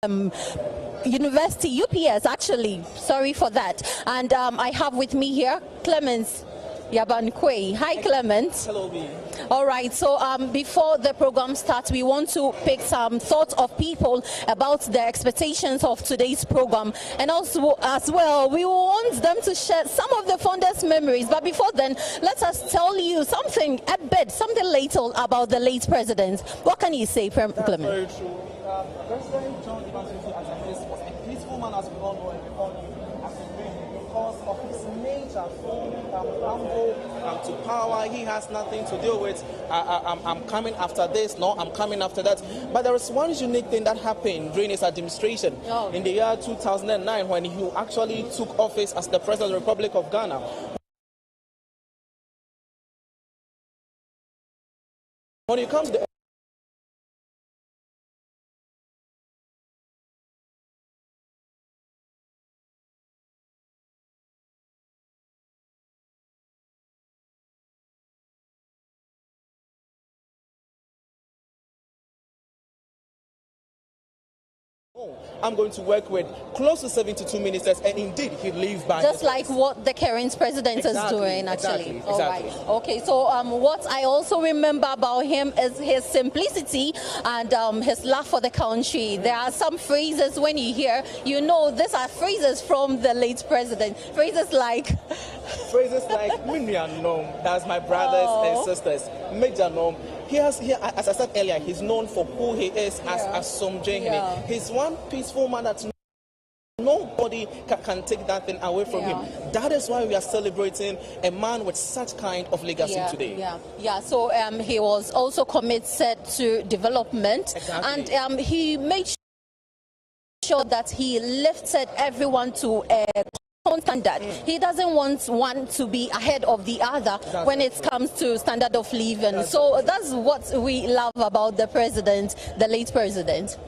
University, UPS actually, sorry for that. And I have with me here Clemens Yabankwe. Hi Clement. Hello, B. All right, so before the program starts, we want to pick some thoughts of people about their expectations of today's program, and also as well we want them to share some of the fondest memories. But before then, let us tell you something something little about the late president. What can you say, Clement? Very true. President John Atta was a peaceful man, as we all know, and we all knew as a man, because of his nature, humble to power. He has nothing to do with I'm coming after this, no, I'm coming after that. But there is one unique thing that happened during his administration in the year 2009, when he actually took office as the President of the Republic of Ghana. When it comes to the I'm going to work with close to 72 ministers, and indeed he lives by just like what the current president is doing, actually. Exactly. All right. Okay, so what I also remember about him is his simplicity and his love for the country. There are some phrases when you hear, you know, these are phrases from the late president. Phrases like Minyanom, that's my brothers and sisters. Major Nom. As I said earlier, he's known for who he is as Somjehine. Yeah. He's one peaceful man that nobody can take that thing away from him. That is why we are celebrating a man with such kind of legacy today. So he was also committed to development, and he made sure that he lifted everyone to a standard. He doesn't want one to be ahead of the other when it comes to standard of living. So that's what we love about the president, the late president.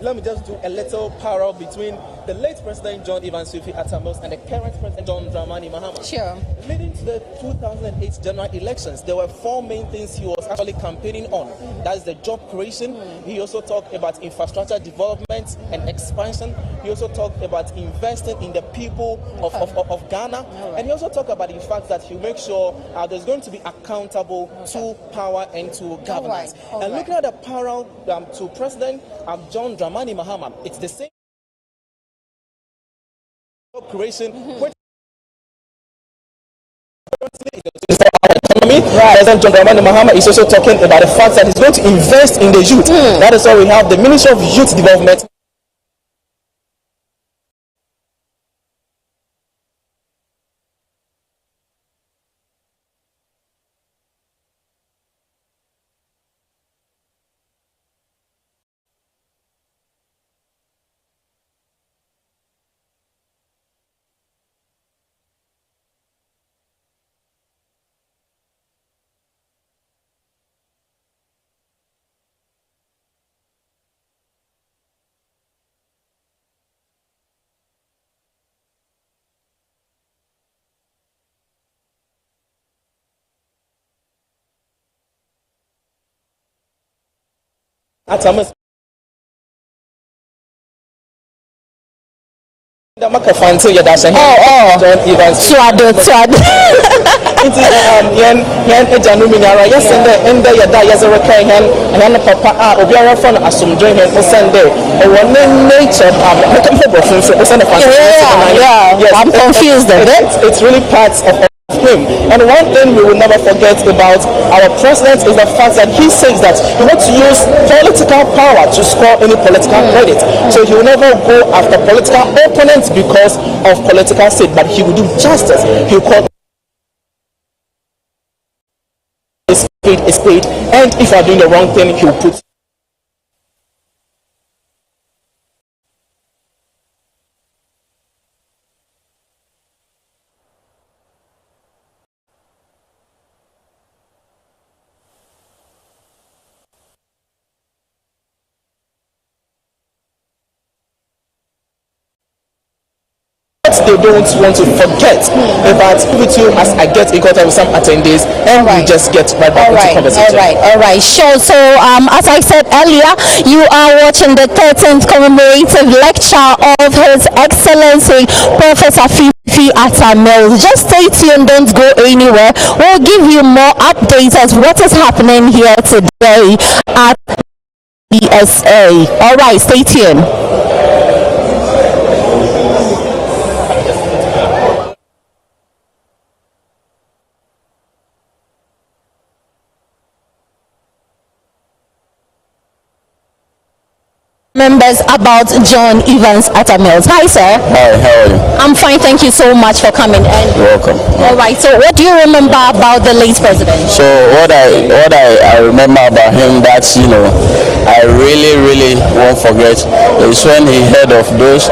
Let me just do a little parallel between the late President John Atta and the current President John Dramani Mahama. Sure. Leading to the 2008 general elections, there were four main things he was actually campaigning on. That is the job creation. He also talked about infrastructure development and expansion. He also talked about investing in the people of Ghana. And he also talked about the fact that he makes sure there's going to be accountable to power and to governance. And looking at the parallel to President John Dramani Mahama, it's the same job creation. President John Dramani Mahama is also talking about the fact that he's going to invest in the youth. That is why we have the Ministry of Youth Development. I'm confused a bit. It's really part of him. And one thing we will never forget about our president is the fact that he says that he wants to use political power to score any political credit. So he will never go after political opponents because of political sake, but he will do justice. He will call a spade, and if you are doing the wrong thing, he will put that they don't want to forget. But with you as I get in contact with some attendees, and we just get right back into conversation. All right, sure. So as I said earlier, you are watching the 13th commemorative lecture of His Excellency Professor Atta. Just stay tuned, don't go anywhere. We'll give you more updates as what is happening here today at BSA. All right, stay tuned. Members about John Evans Atta. Hi, sir. Hi, how are you? I'm fine, thank you so much for coming in. You're welcome. All right, so what do you remember about the late president? So what I remember about him that I really won't forget is when he heard of those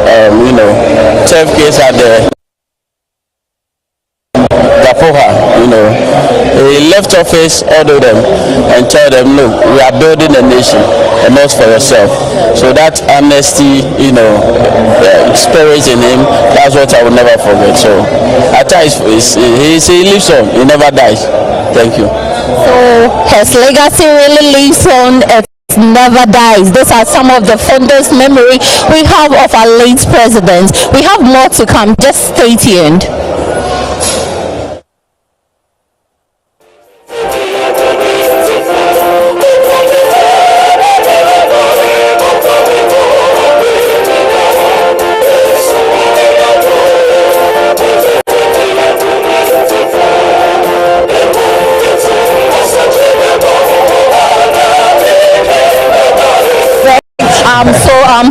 theft case at the he left office, order them, and tell them, look, we are building a nation, and not for yourself. So that amnesty, spirit in him, that's what I will never forget. So Atta he lives on, he never dies. Thank you. So his legacy really lives on. It never dies. These are some of the fondest memory we have of our late president. We have more to come. Just stay tuned.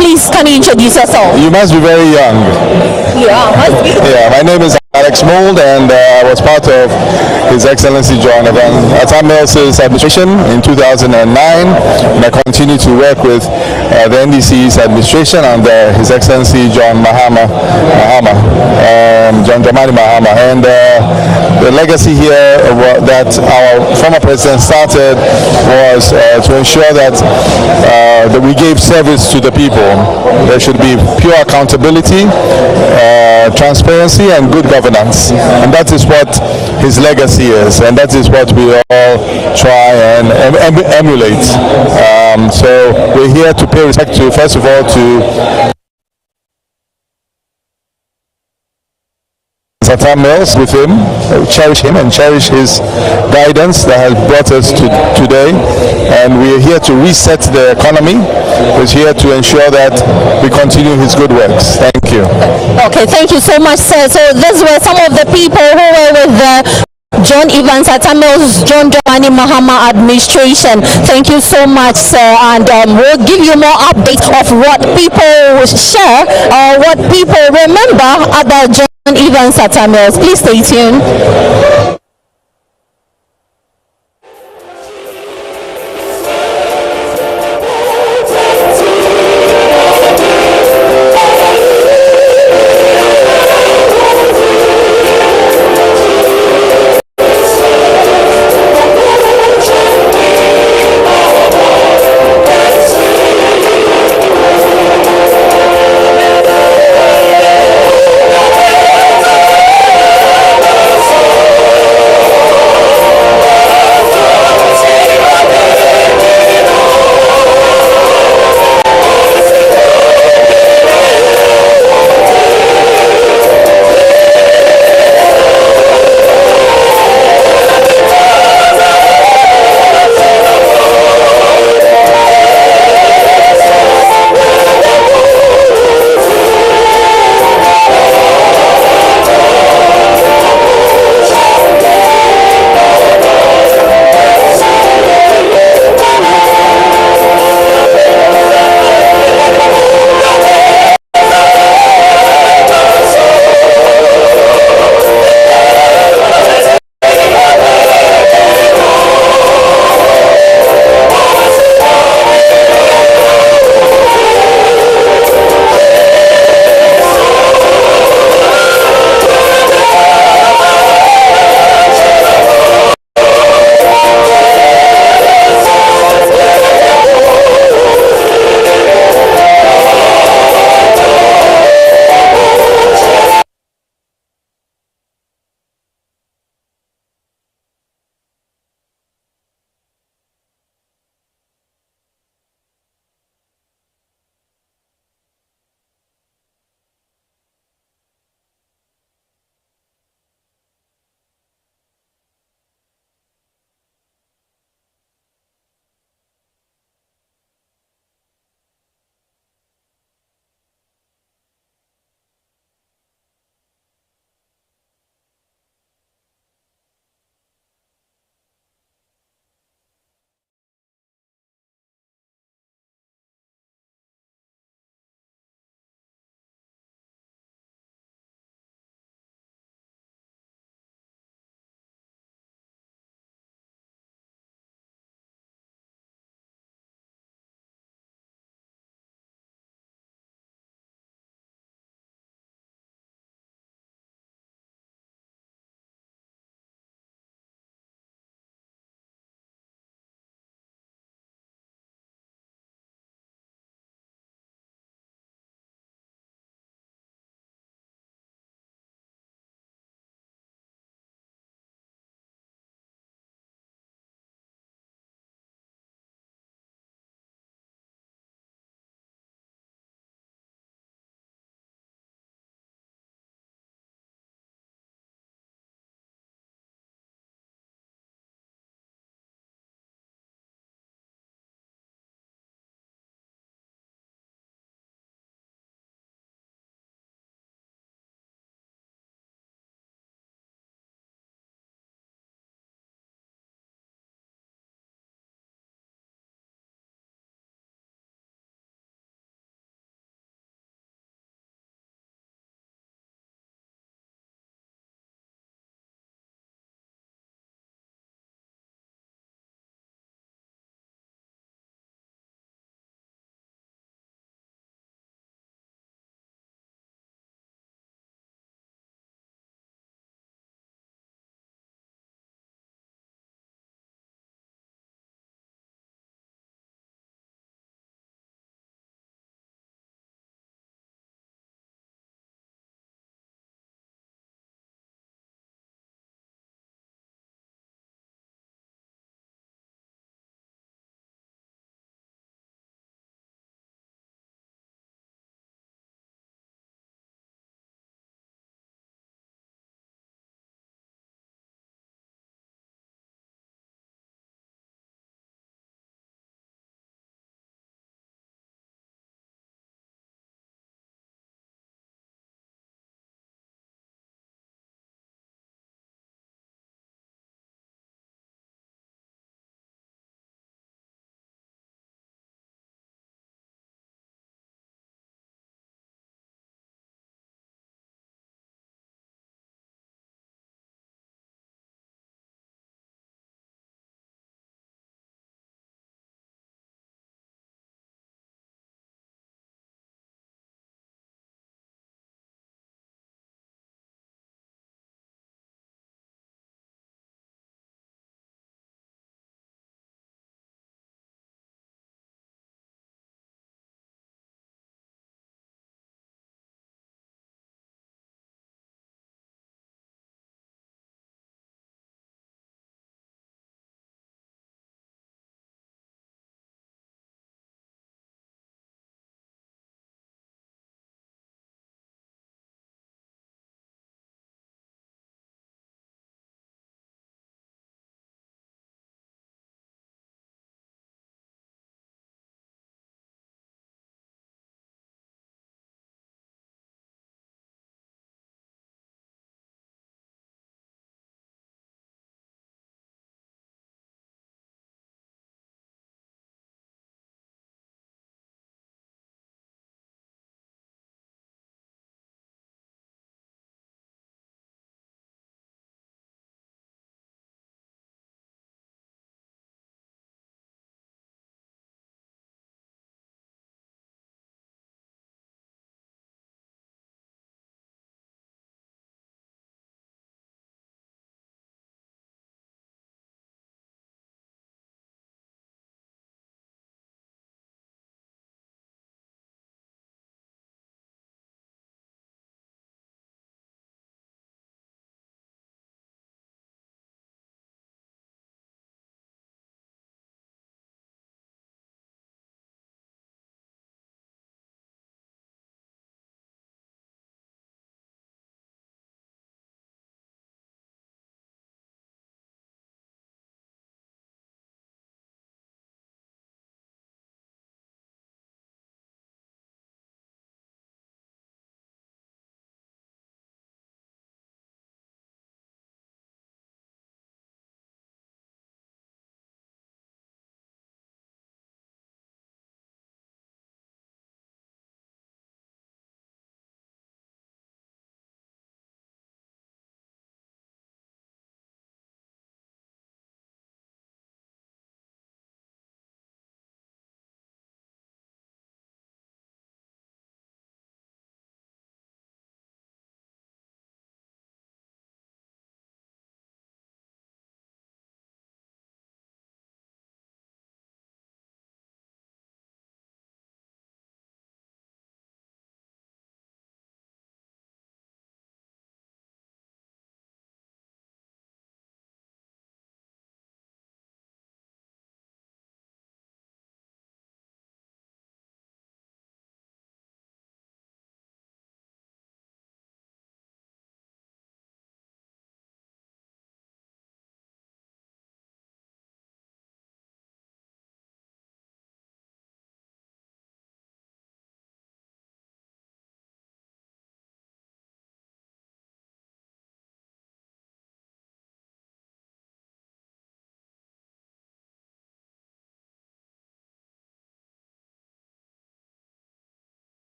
Please, can you introduce yourself? You must be very young. Yeah, must be. Yeah, my name is Alex Mould, and I was part of His Excellency John Evans Atta administration in 2009, and I continue to work with the NDC's administration under His Excellency John John Dramani Mahama, and the legacy here that our former president started was to ensure that that we gave service to the people. There should be pure accountability, transparency, and good governance, and that is what his legacy is, and that is what we all try and emulate. So we're here to pay respect to, first of all, to Atta Mills, with him, cherish him and cherish his guidance that has brought us to today. And we are here to reset the economy. We're here to ensure that we continue his good works. Thank you. Okay, thank you so much, sir. So these were some of the people who were with the John Evans Atta, John Dramani Mahama administration. Thank you so much, sir, and we'll give you more updates of what people share or what people remember about John Evans Atta. Please stay tuned.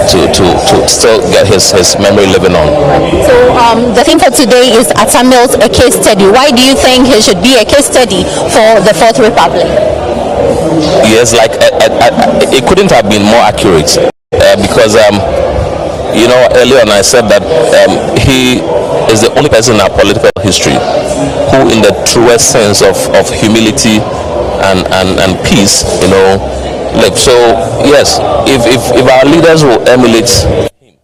to still get his memory living on. So the thing for today is Atta Mills, a case study. Why do you think he should be a case study for the Fourth Republic? Yes, like it couldn't have been more accurate because earlier on I said that he is the only person in our political history who, in the truest sense of humility and peace, lived. So yes, if our leaders will emulate him,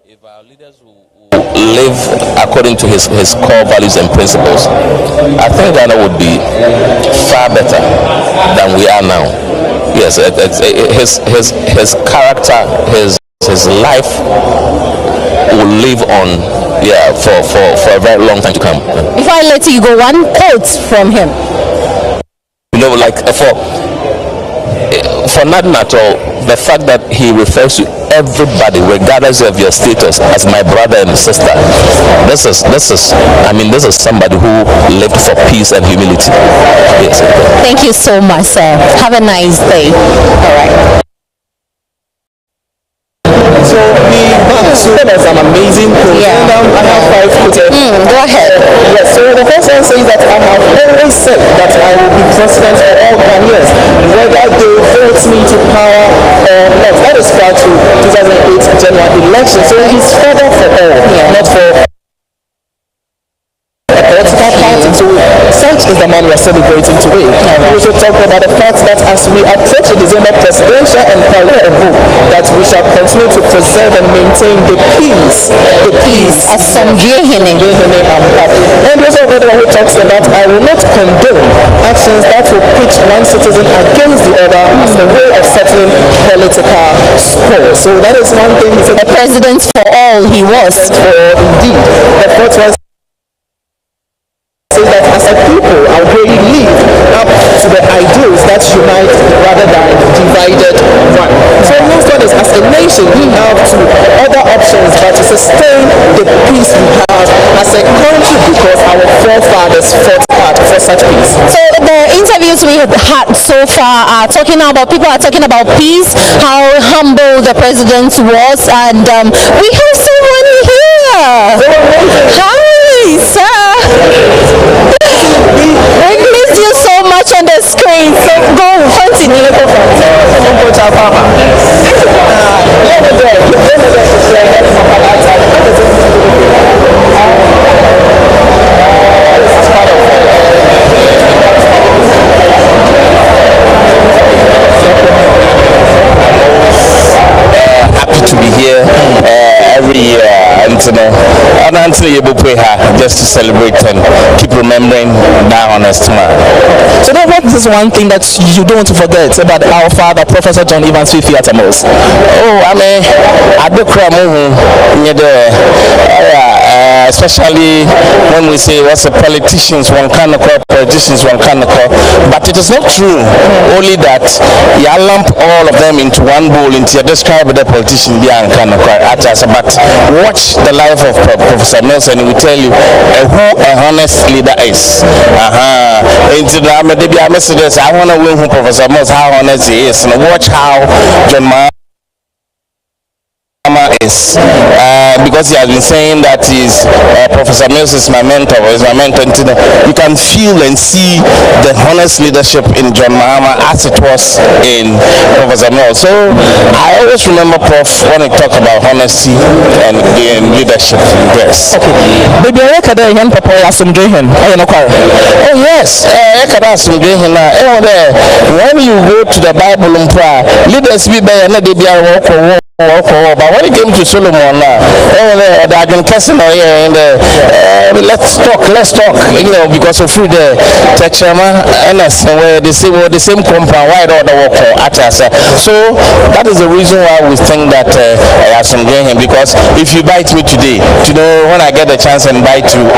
if our leaders will live according to his core values and principles, I think Ghana would be far better than we are now. Yes, his character, his life will live on, for a very long time to come. Before I let you go, one quote from him. Like for nothing at all, the fact that he refers to everybody, regardless of your status, as my brother and sister. This is somebody who lived for peace and humility. Yes. Thank you so much, sir. Have a nice day. All right. So that's an amazing quote. Yeah. And I have 5 quotes. Go ahead. Yes, so the first one says that I have always said that I will be president for all Ghanaians, whether they vote me to power or not. That is prior to 2008 general election. So he's further for all, not for a political party. So such is the man we are celebrating today. We also talk about the fact that as we approach the December presidential and parliament vote, that we shall continue to preserve and maintain the peace. As some And also another one who talks about I will not condone actions that will pitch one citizen against the other as a way of settling political scores. So that is one thing. a president for all he was. Indeed. The fourth one says that as a people, our really live up to the ideals that unite rather than divided one. So next one is as a nation, we have to other options but to sustain the peace we have as a country because our forefathers fought hard for such peace. So the interviews we have had so far are talking about peace, how humble the president was, and we have someone here. Hi, sir. We missed you so much on the screen, so go continue. Happy to be here every year, and just to celebrate and keep remembering that honest man. So then what is one thing that you don't want to forget about our father, Professor John Evans Fifi Atta Mills? Especially when we say what's a politicians one kind of politicians one kind of but it is not true only that you lump all of them into one bowl into you describe the politician behind kind of but watch the life of Professor Mills and he will tell you who a honest leader is. Into the I want to win who Professor Mills how honest he is and watch how John is because he has been saying that Professor Mills is my mentor, you can feel and see the honest leadership in John Mahama as it was in Professor Mills. So I always remember Prof when he talked about honesty and leadership. Yes. Baby, I reckon that Papa has some drinking. Oh yes, when you go to the Bible and pray, leaders be by another day but when it came to Solomon let's talk because of free the Texama and where they say the same compound why don't the work for Atta. So that is the reason why we think that I have some gain him because if you bite me today, when I get the chance and bite you,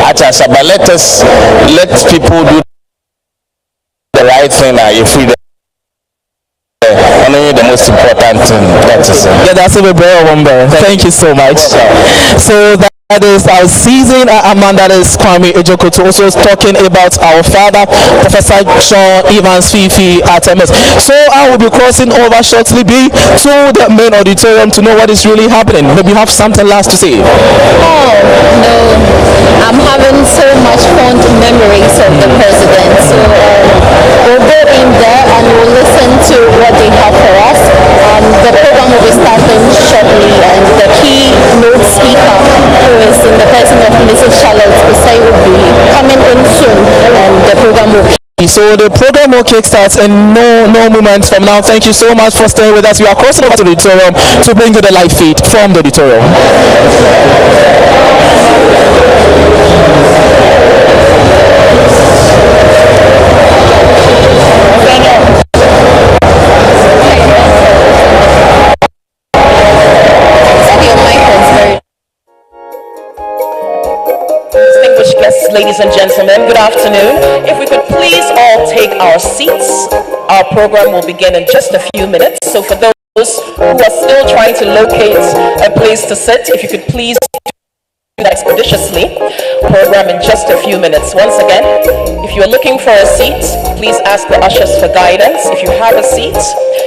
Atta, but let people do the right thing. You free the most important thing. That's a very thank you so much. So that That is our season, and that is Kwame Ejokoto, also talking about our father, Professor John Evans Fifi Atta. So I will be crossing over shortly to the main auditorium to know what is really happening. Maybe you have something last to say. Oh, no. I'm having so much fond memories of the president. So we'll go in there and we'll listen to what they have for us. The program will be starting shortly, and the keynote speaker, who is in the person of Mrs. Charlotte Osei, will be coming in soon, and the program will So the program will kickstart in no moments from now. Thank you so much for staying with us. We are crossing over to the auditorium to bring you the live feed from the auditorium. Distinguished guests, ladies and gentlemen, good afternoon. If we could please all take our seats. Our program will begin in just a few minutes. So for those who are still trying to locate a place to sit, if you could please do that expeditiously. Program in just a few minutes. Once again, if you are looking for a seat, please ask the ushers for guidance. If you have a seat,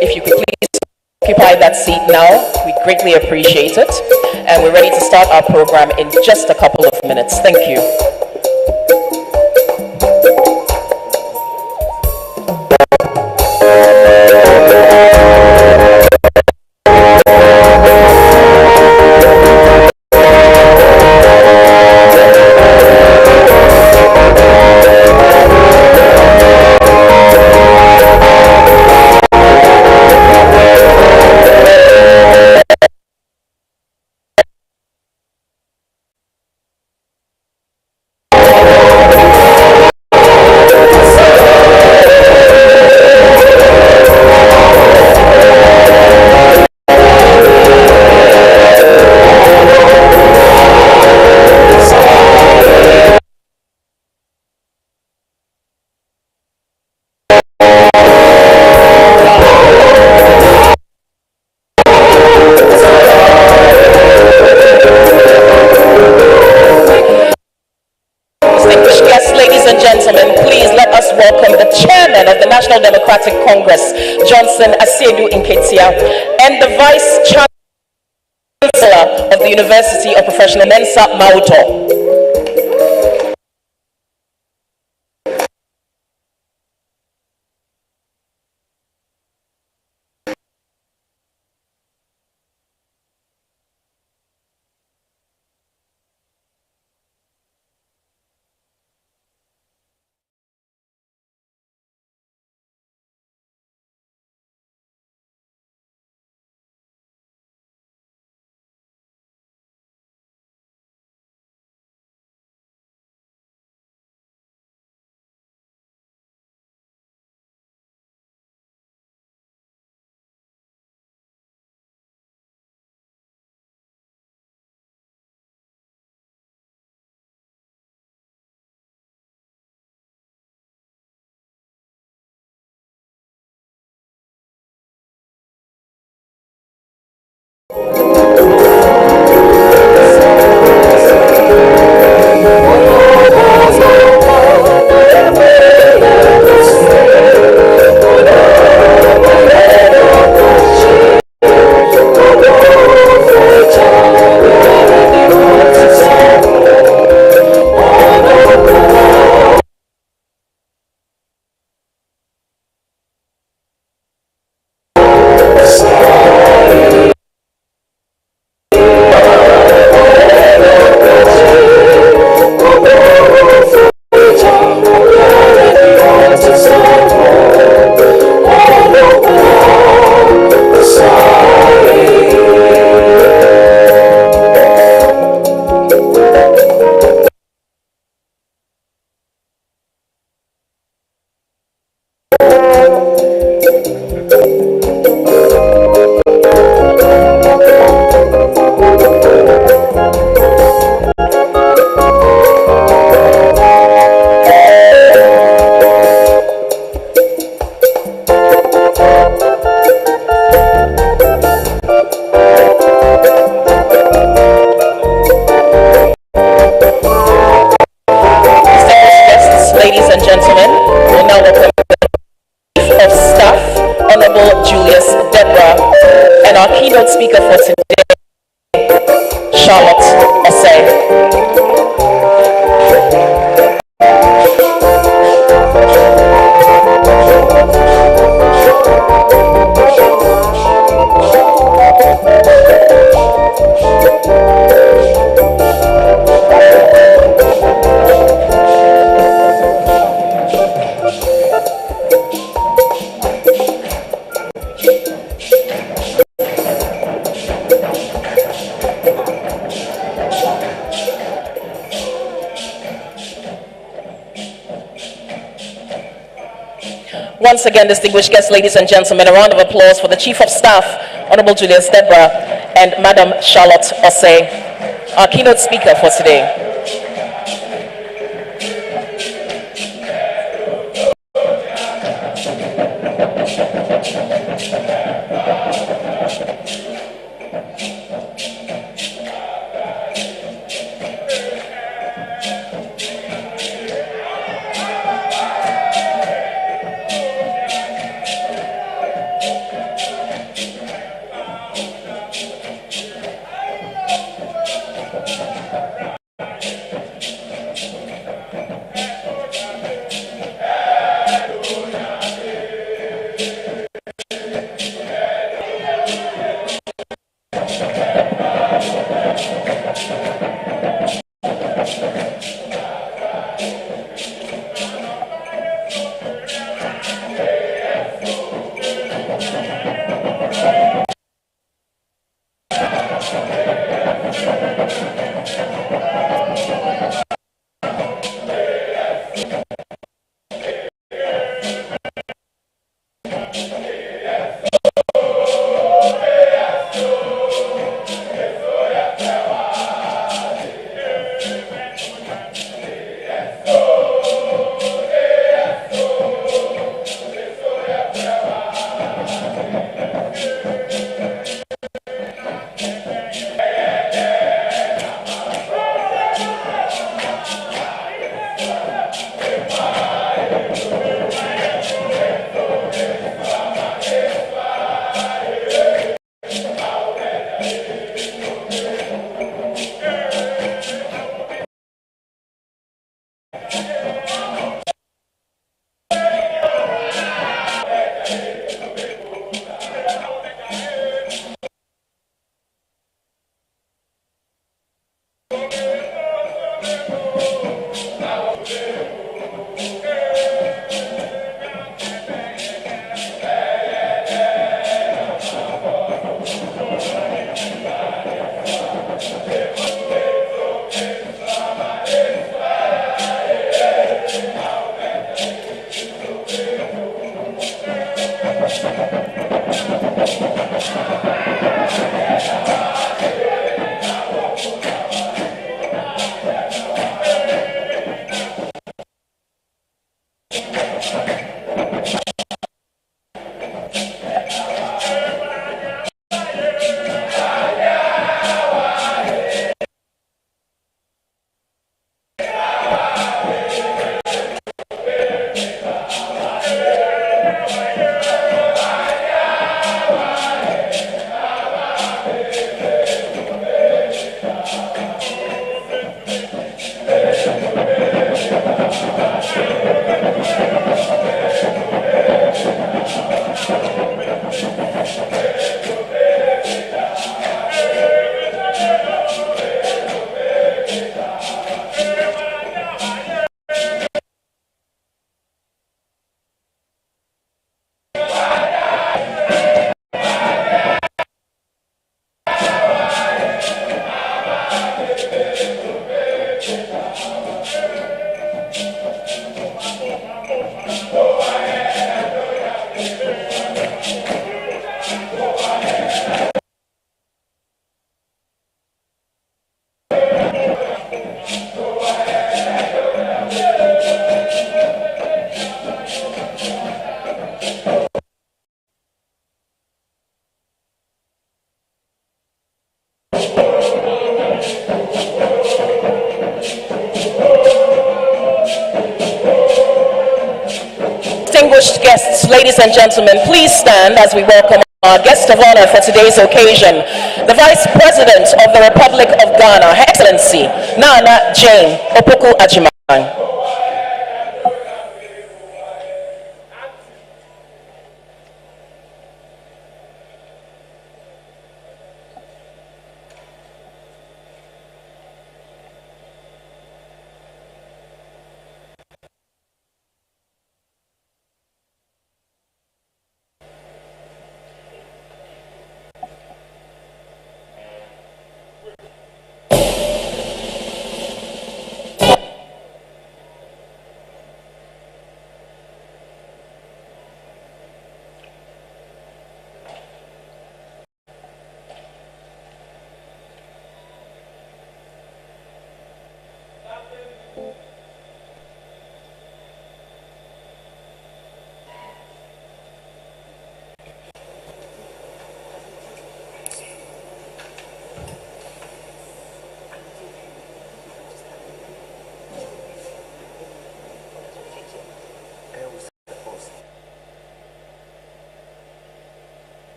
if you could please occupy that seat now, we greatly appreciate it. And we're ready to start our program in just a couple of minutes. Thank you. National Democratic Congress, Johnson Asiedu Nketia, and the Vice Chancellor of the University of Professional Mensa Mauto. our keynote speaker for today, Charlotte Osei. Once again, distinguished guests, ladies and gentlemen, a round of applause for the Chief of Staff, Honorable Julius Deborah, and Madam Charlotte Osei, our keynote speaker for today. Distinguished guests, ladies and gentlemen, please stand as we welcome Our guest of honor for today's occasion, the Vice President of the Republic of Ghana, Her Excellency Nana Jane Opoku Ajiman.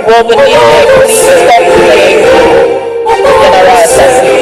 Will the DJ please stop playing General Assassin?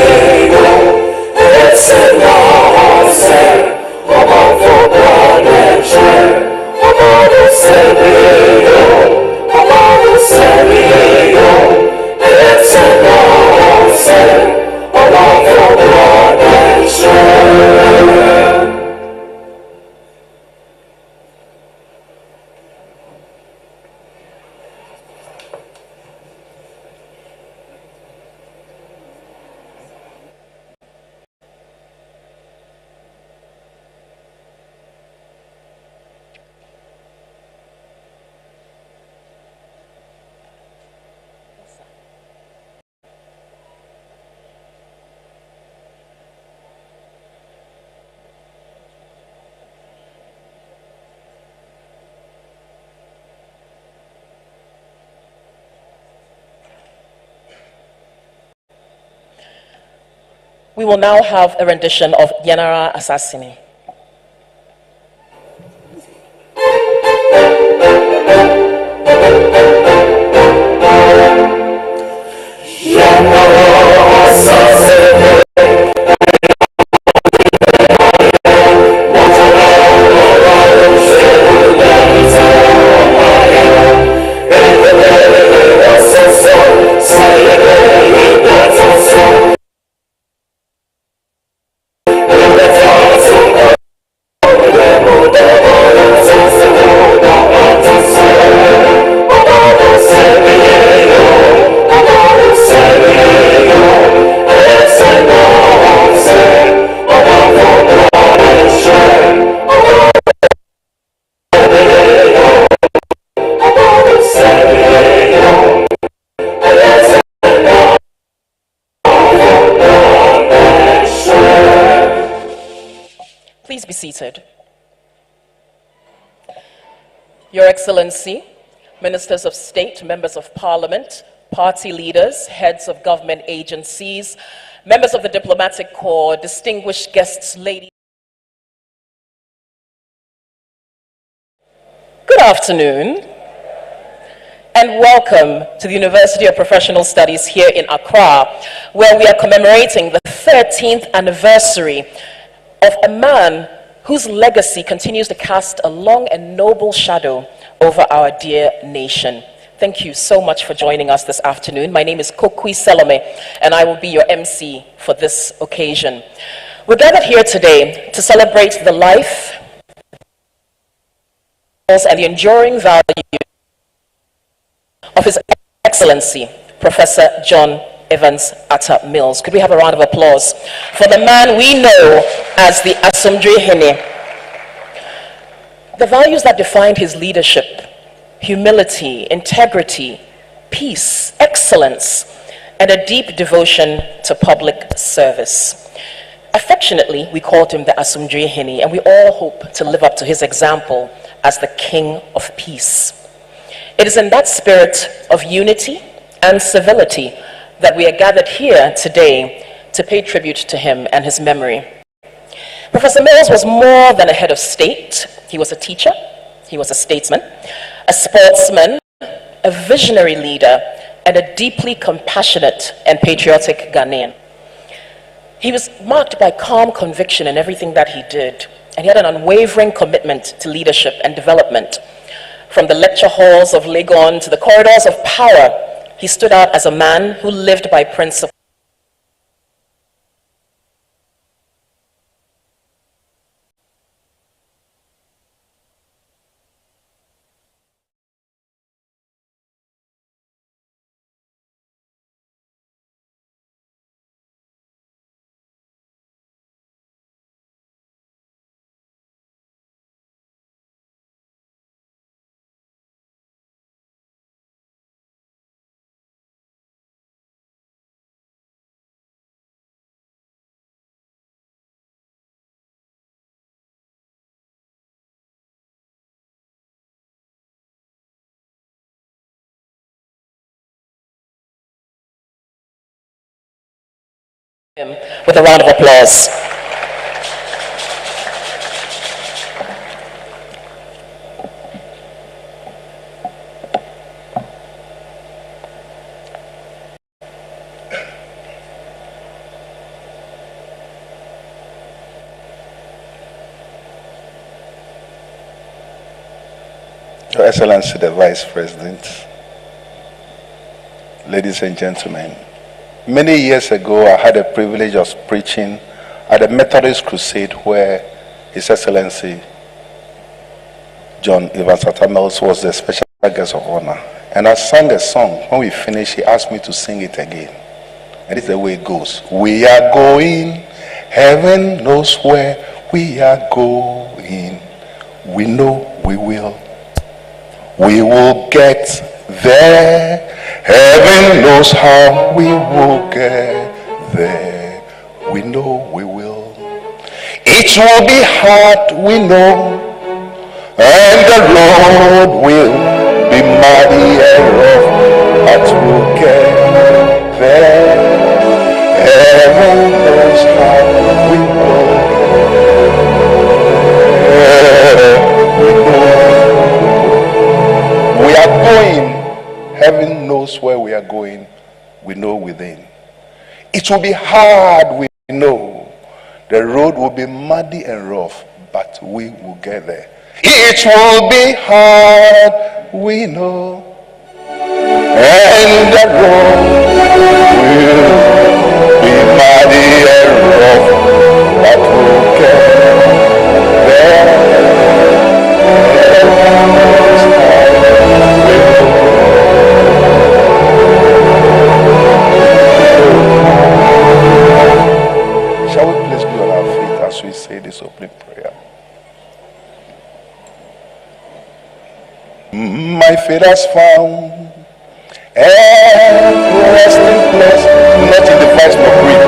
We will now have a rendition of General Assassin. Please be seated. Your Excellency, Ministers of State, Members of Parliament, party leaders, heads of government agencies, members of the diplomatic corps, distinguished guests, ladies. Good afternoon, and welcome to the University of Professional Studies here in Accra, where we are commemorating the 13th anniversary of a man whose legacy continues to cast a long and noble shadow over our dear nation. Thank you so much for joining us this afternoon. My name is Kokui Selome, and I will be your MC for this occasion. We're gathered here today to celebrate the life and the enduring value of His Excellency, Professor John Evans Atta Mills. Could we have a round of applause for the man we know as the Asomdwe Hene? The values that defined his leadership: humility, integrity, peace, excellence, and a deep devotion to public service. Affectionately, we called him the Asomdwe Hene, and we all hope to live up to his example as the King of Peace. It is in that spirit of unity and civility that we are gathered here today to pay tribute to him and his memory. Professor Mills was more than a head of state. He was a teacher, he was a statesman, a sportsman, a visionary leader, and a deeply compassionate and patriotic Ghanaian. He was marked by calm conviction in everything that he did, and he had an unwavering commitment to leadership and development. From the lecture halls of Legon to the corridors of power, he stood out as a man who lived by principle. With a round of applause. Your Excellency the Vice President, ladies and gentlemen, many years ago I had the privilege of preaching at a Methodist crusade where His Excellency John Evans Atta Mills was the special guest of honor. And I sang a song. When we finished, he asked me to sing it again. And it's the way it goes. We are going, heaven knows where we are going. We know we will. We will get there. Heaven knows how we will get there. We know we will. It will be hard, we know, and the road will be muddy and rough, but we'll get there. Heaven knows how we will get there. We are going. Heaven knows where we are going. We know within. It will be hard, we know. The road will be muddy and rough, but we will get there. It will be hard, we know. And the road will be muddy and rough, but we'll get there. Shall we please be on our feet as we say this opening prayer? My feet has found a resting place, not in the vast of grief,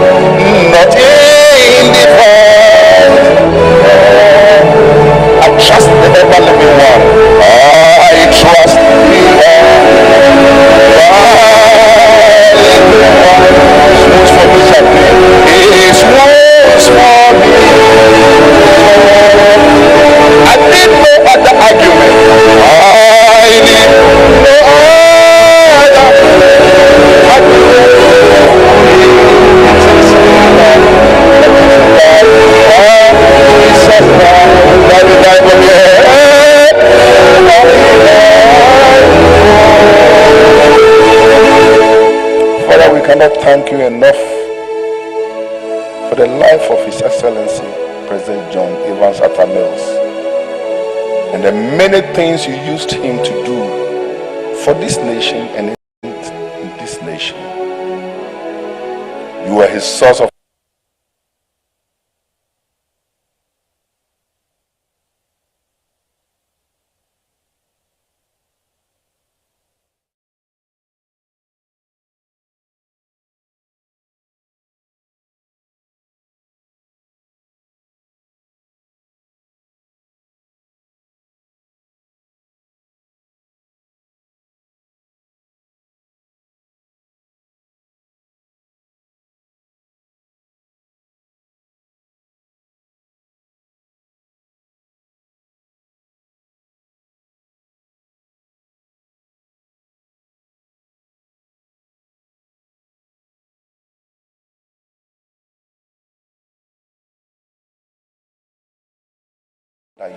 not in the vast. I trust the ever-living one. I trust the ever-living one. Whose for me shall be. Father, we cannot thank you enough for the life of His Excellency President John Evans Atta Mills and the many things you used him to do for this nation and in this nation. You are his source of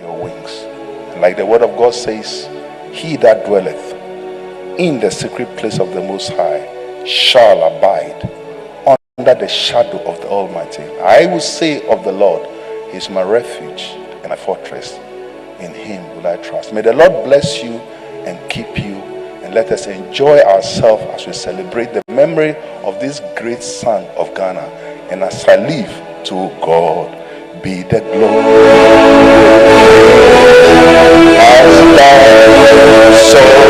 your wings. Like the word of God says, he that dwelleth in the secret place of the Most High shall abide under the shadow of the Almighty. I will say of the Lord, he is my refuge and my fortress. In him will I trust. May the Lord bless you and keep you, and let us enjoy ourselves as we celebrate the memory of this great son of Ghana. And as I live, to God be the glory. So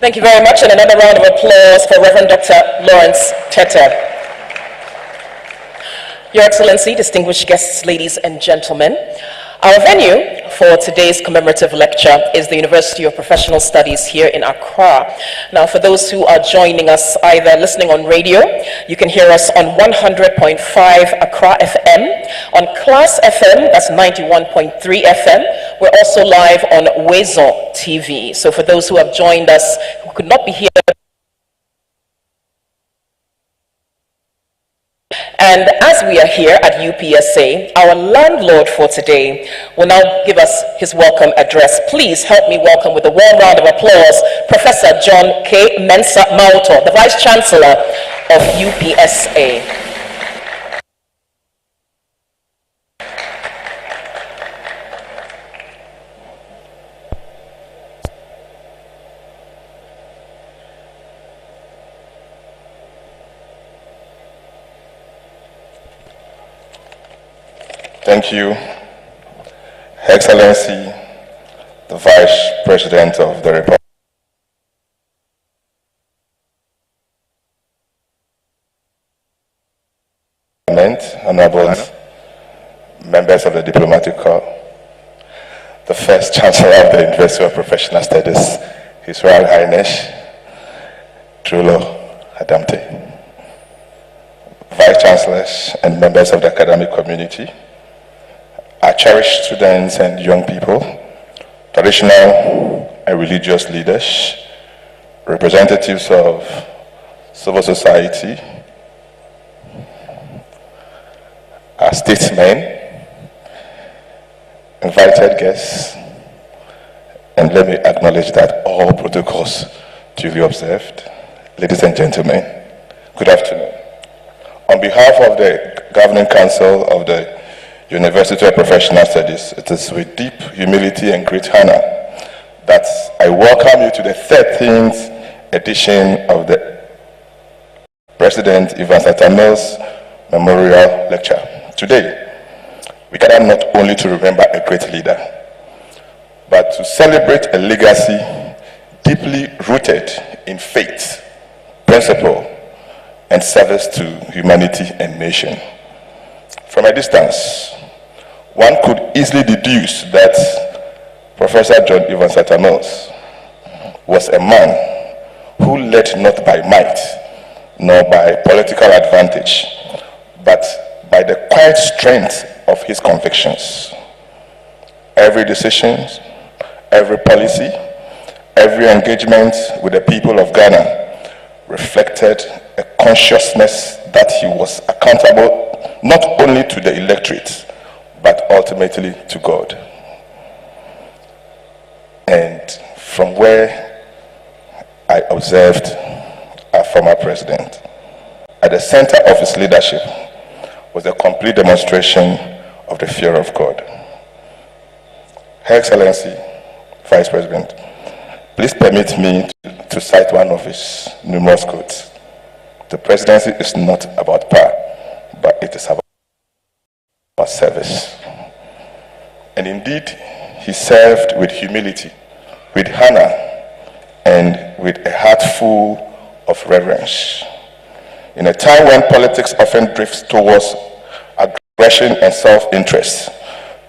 Thank you very much, and another round of applause for Reverend Dr. Lawrence Teta. Your Excellency, distinguished guests, ladies and gentlemen, our venue for today's commemorative lecture is the University of Professional Studies here in Accra. Now, for those who are joining us either listening on radio, you can hear us on 100.5 Accra FM, on Class FM, that's 91.3 FM. We're also live on Wezo TV. So for those who have joined us who could not be here, and as we are here at UPSA, our landlord for today will now give us his welcome address. Please help me welcome with a warm round of applause Professor John K. Mensah Mauto, the Vice Chancellor of UPSA. Thank you, Excellency, the Vice President of the Republic. Honorable members of the Diplomatic Corps, the First Chancellor of the University of Professional Studies, His Royal Highness, Trulo Adamte, Vice Chancellors and members of the academic community, our cherished students and young people, traditional and religious leaders, representatives of civil society, our statesmen, invited guests, and let me acknowledge that all protocols duly observed. Ladies and gentlemen, good afternoon. On behalf of the Governing Council of the University of Professional Studies, it is with deep humility and great honor that I welcome you to the 13th edition of the President Evans Atta Mills Memorial Lecture. Today, we gather not only to remember a great leader, but to celebrate a legacy deeply rooted in faith, principle, and service to humanity and nation. From a distance, one could easily deduce that Professor John Evans Atta Mills was a man who led not by might nor by political advantage, but by the quiet strength of his convictions. Every decision, every policy, every engagement with the people of Ghana reflected a consciousness that he was accountable not only to the electorate, but ultimately to God. And from where I observed our former president, at the center of his leadership was a complete demonstration of the fear of God. Her Excellency, Vice President, please permit me to cite one of his numerous quotes. The presidency is not about power, but it is about service. And indeed, he served with humility, with honor, and with a heart full of reverence. In a time when politics often drifts towards aggression and self-interest,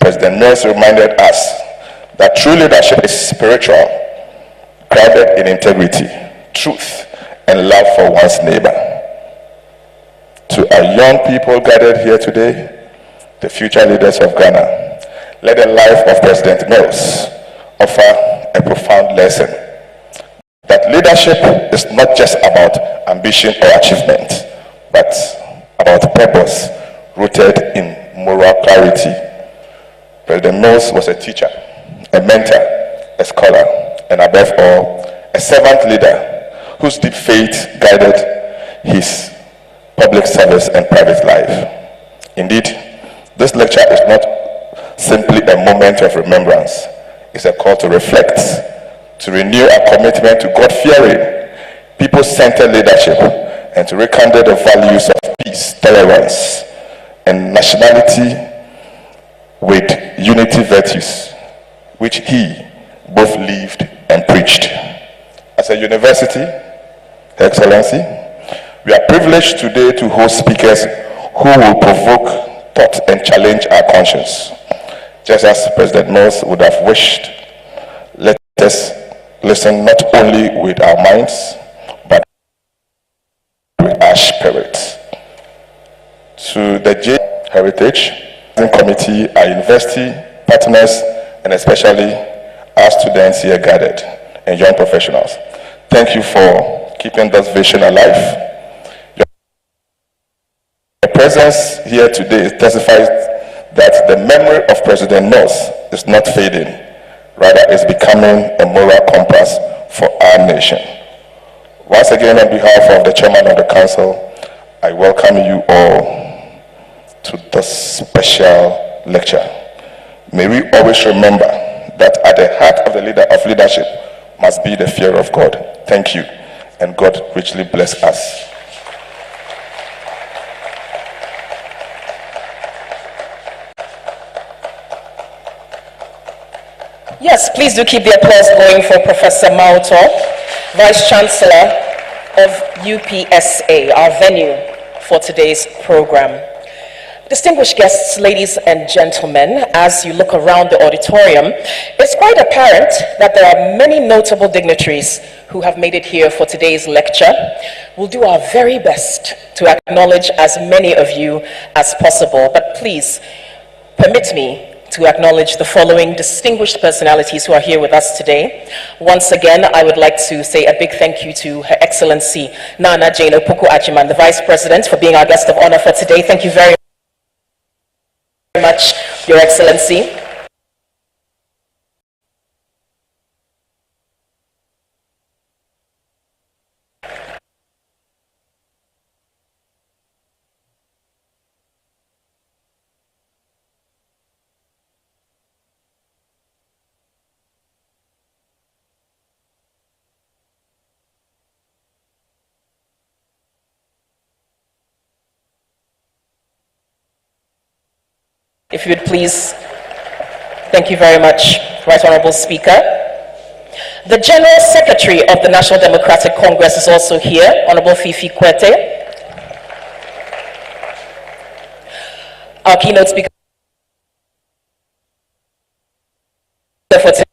President Mills reminded us that true leadership is spiritual, grounded in integrity, truth, and love for one's neighbor. To our young people gathered here today, the future leaders of Ghana, let the life of President Mills offer a profound lesson that leadership is not just about ambition or achievement, but about purpose rooted in moral clarity. President Mills was a teacher, a mentor, a scholar, and above all, a servant leader whose deep faith guided his public service and private life. Indeed, this lecture is not simply a moment of remembrance. It's a call to reflect, to renew our commitment to God-fearing, people-centered leadership, and to rekindle the values of peace, tolerance, and nationality with unity virtues, which he both lived and preached. As a university, Her Excellency, we are privileged today to host speakers who will provoke thought and challenge our conscience. Just as President Mills would have wished, let us listen not only with our minds, but with our spirits. To the J Heritage Committee, our university partners, and especially our students here gathered and young professionals, thank you for keeping this vision alive. Your presence here today testifies that the memory of President Mills is not fading, rather is becoming a moral compass for our nation. Once again, on behalf of the chairman of the council, I welcome you all to this special lecture. May we always remember that at the heart of the leadership must be the fear of God. Thank you, and God richly bless us. Yes, please do keep the applause going for Professor Mauto, Vice Chancellor of UPSA, our venue for today's program. Distinguished guests, ladies and gentlemen, as you look around the auditorium, it's quite apparent that there are many notable dignitaries who have made it here for today's lecture. We'll do our very best to acknowledge as many of you as possible, but please permit me to acknowledge the following distinguished personalities who are here with us today. Once again, I would like to say a big thank you to Her Excellency Nana Jane Opoku-Agyeman, the Vice President, for being our guest of honor for today. Thank you very much, Your Excellency. If you would please. Thank you very much, Right Honorable Speaker. The General Secretary of the National Democratic Congress is also here, Honorable Fifi Kwete. Our keynote speaker for today.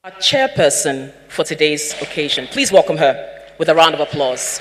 Our chairperson for today's occasion. Please welcome her with a round of applause.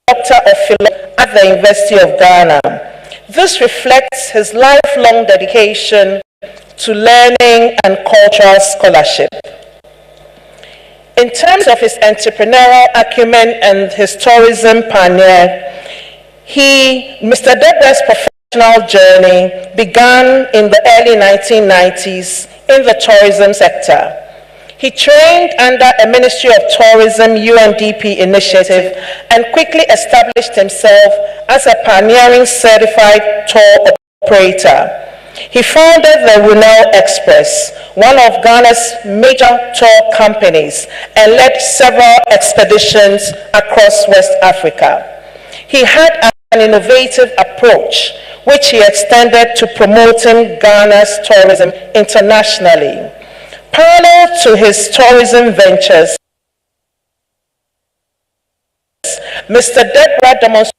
Doctor of Philosophy at the University of Ghana. This reflects his lifelong dedication to learning and cultural scholarship. In terms of his entrepreneurial acumen and his tourism pioneer, Mr. Debra's professional journey began in the early 1990s in the tourism sector. He trained under a Ministry of Tourism UNDP initiative and quickly established himself as a pioneering certified tour operator. He founded the Runel Express, one of Ghana's major tour companies, and led several expeditions across West Africa. He had an innovative approach, which he extended to promoting Ghana's tourism internationally. Parallel to his tourism ventures, Mr. Debra demonstrated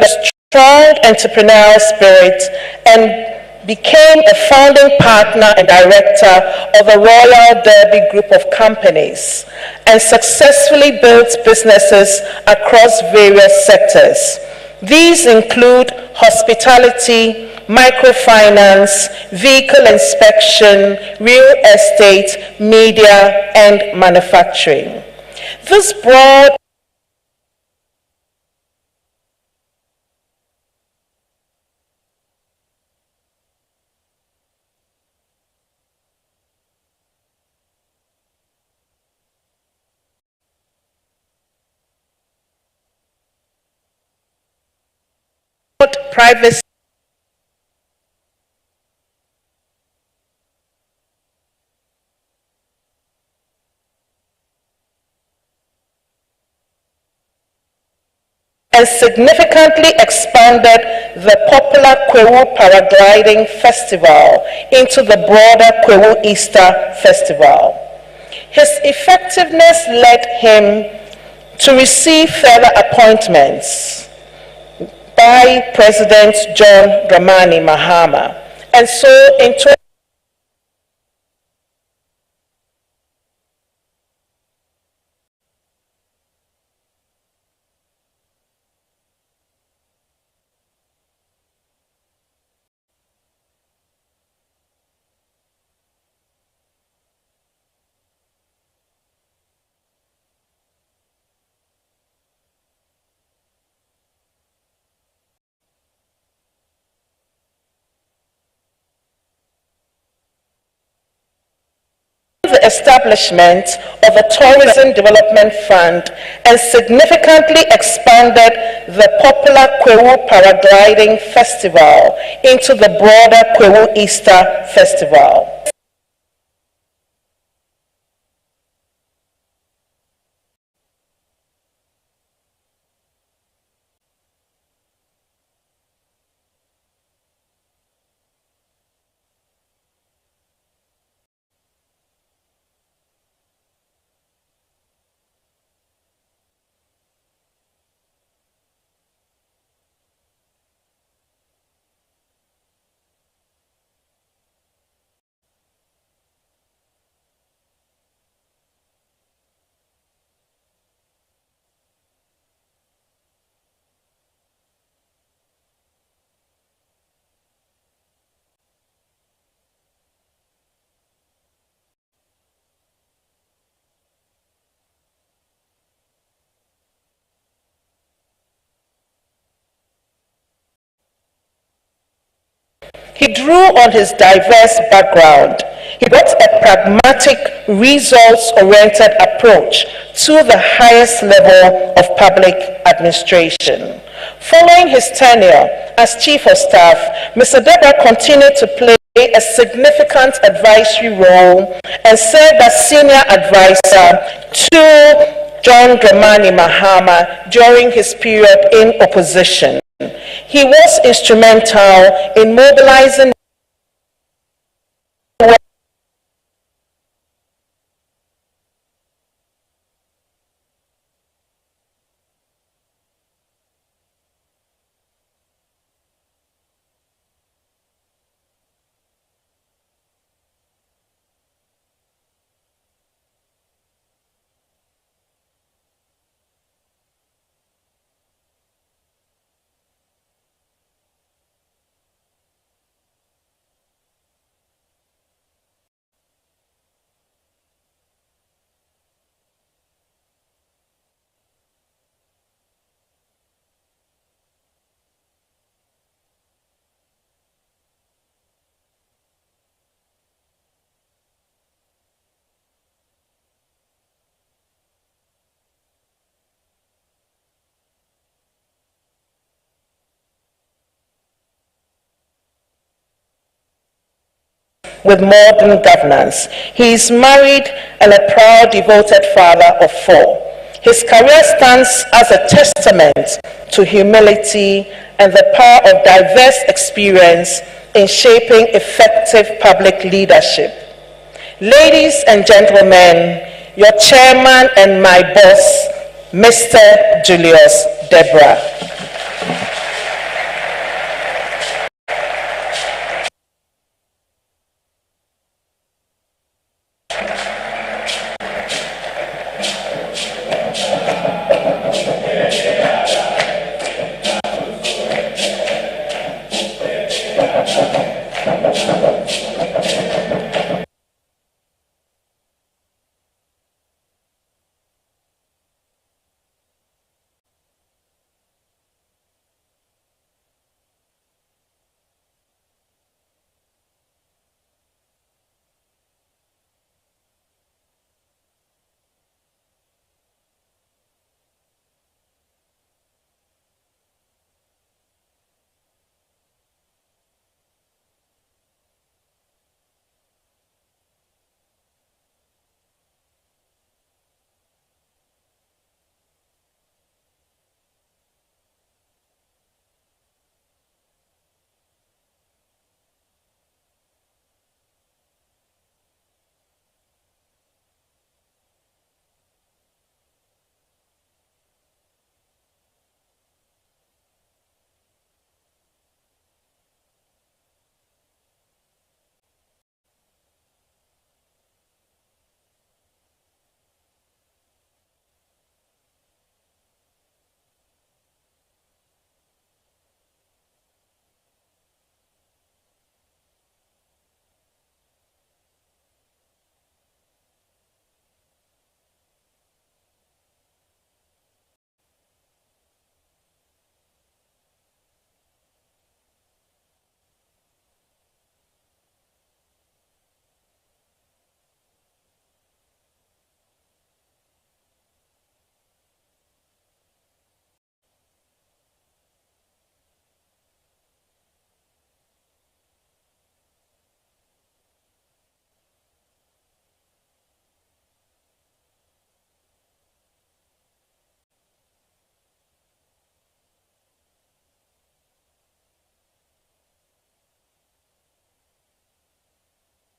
a strong entrepreneurial spirit and became a founding partner and director of the Royal Derby Group of companies and successfully built businesses across various sectors. These include hospitality, microfinance, vehicle inspection, real estate, media, and manufacturing. This broad private and significantly expanded the popular Kwewu Paragliding Festival into the broader Kwewu Easter Festival. His effectiveness led him to receive further appointments by President John Dramani Mahama. And so in the establishment of a tourism development fund and significantly expanded the popular Kwewu Paragliding Festival into the broader Kwewu Easter Festival. He drew on his diverse background. He brought a pragmatic, results-oriented approach to the highest level of public administration. Following his tenure as Chief of Staff, Mr. Debra continued to play a significant advisory role and served as senior advisor to John Dramani Mahama during his period in opposition. He was instrumental in mobilizing with modern governance. He is married and a proud, devoted father of 4. His career stands as a testament to humility and the power of diverse experience in shaping effective public leadership. Ladies and gentlemen, your chairman and my boss, Mr. Julius Deborah.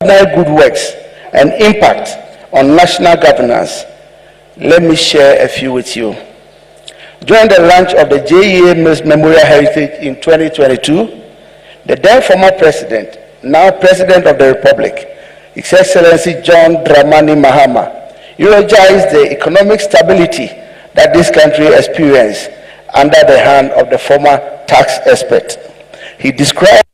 Good works and impact on national governance. Let me share a few with you. During the launch of the JEA Memorial Heritage in 2022, the then former president, now President of the Republic, His Excellency John Dramani Mahama, eulogized the economic stability that this country experienced under the hand of the former tax expert. He described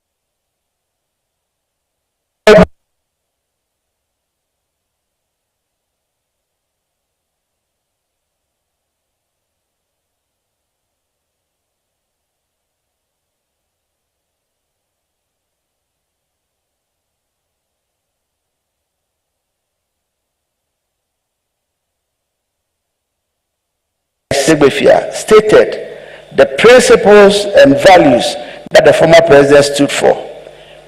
stated the principles and values that the former president stood for,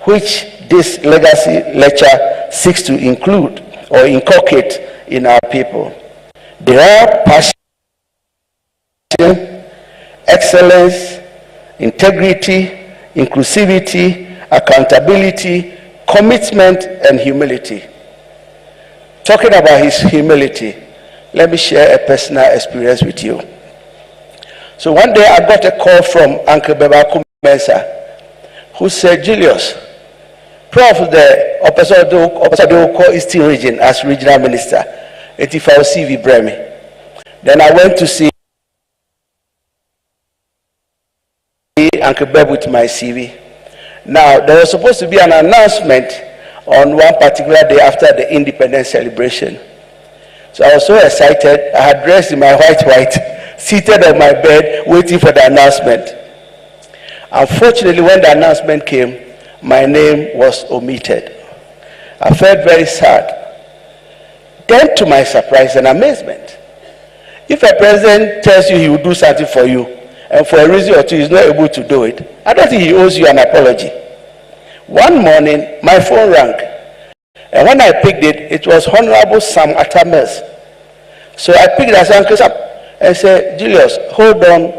which this legacy lecture seeks to include or inculcate in our people. They are passion, excellence, integrity, inclusivity, accountability, commitment, and humility. Talking about his humility, let me share a personal experience with you. So one day I got a call from Uncle Bebaku Mensa, who said, Julius, Prof, the Opasado Eastern region as regional minister, Etifao CV Bremi. Then I went to see Uncle Beb with my CV. Now, there was supposed to be an announcement on one particular day after the independence celebration. So I was so excited, I had dressed in my white, seated on my bed, waiting for the announcement. Unfortunately, when the announcement came, my name was omitted. I felt very sad. Then, to my surprise and amazement, if a president tells you he will do something for you, and for a reason or two he's not able to do it, I don't think he owes you an apology. One morning, my phone rang, And when I picked it, it was Honorable Sam Atta. So I picked it as Uncle Sam and said, Julius, hold on.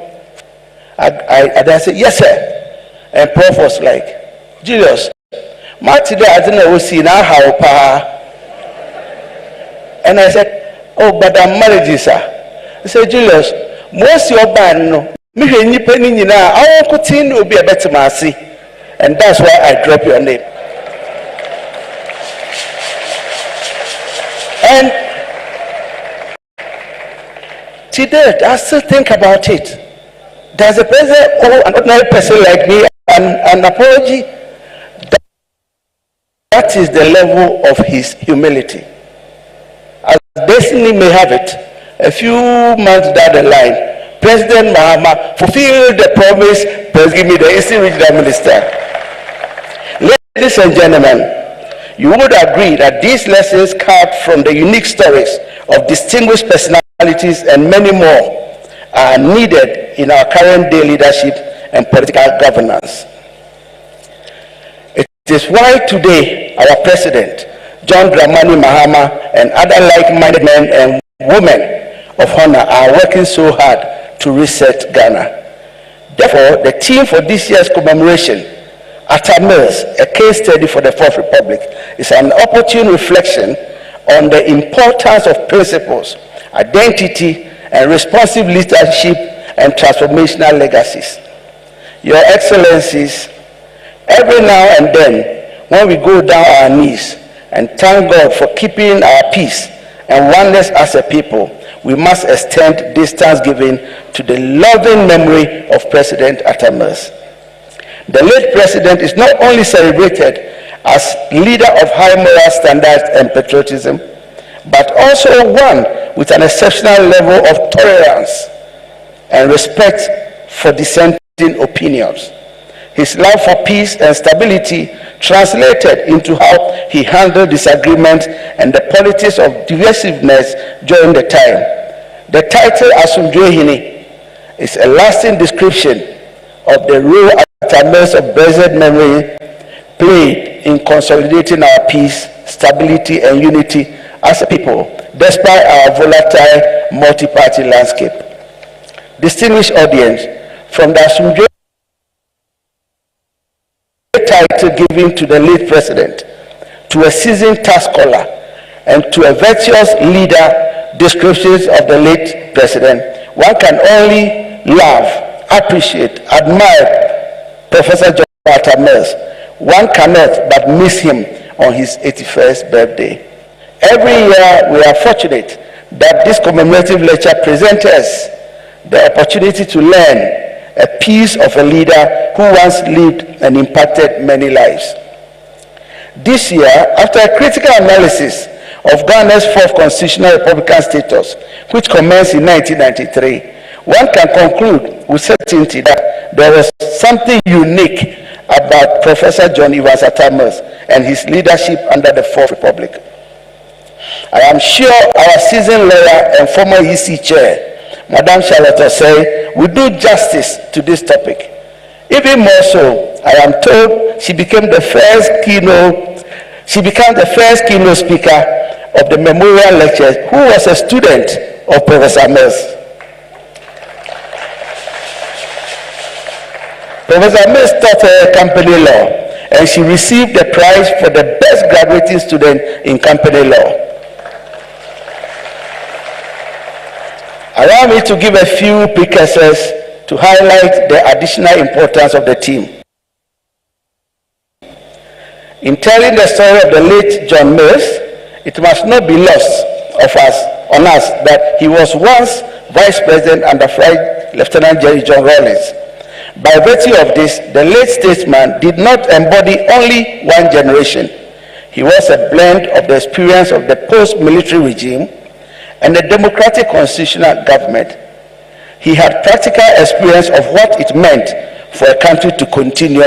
And I said, yes, sir. And Prof was like, Julius, today I didn't know see now how pa. And I said, oh, but I'm married, sir. He said, Julius, most your band no. Me any penny now, I won't continue to be a better mercy. And that's why I drop your name. And today, I still think about it. Does a president owe an ordinary person like me an apology? That is the level of his humility. As destiny may have it, a few months down the line, President Mahama fulfilled the promise, please give me the Eastern Regional Minister. Ladies and gentlemen, you would agree that these lessons carved from the unique stories of distinguished personalities and many more are needed in our current day leadership and political governance. It is why today our President, John Dramani Mahama, and other like-minded men and women of honor are working so hard to reset Ghana. Therefore, the theme for this year's commemoration, Atta, a case study for the Fourth Republic, is an opportune reflection on the importance of principles, identity, and responsive leadership and transformational legacies. Your Excellencies, every now and then, when we go down our knees and thank God for keeping our peace and oneness as a people, we must extend this thanksgiving to the loving memory of President Atta. The late president is not only celebrated as leader of high moral standards and patriotism, but also one with an exceptional level of tolerance and respect for dissenting opinions. His love for peace and stability translated into how he handled disagreement and the politics of divisiveness during the time. The title Asumdwehini is a lasting description of the role Atta's of blessed memory played in consolidating our peace, stability, and unity as a people, despite our volatile multi-party landscape. Distinguished audience, from the Asumdwe title given to the late president, to a seasoned task scholar, and to a virtuous leader descriptions of the late president, one can only love, appreciate, admire Professor John Atta. One cannot but miss him on his 81st birthday. Every year we are fortunate that this commemorative lecture presents us the opportunity to learn a piece of a leader who once lived and impacted many lives. This year, after a critical analysis of Ghana's fourth constitutional republican status, which commenced in 1993, one can conclude with certainty that there was something unique about Professor John Evans Atta and his leadership under the Fourth Republic. I am sure our seasoned lawyer and former EC chair, Madam Charlotte Osei, will do justice to this topic. Even more so, I am told she became the first keynote speaker of the memorial lectures who was a student of Professor Mills. Professor Mills taught her company law, and she received the prize for the best graduating student in company law. Allow me to give a few precursors to highlight the additional importance of the team. In telling the story of the late John Mills, it must not be lost on us that he was once Vice President under Flight Lieutenant Jerry John Rawlings. By virtue of this, the late statesman did not embody only one generation. He was a blend of the experience of the post-military regime and the democratic constitutional government. He had practical experience of what it meant for a country to continue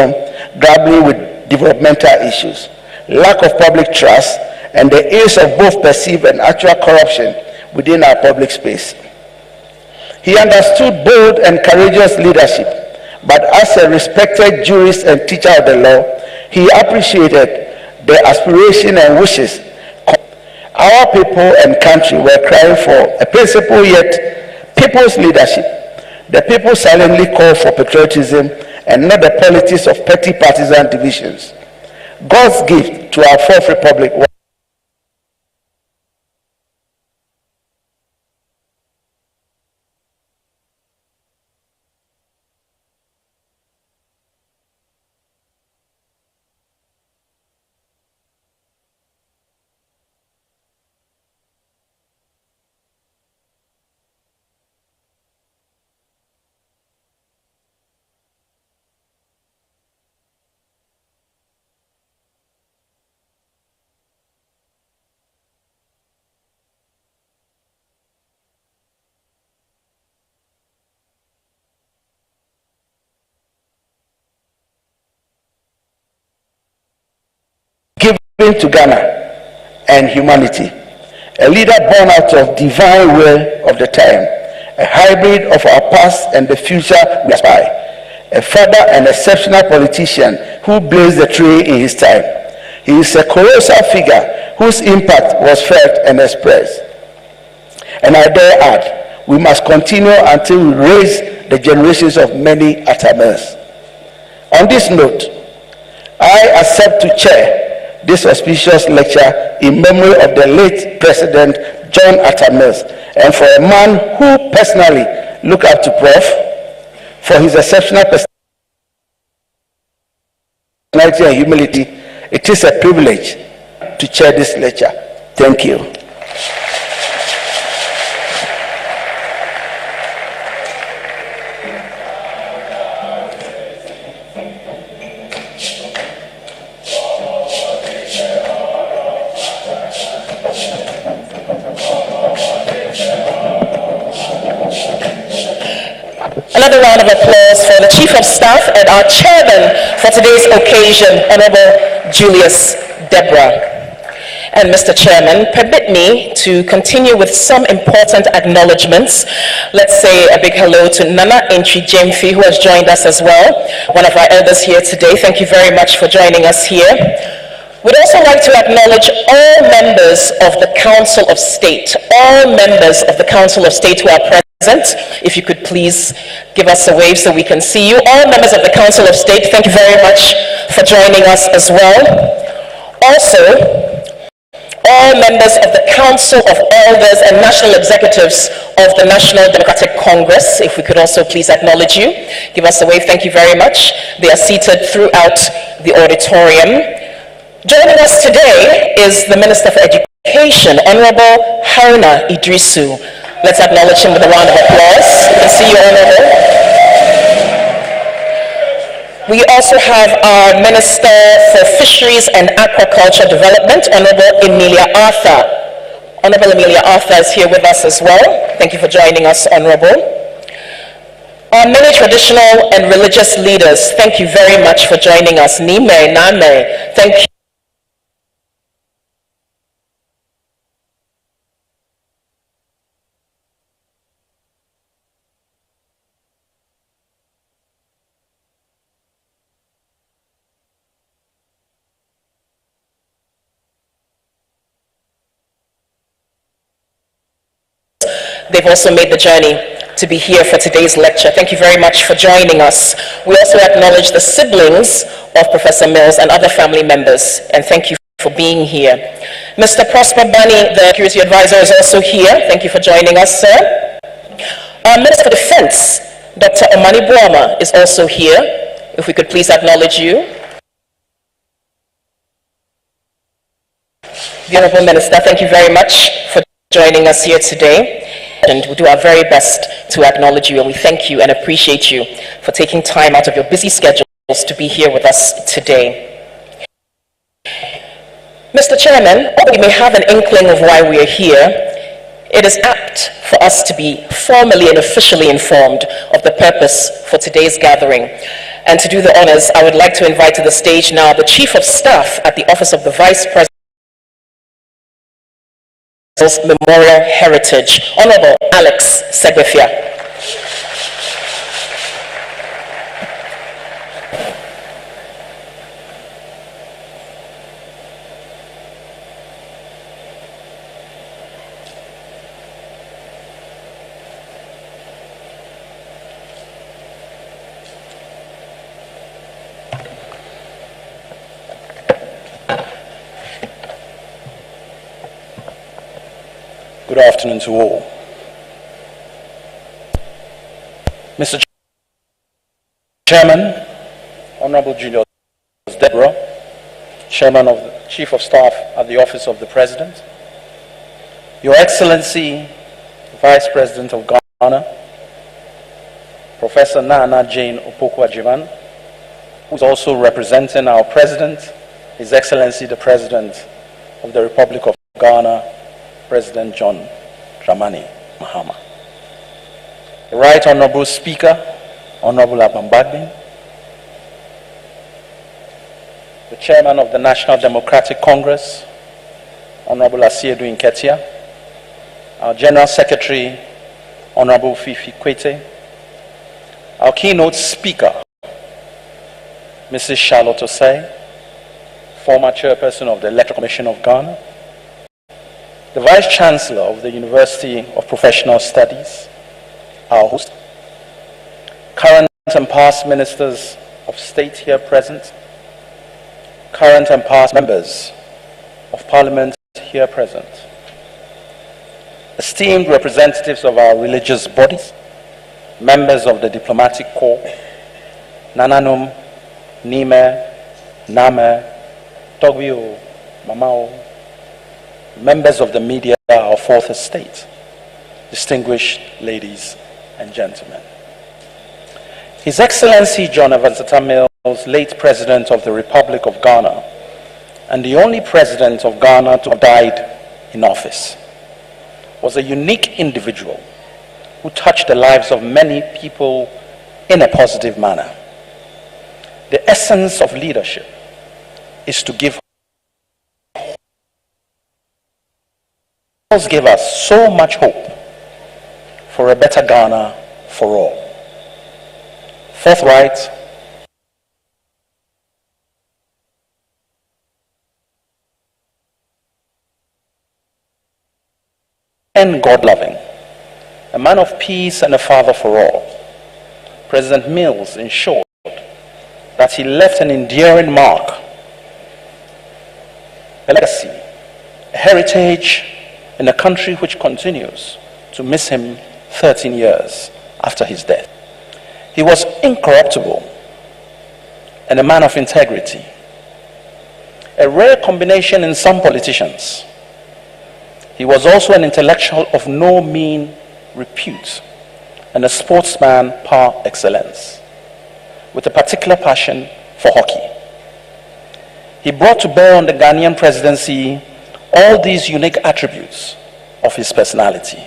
grappling with developmental issues, lack of public trust, and the ills of both perceived and actual corruption within our public space. He understood bold and courageous leadership, but as a respected jurist and teacher of the law, he appreciated their aspiration and wishes. Our people and country were crying for a principled yet people's leadership. The people silently called for patriotism and not the politics of petty partisan divisions. God's gift to our fourth republic was given to Ghana and humanity. A leader born out of divine will of the time, a hybrid of our past and the future we aspire, a father and exceptional politician who blazed the trail in his time. He is a colossal figure whose impact was felt and expressed. And I dare add, we must continue until we raise the generations of many Attamers. On this note, I accept to chair this auspicious lecture in memory of the late President John Atta Mills, and for a man who personally looked up to Prof. for his exceptional personality and humility. It is a privilege to chair this lecture. Thank you. Another round of applause for the Chief of Staff and our Chairman for today's occasion, Honorable Julius Deborah. And Mr. Chairman, permit me to continue with some important acknowledgements. Let's say a big hello to Nana Entry Jemfi, who has joined us as well, one of our elders here today. Thank you very much for joining us here. We'd also like to acknowledge all members of the Council of State, all members of the Council of State who are present. If you could please give us a wave so we can see you. All members of the Council of State, thank you very much for joining us as well. Also, all members of the Council of Elders and National Executives of the National Democratic Congress, if we could also please acknowledge you. Give us a wave, thank you very much. They are seated throughout the auditorium. Joining us today is the Minister for Education, Honorable Haruna Idrisu. Let's acknowledge him with a round of applause. You can see you, Honorable. We also have our Minister for Fisheries and Aquaculture Development, Honorable Emilia Atta. Honorable Emilia Atta is here with us as well. Thank you for joining us, Honorable. Our many traditional and religious leaders, thank you very much for joining us. Nime, Name, thank you. They've also made the journey to be here for today's lecture. Thank you very much for joining us. We also acknowledge the siblings of Professor Mills and other family members, and thank you for being here. Mr. Prosper Bani, the security advisor, is also here. Thank you for joining us, sir. Our Minister for Defense, Dr. Omani Buama, is also here. If we could please acknowledge you. The Honorable Minister, thank you very much for joining us here today. And we'll do our very best to acknowledge you, and we thank you and appreciate you for taking time out of your busy schedules to be here with us today. Mr. Chairman, although we may have an inkling of why we are here, it is apt for us to be formally and officially informed of the purpose for today's gathering. And to do the honors, I would like to invite to the stage now the Chief of Staff at the Office of the Vice President Memorial Heritage, Honorable Alex Segbefia. Good afternoon to all. Mr. Chairman, Honorable Julius Deborah, Chairman of the Chief of Staff at the Office of the President, Your Excellency, Vice President of Ghana, Professor Nana Jane Opoku-Agyemang, who is also representing our President, His Excellency the President of the Republic of Ghana, President John Dramani Mahama. The Right Honorable Speaker, Honorable Abambagbin, the Chairman of the National Democratic Congress, Honorable Asiedu Nketia, our General Secretary, Honorable Fifi Kwete, our keynote speaker, Mrs. Charlotte Osei, former chairperson of the Electoral Commission of Ghana, the Vice Chancellor of the University of Professional Studies, our host, current and past ministers of state here present, current and past members of parliament here present, esteemed representatives of our religious bodies, members of the diplomatic corps, Nananum, Nime, Name, Togbio, Mamao, members of the media, our fourth estate, distinguished ladies and gentlemen. His Excellency John Evans Atta Mills, late President of the Republic of Ghana, and the only President of Ghana to have died in office, was a unique individual who touched the lives of many people in a positive manner. The essence of leadership is to give. Gave us so much hope for a better Ghana for all. Forthright, and God-loving, a man of peace and a father for all, President Mills ensured that he left an enduring mark, a legacy, a heritage in a country which continues to miss him 13 years after his death. He was incorruptible and a man of integrity, a rare combination in some politicians. He was also an intellectual of no mean repute and a sportsman par excellence, with a particular passion for hockey. He brought to bear on the Ghanaian presidency all these unique attributes of his personality.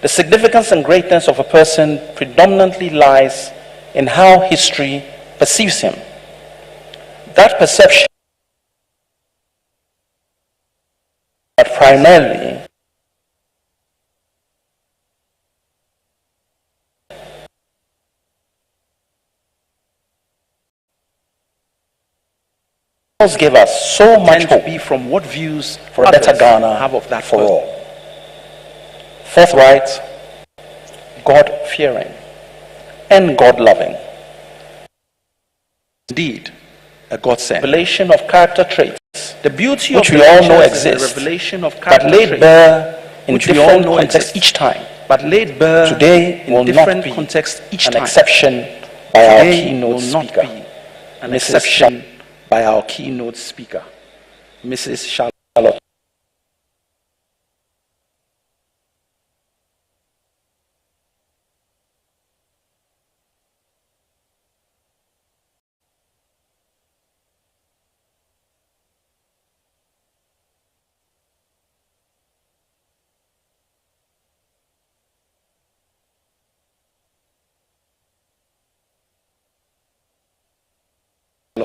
The significance and greatness of a person predominantly lies in how history perceives him. That perception primarily gave us so much hope from what views for a better Ghana have of that for all. Forthright, God-fearing, and God-loving. Indeed, a godsend. Revelation of character traits, the beauty which we all know exists, but laid bare in different contexts each time. But laid bare today in different contexts each time. An exception by our keynote speaker, an exception by our keynote speaker, Mrs. Charlotte.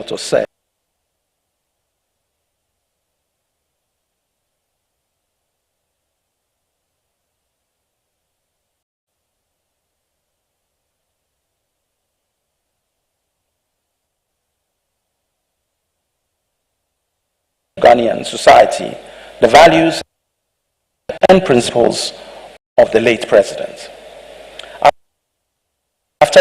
To say. Ghanaian society, the values and principles of the late president. After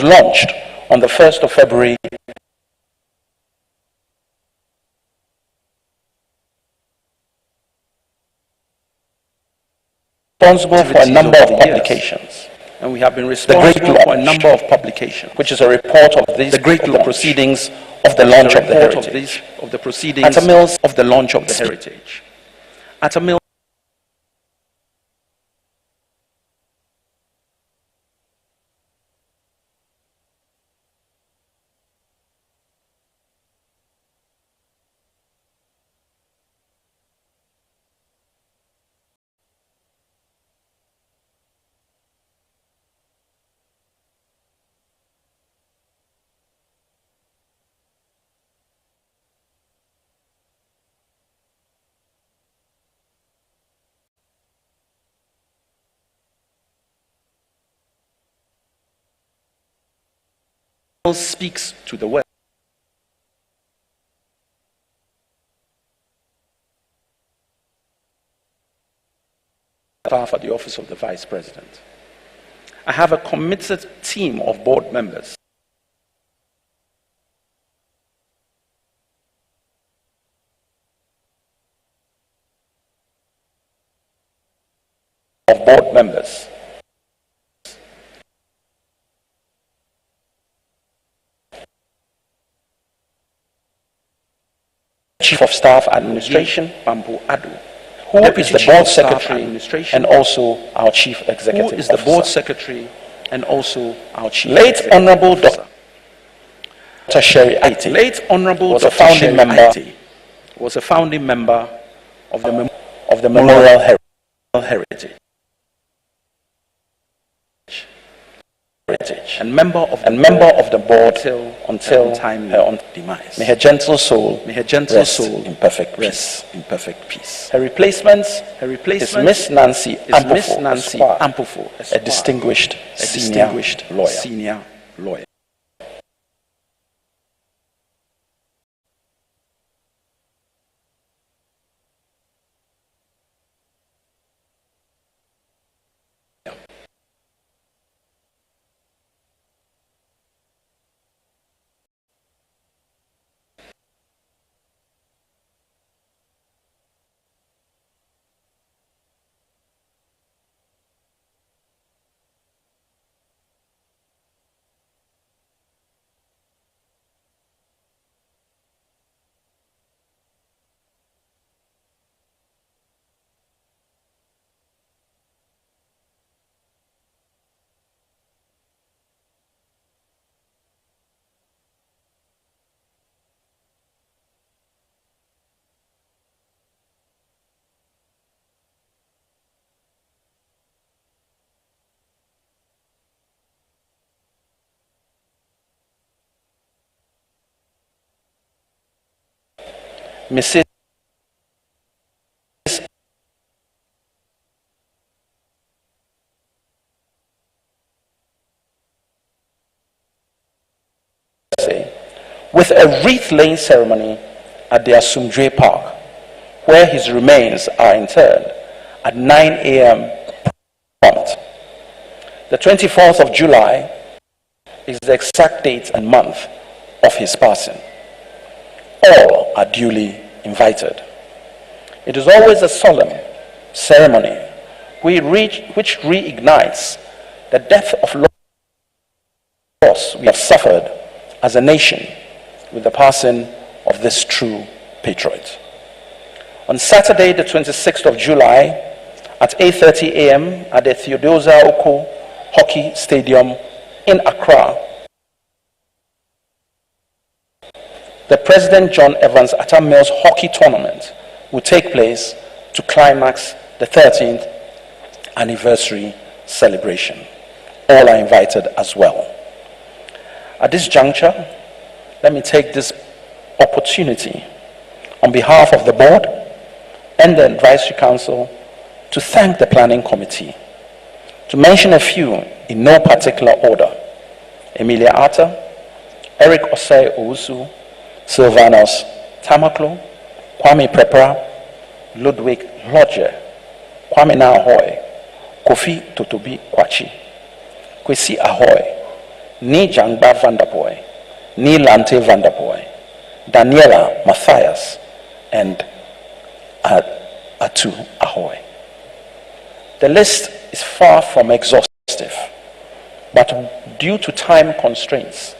was launched on the 1st of February responsible for a number of publications. And we have been responsible for a number of publications, which is a report of these, the proceedings of the launch of the heritage. Of the proceedings Atta Mills of the launch of the heritage. Atta Mills speaks to the West. For the office of the Vice President. I have a committed team of board members Chief of Staff Administration, Bambu Adu, who is the board secretary and also our chief executive officer. Who is the board secretary and also our chief late honorable Dr. Sherry Atta, late honorable was a founding member of the Memorial Heritage. And member of the board until her demise. May her gentle soul rest in perfect peace. Her replacement is Miss Nancy Ampofo, a distinguished senior lawyer. Mrs. with a wreath-laying ceremony at the Asumdwe Park, where his remains are interred at 9 a.m. prompt. The 24th of July is the exact date and month of his passing. All are duly invited. It is always a solemn ceremony which reignites the depth of loss we have suffered as a nation with the passing of this true patriot. On Saturday, the 26th of July, at 8:30 a.m. at the Theodosia Oko Hockey Stadium in Accra, the President John Evans Atta Mills Hockey Tournament will take place to climax the 13th anniversary celebration. All are invited as well. At this juncture, let me take this opportunity on behalf of the board and the advisory council to thank the planning committee. To mention a few in no particular order: Emilia Atta, Eric Osei Owusu, Sylvanus Tamaklo, Kwame Prepra, Ludwig Lodge, Kwame Nahoy, Kofi Totobi Kwachi, Kwesi Ahoy, Ni Jangba Vanderpoy, Ni Lante Vanderpoy, Daniela Matthias, and Atu Ahoy. The list is far from exhaustive, but due to time constraints,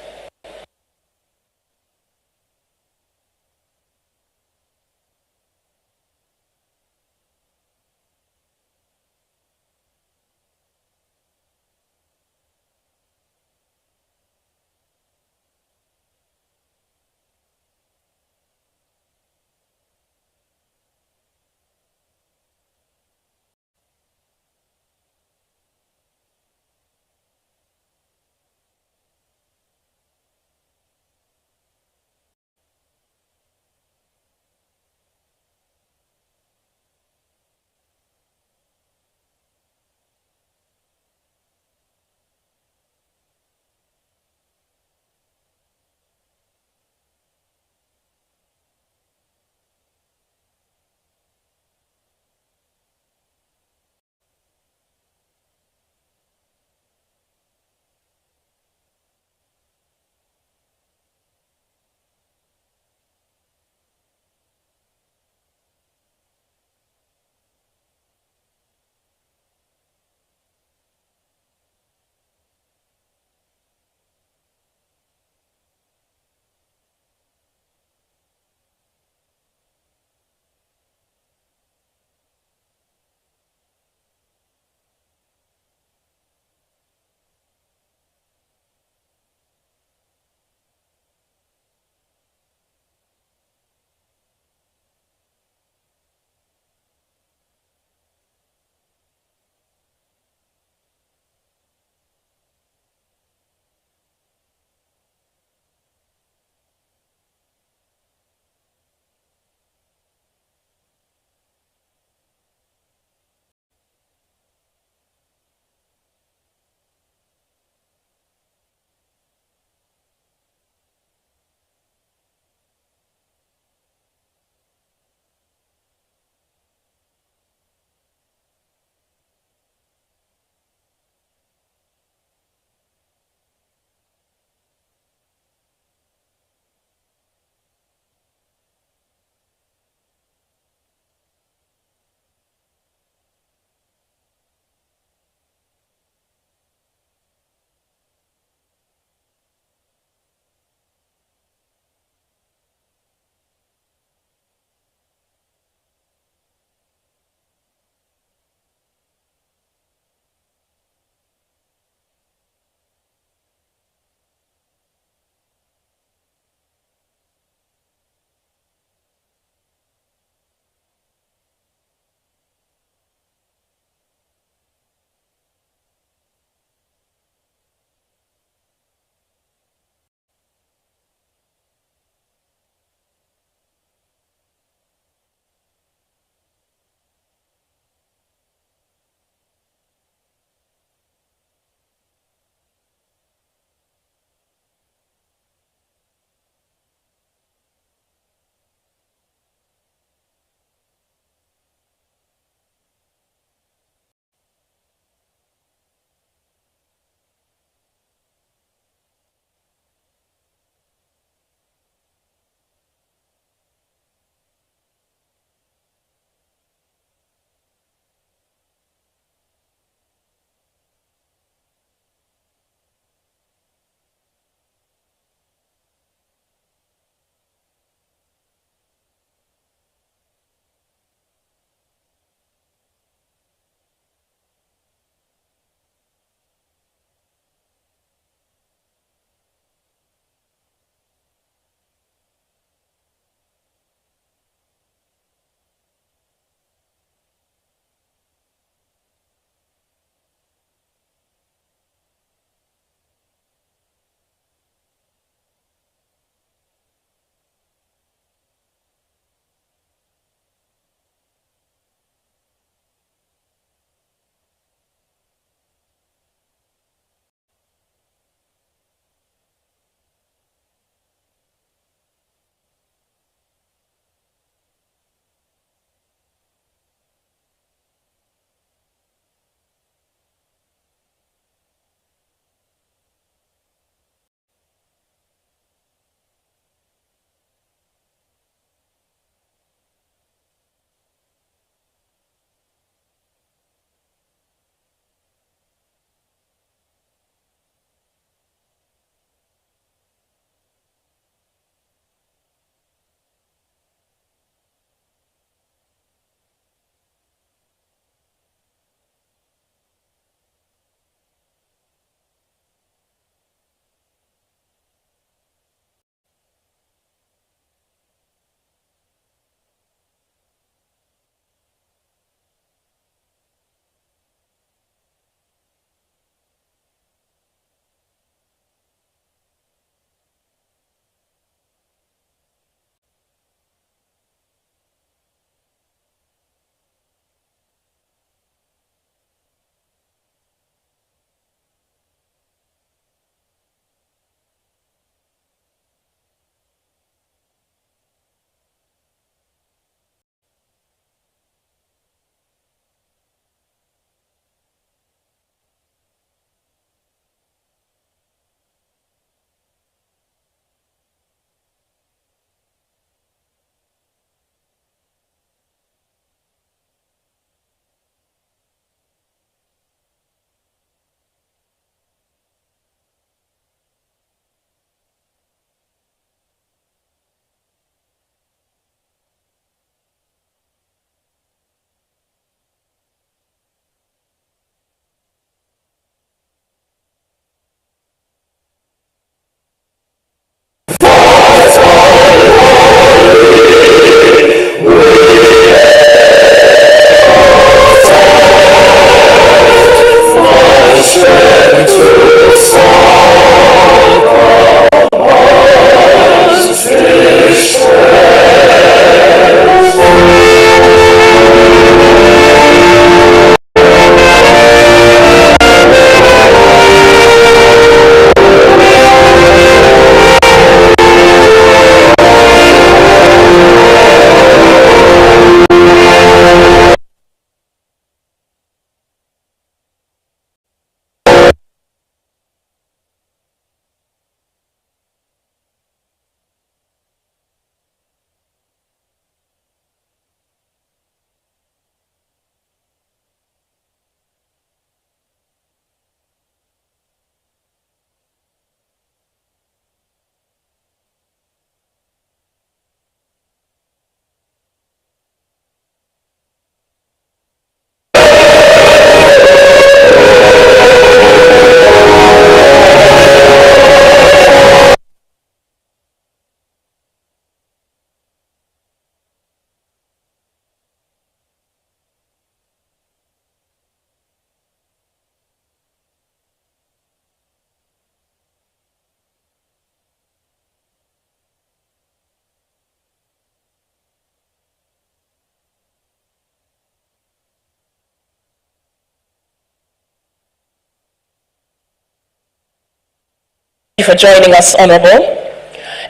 for joining us, Honorable.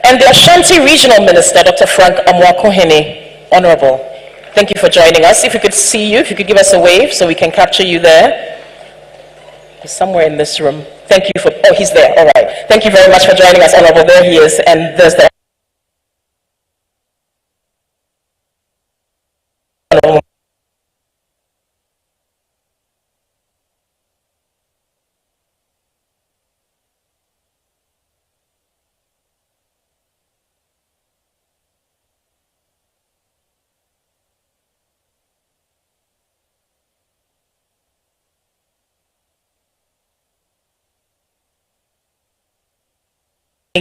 And the Ashanti Regional Minister, Dr. Frank Amwakohene, Honorable. Thank you for joining us. If we could see you, if you could give us a wave so we can capture you there. He's somewhere in this room. Thank you for, oh, he's there, all right. Thank you very much for joining us, Honorable. There he is, and there's the Honorable.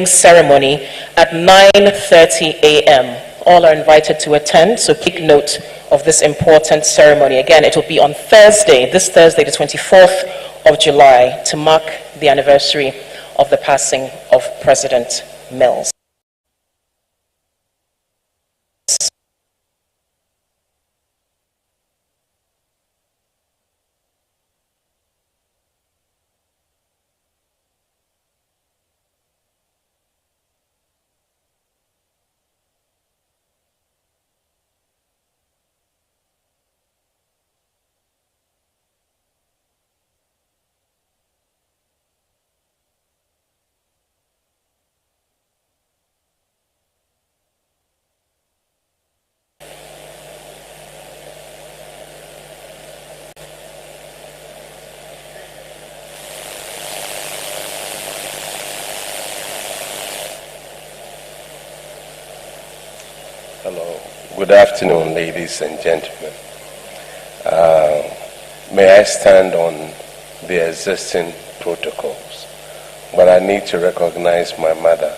Ceremony at 9:30 a.m. All are invited to attend, so take note of this important ceremony. Again, it will be on Thursday, this Thursday, the 24th of July, to mark the anniversary of the passing of President Mills. Hello. Good afternoon, ladies and gentlemen. May I stand on the existing protocols? But I need to recognize my mother,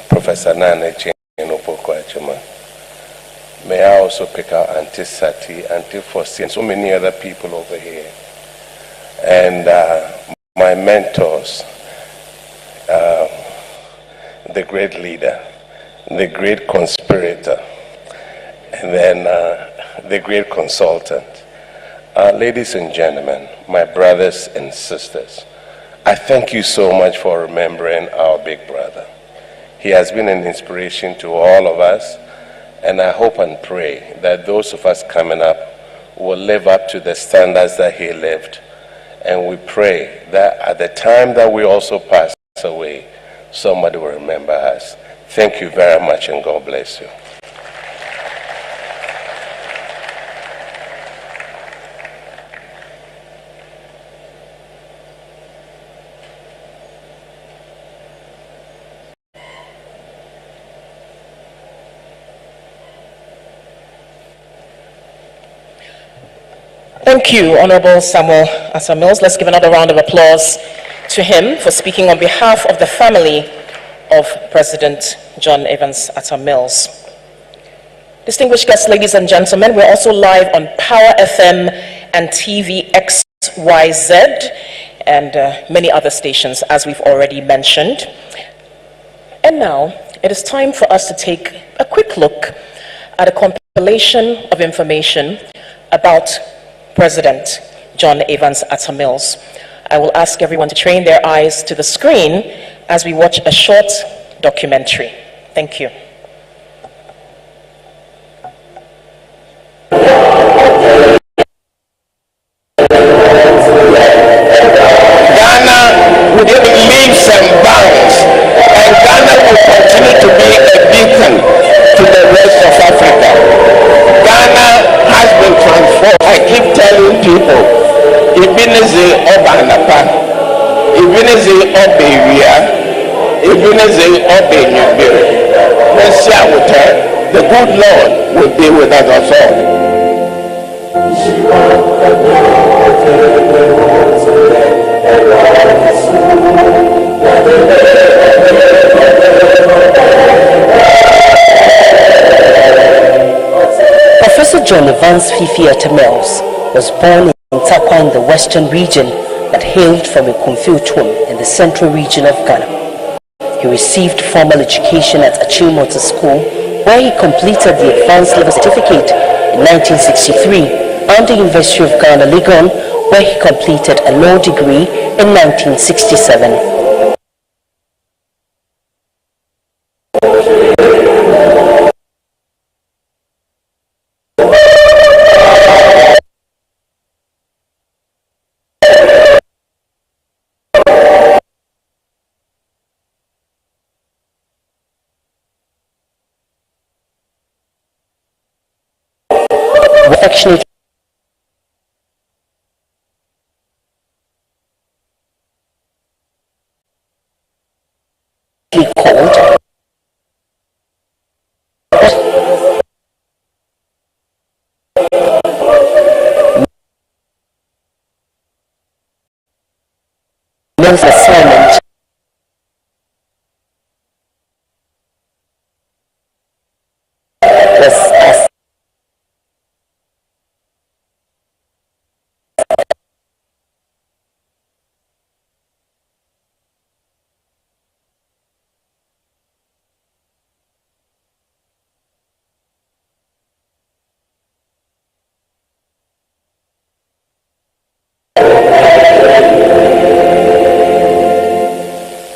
Professor Nana Jane Opoko Ajuma. May I also pick out Auntie Sati, Auntie Fosti, and so many other people over here. And my mentors, the great leader, the great conspirator, and then the great consultant. Ladies and gentlemen, my brothers and sisters, I thank you so much for remembering our big brother. He has been an inspiration to all of us, and I hope and pray that those of us coming up will live up to the standards that he lived. And we pray that at the time that we also pass away, somebody will remember us. Thank you very much, and God bless you. Thank you, Honorable Samuel Atta Mills. Let's give another round of applause to him for speaking on behalf of the family of President John Evans Atta Mills. Distinguished guests, ladies and gentlemen, we're also live on Power FM and TV XYZ and many other stations, as we've already mentioned. And now, it is time for us to take a quick look at a compilation of information about President John Evans Atta Mills. I will ask everyone to train their eyes to the screen as we watch a short documentary. Thank you. Ghana within leaps and bounds, and Ghana will continue to be a beacon to the rest of Africa. Ghana has been transformed. I keep telling people, Ibineze Obanapa, Ibineze Oberia, Ibineze Obenyabiri. The good Lord will be with us all. Professor John Evans Fifi Atta Mills was born in Takwa in the Western region but hailed from a Kumfi-Otuom in the Central region of Ghana. He received formal education at Achimota School, where he completed the advanced level certificate in 1963, and the University of Ghana, Legon, where he completed a law degree in 1967. affectionately called Mills assignment was as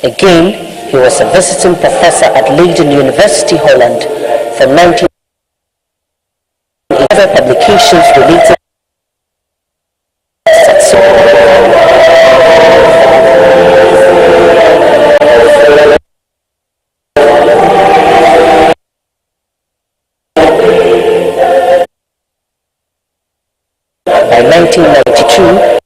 again, he was a visiting professor at Leiden University, Holland from 19 other publications related by 1992.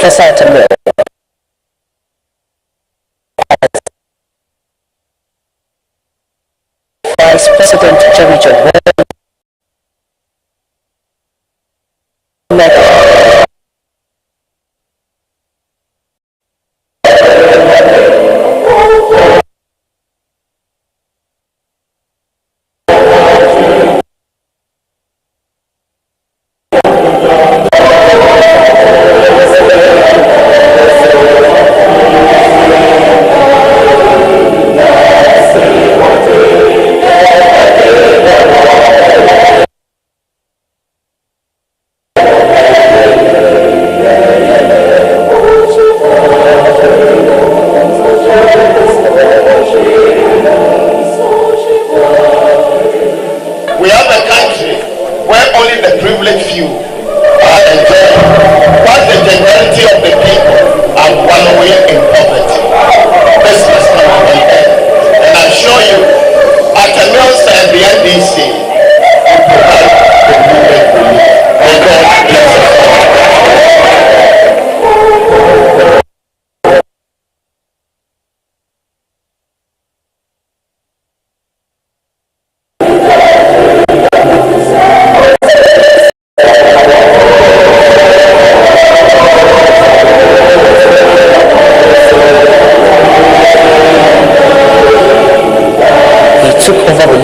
Professor Atta Vice President Jerry John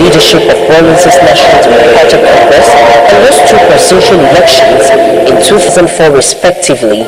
leadership of Rollins' National Democratic Congress and lost two presidential elections in 2004 respectively.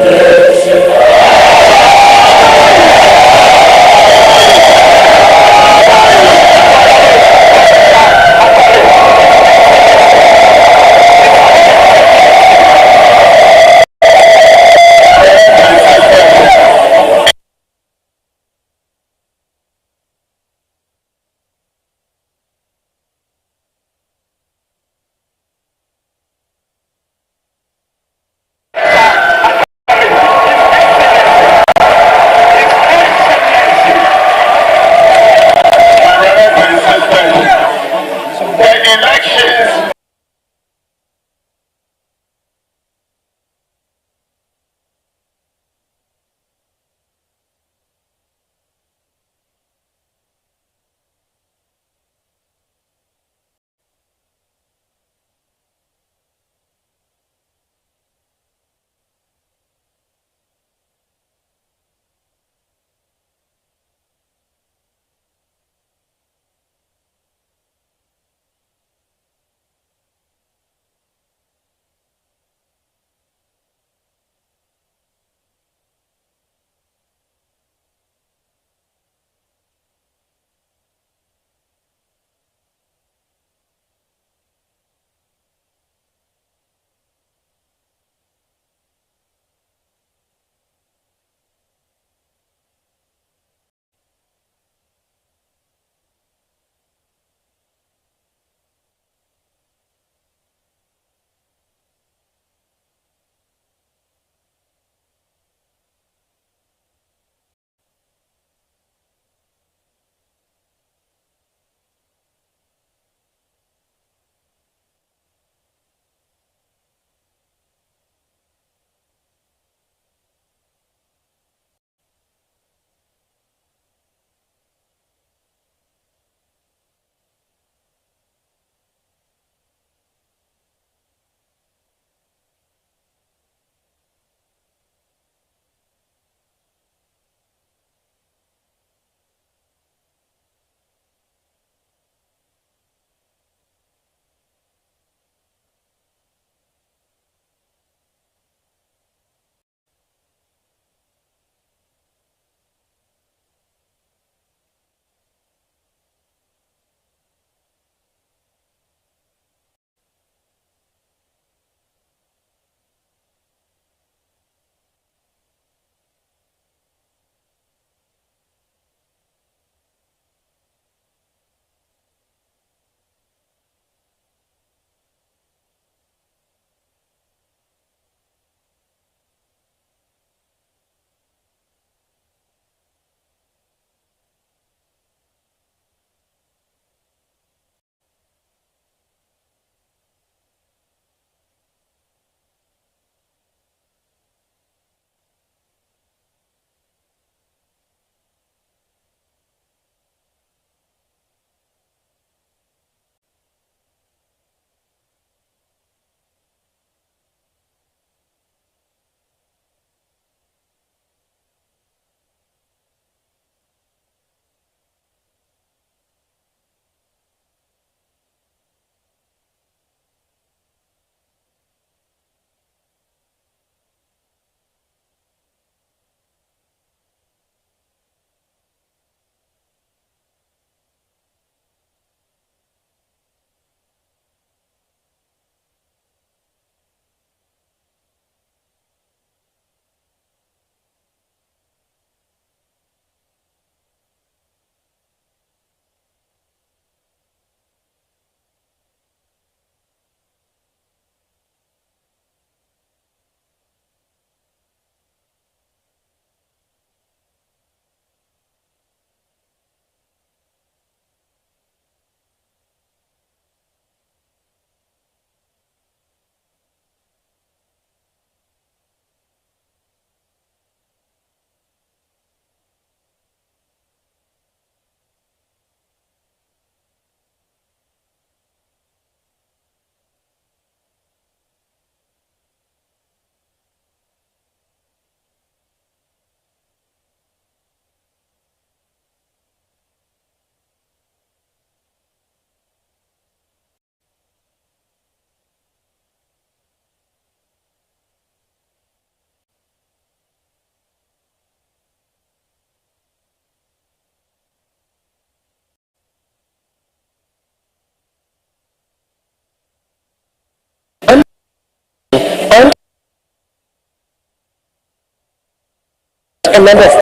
a number of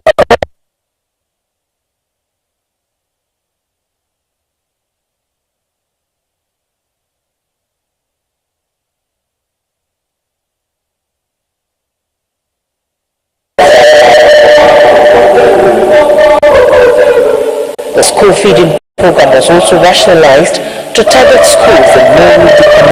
The school feeding program was also rationalized to target schools in low-income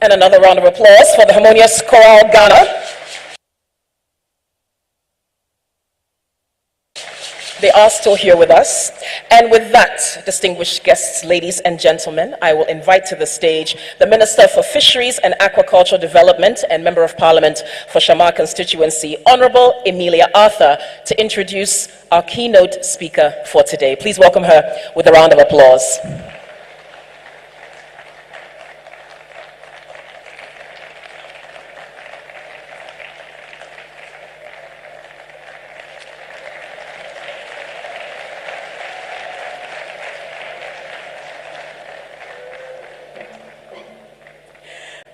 And another round of applause for the Harmonious Chorale Ghana. They are still here with us. And with that, distinguished guests, ladies and gentlemen, I will invite to the stage the Minister for Fisheries and Aquaculture Development and Member of Parliament for Shamar Constituency, Honorable Emilia Arthur, to introduce our keynote speaker for today. Please welcome her with a round of applause.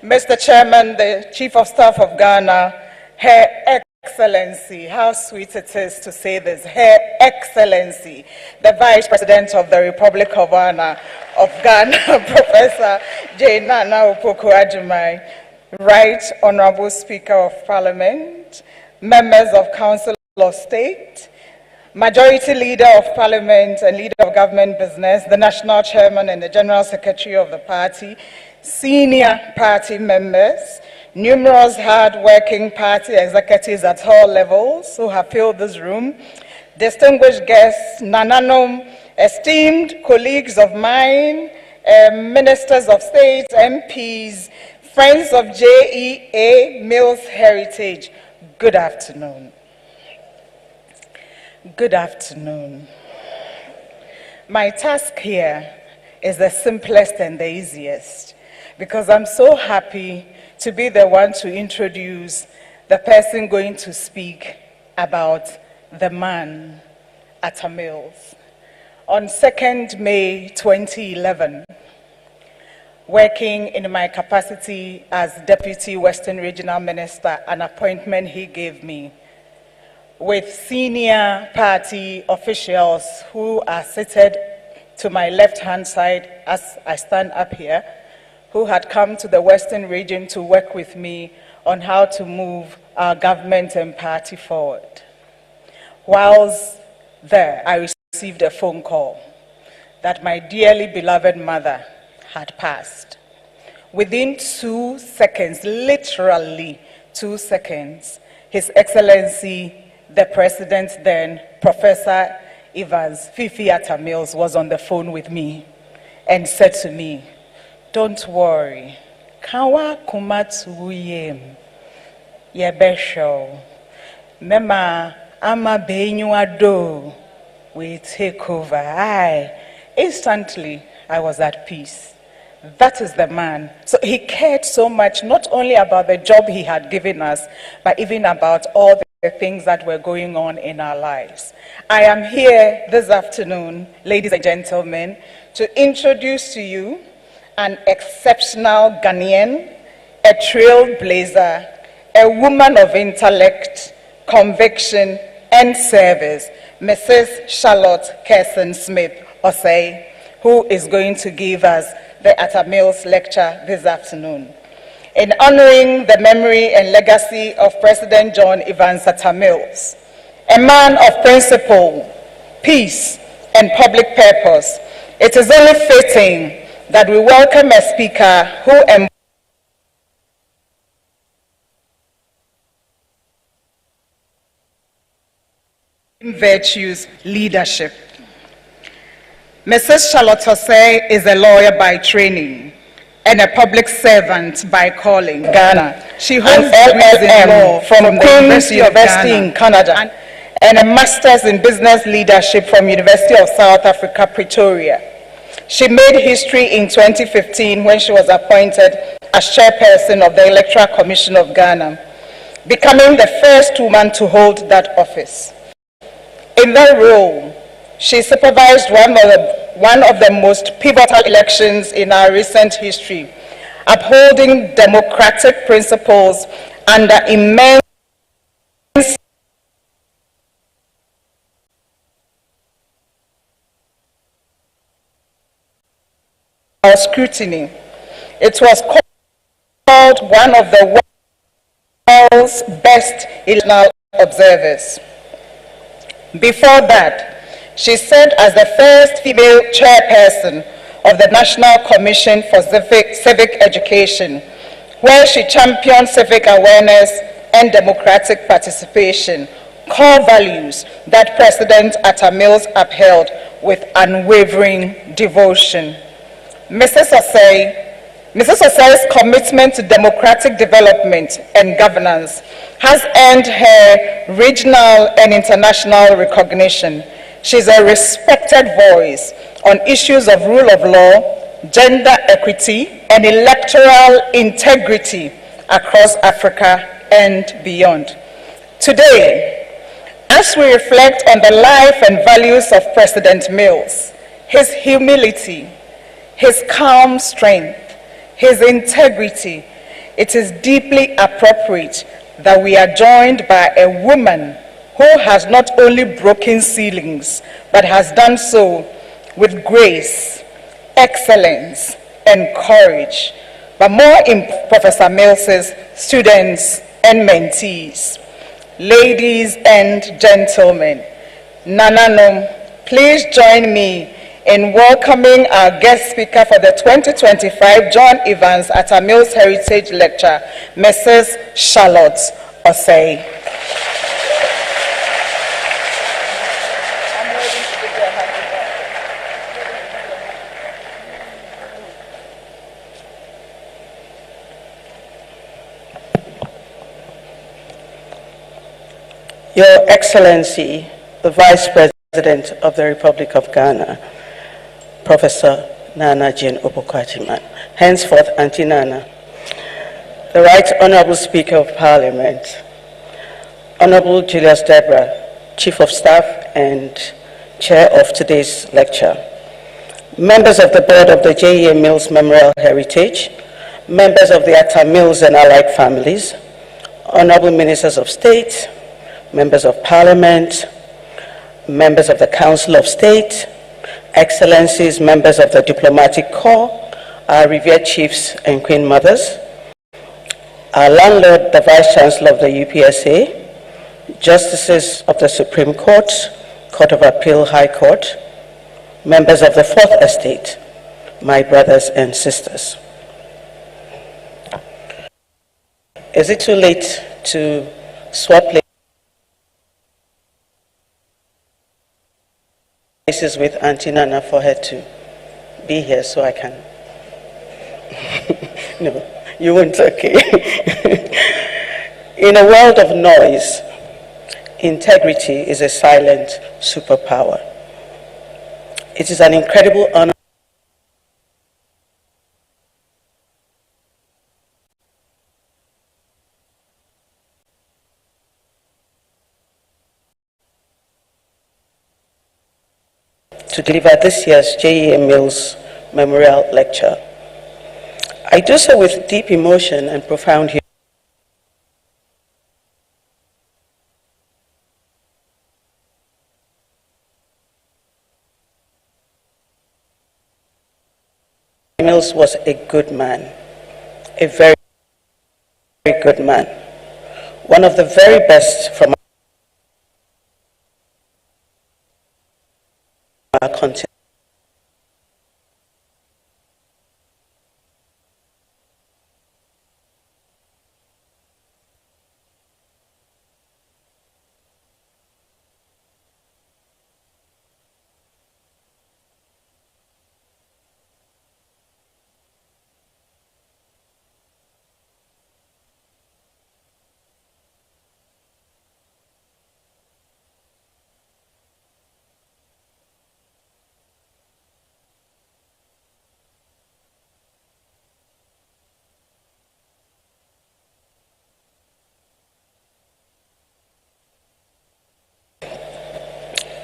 Mr. Chairman, the Chief of Staff of Ghana, Her Excellency, how sweet it is to say this, Her Excellency, the Vice President of the Republic of Ghana, Professor J. Nana Opoku-Agyeman, Right Honorable Speaker of Parliament, members of Council of State, Majority Leader of Parliament and Leader of Government Business, the National Chairman and the General Secretary of the party, senior party members, numerous hard-working party executives at all levels who have filled this room, distinguished guests, Nananom, esteemed colleagues of mine, ministers of state, MPs, friends of JEA Mills Heritage, good afternoon. Good afternoon. My task here is the simplest and the easiest, because I'm so happy to be the one to introduce the person going to speak about the man, Atta Mills. On 2nd May 2011, working in my capacity as Deputy Western Regional Minister, an appointment he gave me, with senior party officials who are seated to my left-hand side as I stand up here, who had come to the Western region to work with me on how to move our government and party forward. Whilst there, I received a phone call that my dearly beloved mother had passed. Within 2 seconds, literally 2 seconds, His Excellency, the President then, Professor Evans Fifi Atta Mills, was on the phone with me and said to me, "Don't worry, kawa kumatuyem yebesho mema ama benyuado we take over." Instantly I was at peace. That is the man. So he cared so much, not only about the job he had given us, but even about all the things that were going on in our lives. I am here this afternoon, ladies and gentlemen, to introduce to you an exceptional Ghanaian, a trailblazer, a woman of intellect, conviction, and service, Mrs. Charlotte Kerson-Smith Osei, who is going to give us the Atta Mills lecture this afternoon. In honoring the memory and legacy of President John Evans Atta Mills, a man of principle, peace, and public purpose, it is only fitting that we welcome a speaker who embodies virtues, leadership. Mrs. Charlotte Osei is a lawyer by training and a public servant by calling. Ghana. She holds degrees in law from the University in Canada and a master's in business leadership from University of South Africa, Pretoria. She made history in 2015 when she was appointed as chairperson of the Electoral Commission of Ghana, becoming the first woman to hold that office. In that role, she supervised one of the most pivotal elections in our recent history, upholding democratic principles under immense scrutiny. It was called one of the world's best electoral observers. Before that, she served as the first female chairperson of the National Commission for Civic Education, where she championed civic awareness and democratic participation, core values that President Atta Mills upheld with unwavering devotion. Mrs. Osei's commitment to democratic development and governance has earned her regional and international recognition. She's a respected voice on issues of rule of law, gender equity, and electoral integrity across Africa and beyond. Today, as we reflect on the life and values of President Mills, his humility, his calm strength, his integrity, it is deeply appropriate that we are joined by a woman who has not only broken ceilings, but has done so with grace, excellence, and courage, but more in Professor Mills's students and mentees. Ladies and gentlemen, Nananom, please join me in welcoming our guest speaker for the 2025 John Evans Atta Mills Heritage Lecture, Mrs. Charlotte Osei. Your Excellency, the Vice President of the Republic of Ghana, Professor Nana Jane Opoku-Agyeman, henceforth Auntie Nana, the Right Honorable Speaker of Parliament, Honorable Julius Debra, Chief of Staff and Chair of today's lecture, members of the Board of the J.E.A. Mills Memorial Heritage, members of the Atta Mills and allied families, Honorable Ministers of State, members of Parliament, members of the Council of State, Excellencies, members of the Diplomatic Corps, our revered chiefs and queen mothers, our landlord, the Vice Chancellor of the UPSA, justices of the Supreme Court, Court of Appeal, High Court, members of the Fourth Estate, my brothers and sisters. Is it too late to swap places with Auntie Nana for her to be here so I can? No, you won't, okay. In a world of noise, integrity is a silent superpower. It is an incredible honor to deliver this year's J.E.A. Mills Memorial Lecture. I do so with deep emotion and profound humility. Mills was a good man, a very, very good man, one of the very best from our continent.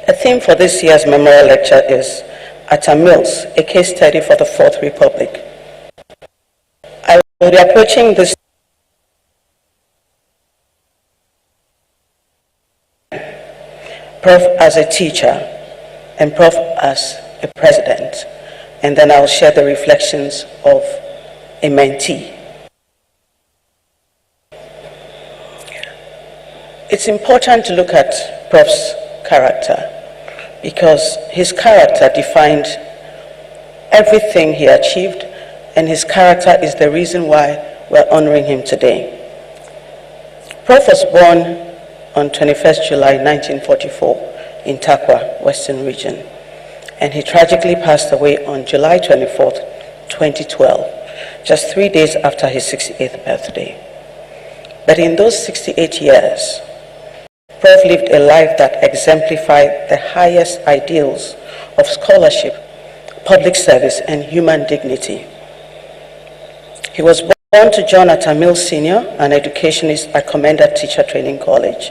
The theme for this year's memorial lecture is Atta Mills, a case study for the Fourth Republic. I will be approaching this Prof as a teacher and Prof as a president, and then I'll share the reflections of a mentee. It's important to look at Prof's character, because his character defined everything he achieved, and his character is the reason why we're honoring him today. Prof was born on 21st July 1944 in Takwa, Western Region, and he tragically passed away on July 24th, 2012, just 3 days after his 68th birthday. But in those 68 years, Prof lived a life that exemplified the highest ideals of scholarship, public service, and human dignity. He was born to John Atta Sr., an educationist at Commended Teacher Training College,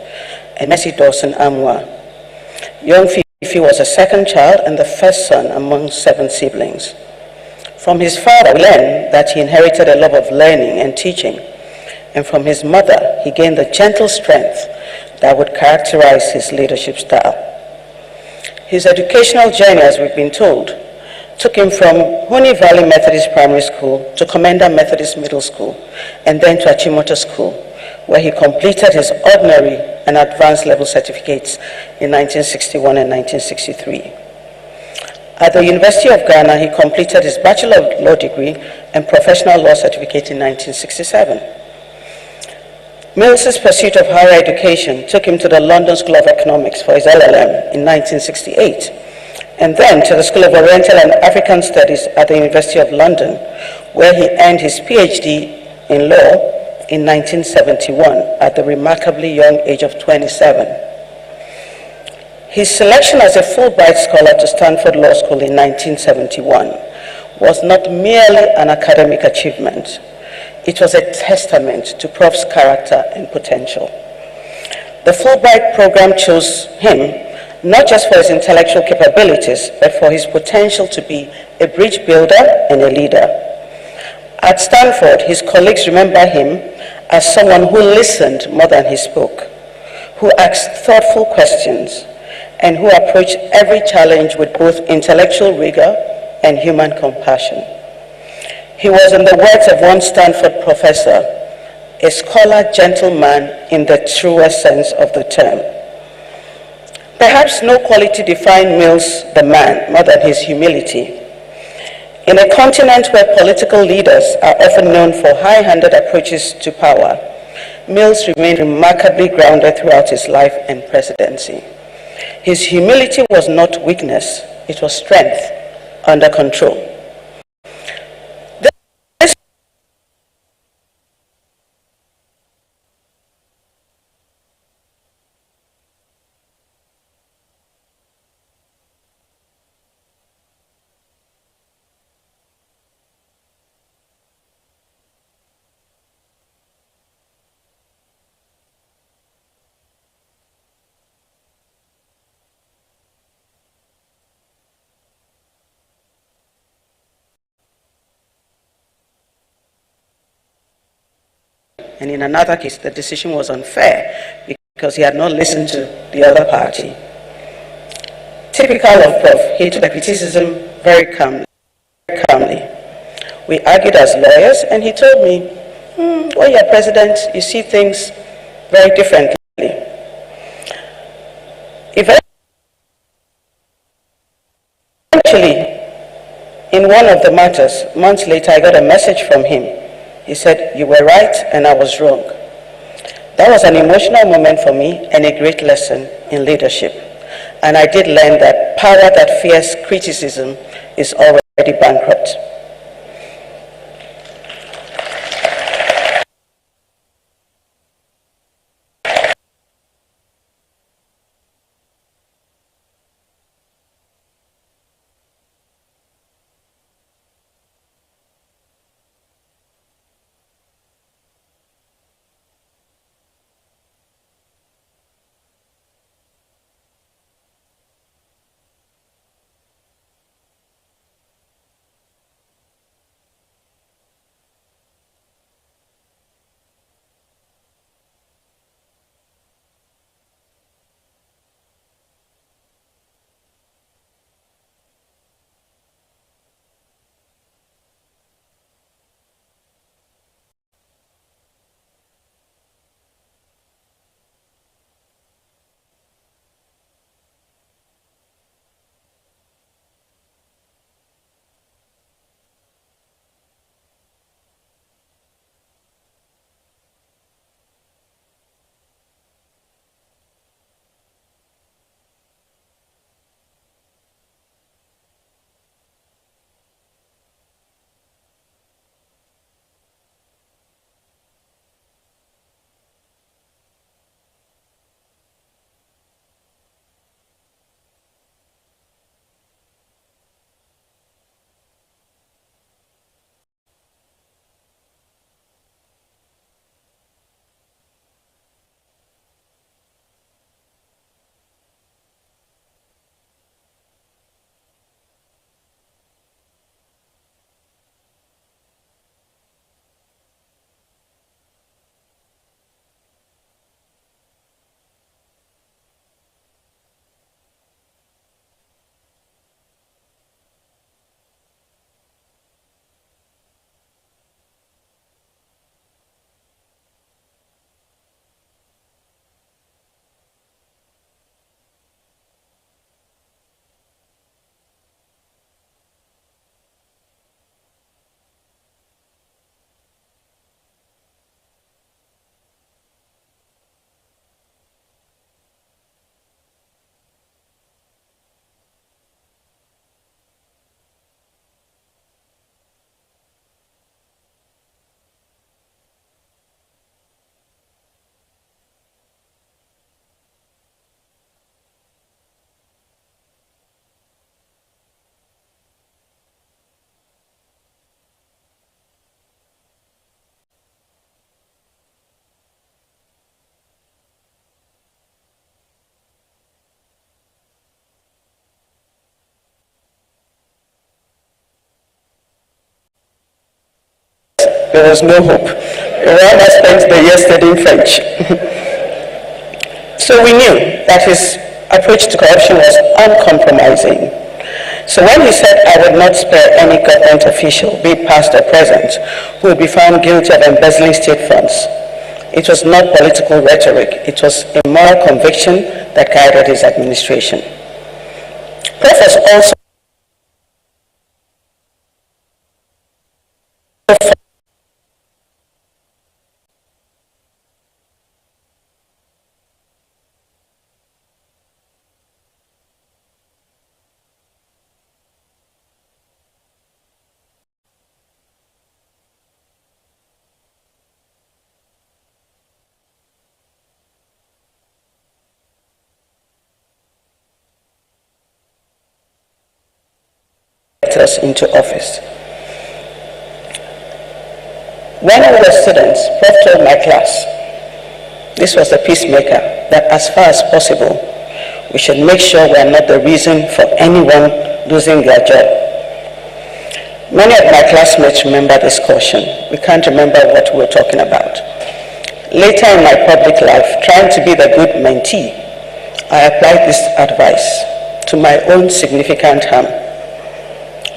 and Mercy Dawson Amwa. Young Fifi was a second child and the first son among 7 siblings. From his father, we learn that he inherited a love of learning and teaching, and from his mother, he gained the gentle strength that would characterize his leadership style. His educational journey, as we've been told, took him from Honey Valley Methodist Primary School to Commenda Methodist Middle School, and then to Achimota School, where he completed his ordinary and advanced level certificates in 1961 and 1963. At the University of Ghana, he completed his Bachelor of Law degree and Professional Law certificate in 1967. Mills's pursuit of higher education took him to the London School of Economics for his LLM in 1968, and then to the School of Oriental and African Studies at the University of London, where he earned his PhD in law in 1971 at the remarkably young age of 27. His selection as a Fulbright scholar to Stanford Law School in 1971 was not merely an academic achievement. It was a testament to Prof's character and potential. The Fulbright program chose him not just for his intellectual capabilities, but for his potential to be a bridge builder and a leader. At Stanford, his colleagues remember him as someone who listened more than he spoke, who asked thoughtful questions, and who approached every challenge with both intellectual rigor and human compassion. He was, in the words of one Stanford professor, a scholar gentleman in the truest sense of the term. Perhaps no quality defined Mills the man more than his humility. In a continent where political leaders are often known for high-handed approaches to power, Mills remained remarkably grounded throughout his life and presidency. His humility was not weakness, it was strength under control. And in another case, the decision was unfair because he had not listened to the other party. Typical of Prof, he took the criticism very calmly. We argued as lawyers, and he told me, when you're president, you see things very differently. Eventually, in one of the matters, months later, I got a message from him. He said, "You were right and I was wrong." That was an emotional moment for me and a great lesson in leadership. And I did learn that power that fears criticism is already bankrupt. there was no hope. Rwanda spent the year studying French. So we knew that his approach to corruption was uncompromising. So when he said, I would not spare any government official, be it past or present, who would be found guilty of embezzling state funds, it was not political rhetoric, it was a moral conviction that guided his administration. Prof was also us into office. When we were students, Prof told my class, this was the peacemaker, that as far as possible, we should make sure we are not the reason for anyone losing their job. Many of my classmates remember this caution. We can't remember what we were talking about. Later in my public life, trying to be the good mentee, I applied this advice to my own significant harm.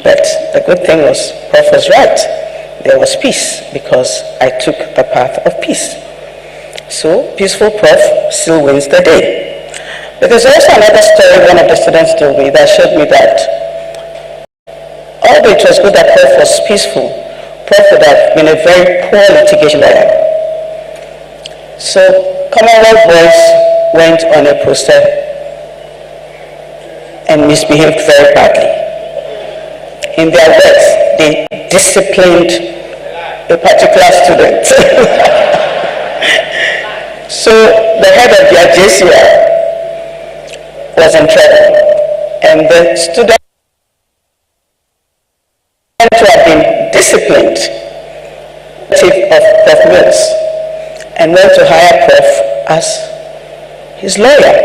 But the good thing was, Prof was right. There was peace because I took the path of peace. So, peaceful Prof still wins the day. But there's also another story one of the students told me that showed me that although it was good that Prof was peaceful, Prof would have been a very poor litigation lawyer. So, Commonwealth boys went on a poster and misbehaved very badly. In their words, they disciplined a particular student. So the head of their JCR was in trouble, and the student who had been disciplined of Prof Mills and went to hire Prof as his lawyer.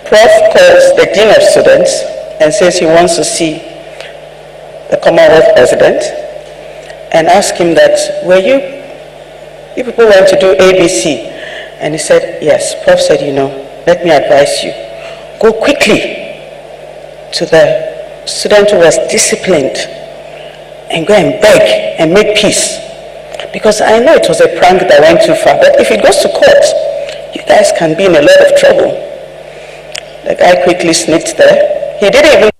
Prof calls the dean of students and says he wants to see the Commonwealth president and ask him that, you people want to do ABC? And he said, yes. Prof said, let me advise you. Go quickly to the student who was disciplined and go and beg and make peace. Because I know it was a prank that went too far, but if it goes to court, you guys can be in a lot of trouble. The guy quickly sneaked there. He didn't even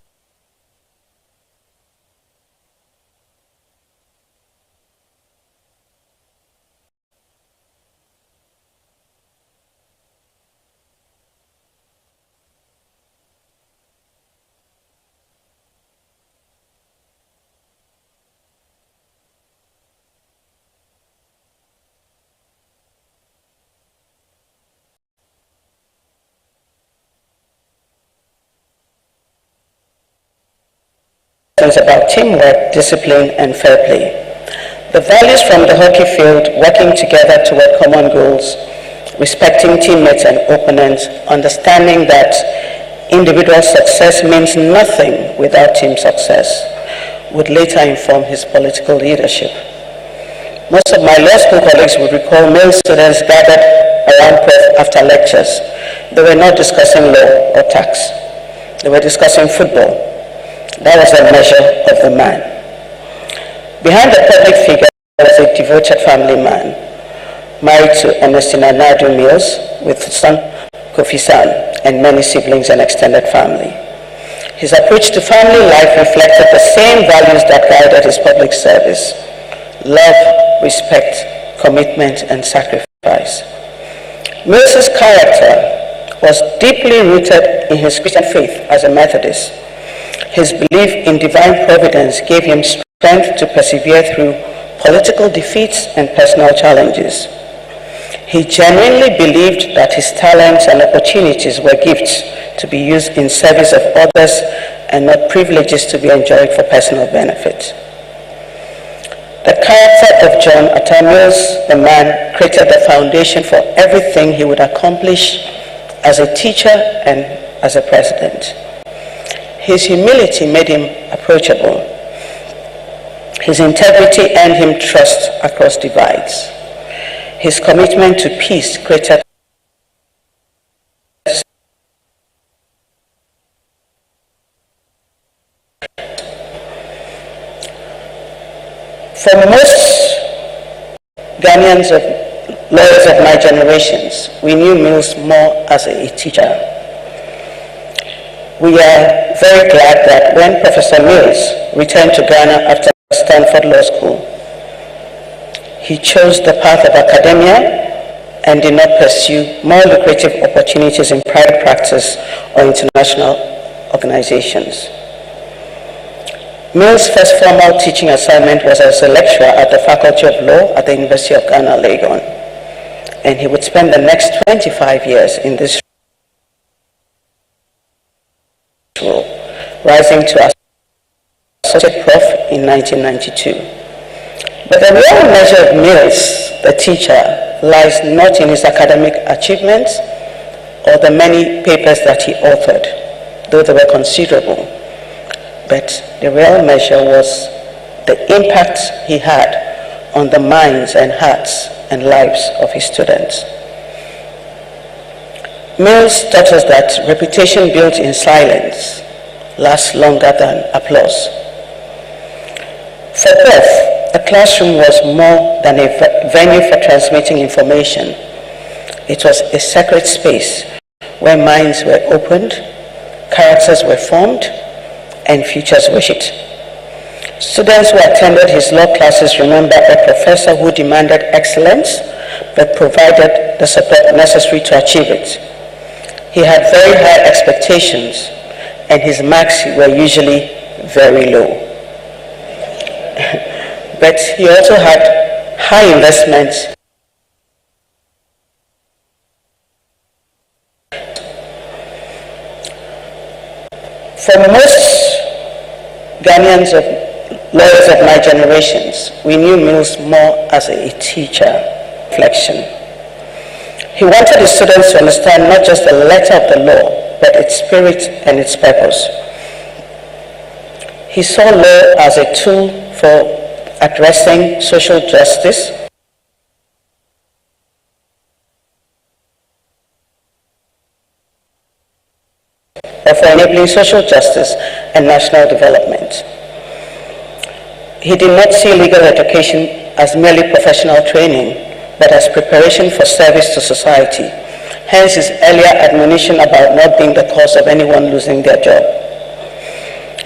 about teamwork, discipline, and fair play. The values from the hockey field, working together toward common goals, respecting teammates and opponents, understanding that individual success means nothing without team success, would later inform his political leadership. Most of my law school colleagues would recall male students gathered around Prof after lectures. They were not discussing law or tax. They were discussing football. That was a measure of the man. Behind the public figure was a devoted family man, married to Ernestina Nadu Mills, with son Kofi San, and many siblings and extended family. His approach to family life reflected the same values that guided his public service: love, respect, commitment, and sacrifice. Mills's character was deeply rooted in his Christian faith as a Methodist. His belief in divine providence gave him strength to persevere through political defeats and personal challenges. He genuinely believed that his talents and opportunities were gifts to be used in service of others and not privileges to be enjoyed for personal benefit. The character of John Atta Mills, the man, created the foundation for everything he would accomplish as a teacher and as a president. His humility made him approachable. His integrity earned him trust across divides. His commitment to peace created for most Ghanaians of lawyers of my generations, we knew Mills more as a teacher. We are very glad that when Professor Mills returned to Ghana after Stanford Law School, he chose the path of academia and did not pursue more lucrative opportunities in private practice or international organizations. Mills' first formal teaching assignment was as a lecturer at the Faculty of Law at the University of Ghana, Legon, and he would spend the next 25 years in this role, rising to associate prof in 1992. But the real measure of Mills, the teacher, lies not in his academic achievements or the many papers that he authored, though they were considerable. But the real measure was the impact he had on the minds and hearts and lives of his students. Mills taught us that reputation built in silence lasts longer than applause. For both, the classroom was more than a venue for transmitting information. It was a sacred space where minds were opened, characters were formed, and futures were shaped. Students who attended his law classes remember a professor who demanded excellence but provided the support necessary to achieve it. He had very high expectations and his marks were usually very low. But he also had high investments for most Ghanaians of lawyers of my generations, we knew Mills more as a teacher. Reflection. He wanted his students to understand not just the letter of the law, but its spirit and its purpose. He saw law as a tool for addressing social justice, or for enabling social justice and national development. He did not see legal education as merely professional training, but as preparation for service to society. Hence his earlier admonition about not being the cause of anyone losing their job.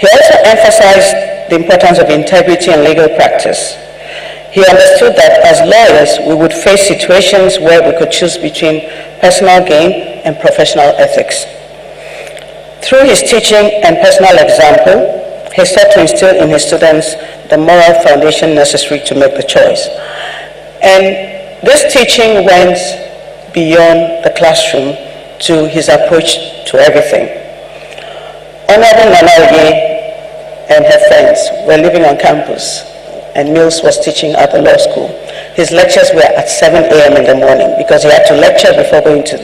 He also emphasized the importance of integrity in legal practice. He understood that as lawyers, we would face situations where we could choose between personal gain and professional ethics. Through his teaching and personal example, he sought to instill in his students the moral foundation necessary to make the choice. And this teaching went beyond the classroom to his approach to everything. Honorable Nana and her friends were living on campus, and Mills was teaching at the law school. His lectures were at 7 a.m. in the morning because he had to lecture before going to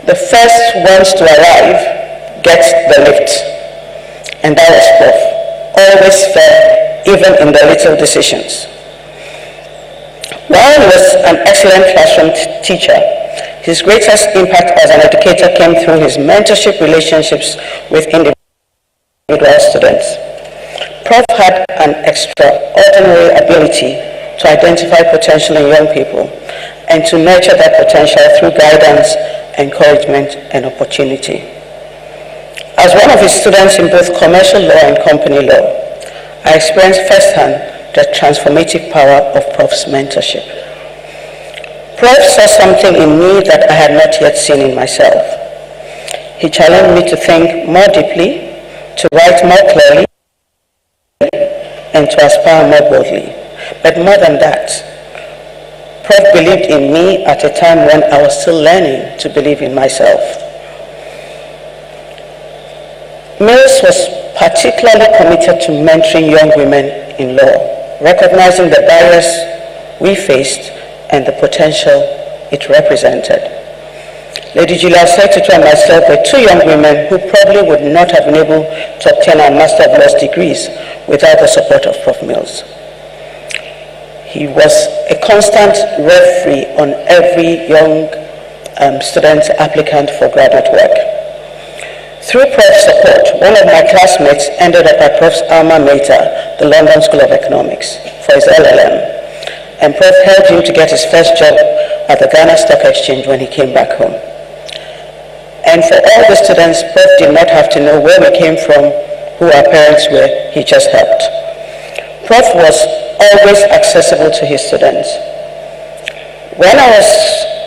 the first ones to arrive gets the lift. And that was Prof. Always fair, even in the little decisions. While he was an excellent classroom teacher, his greatest impact as an educator came through his mentorship relationships with individual students. Prof had an extraordinary ability to identify potential in young people and to nurture that potential through guidance, encouragement, and opportunity. As one of his students in both commercial law and company law, I experienced firsthand the transformative power of Prof's mentorship. Prof saw something in me that I had not yet seen in myself. He challenged me to think more deeply, to write more clearly, and to aspire more boldly. But more than that, Prof believed in me at a time when I was still learning to believe in myself. Mills was particularly committed to mentoring young women in law. recognizing the barriers we faced and the potential it represented. Lady Julia Setutu and myself were two young women who probably would not have been able to obtain our Master of Laws degrees without the support of Prof. Mills. He was a constant referee on every young student applicant for graduate work. Through Prof's support, one of my classmates ended up at Prof's alma mater, the London School of Economics, for his LLM. And Prof helped him to get his first job at the Ghana Stock Exchange when he came back home. And for all the students, Prof did not have to know where we came from, who our parents were, he just helped. Prof was always accessible to his students. When I was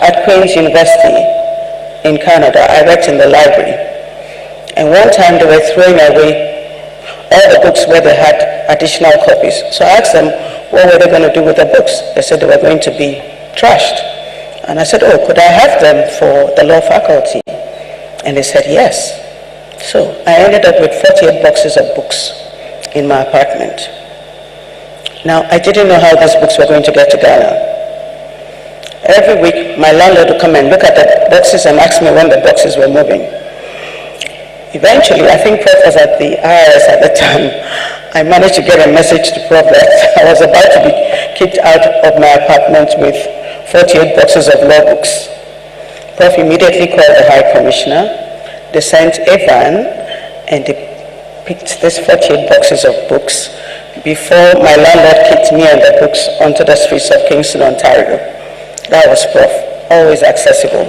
at Queen's University in Canada, I worked in the library. And one time they were throwing away all the books where they had additional copies. So I asked them, what were they going to do with the books? They said they were going to be trashed. And I said, oh, could I have them for the law faculty? And they said, yes. So I ended up with 48 boxes of books in my apartment. Now, I didn't know how these books were going to get to Ghana. Every week, my landlord would come and look at the boxes and ask me when the boxes were moving. Eventually, I think Prof was at the IRS at the time. I managed to get a message to Prof that I was about to be kicked out of my apartment with 48 boxes of law books. Prof immediately called the High Commissioner. They sent a van and they picked these 48 boxes of books before my landlord kicked me and the books onto the streets of Kingston, Ontario. That was Prof, always accessible.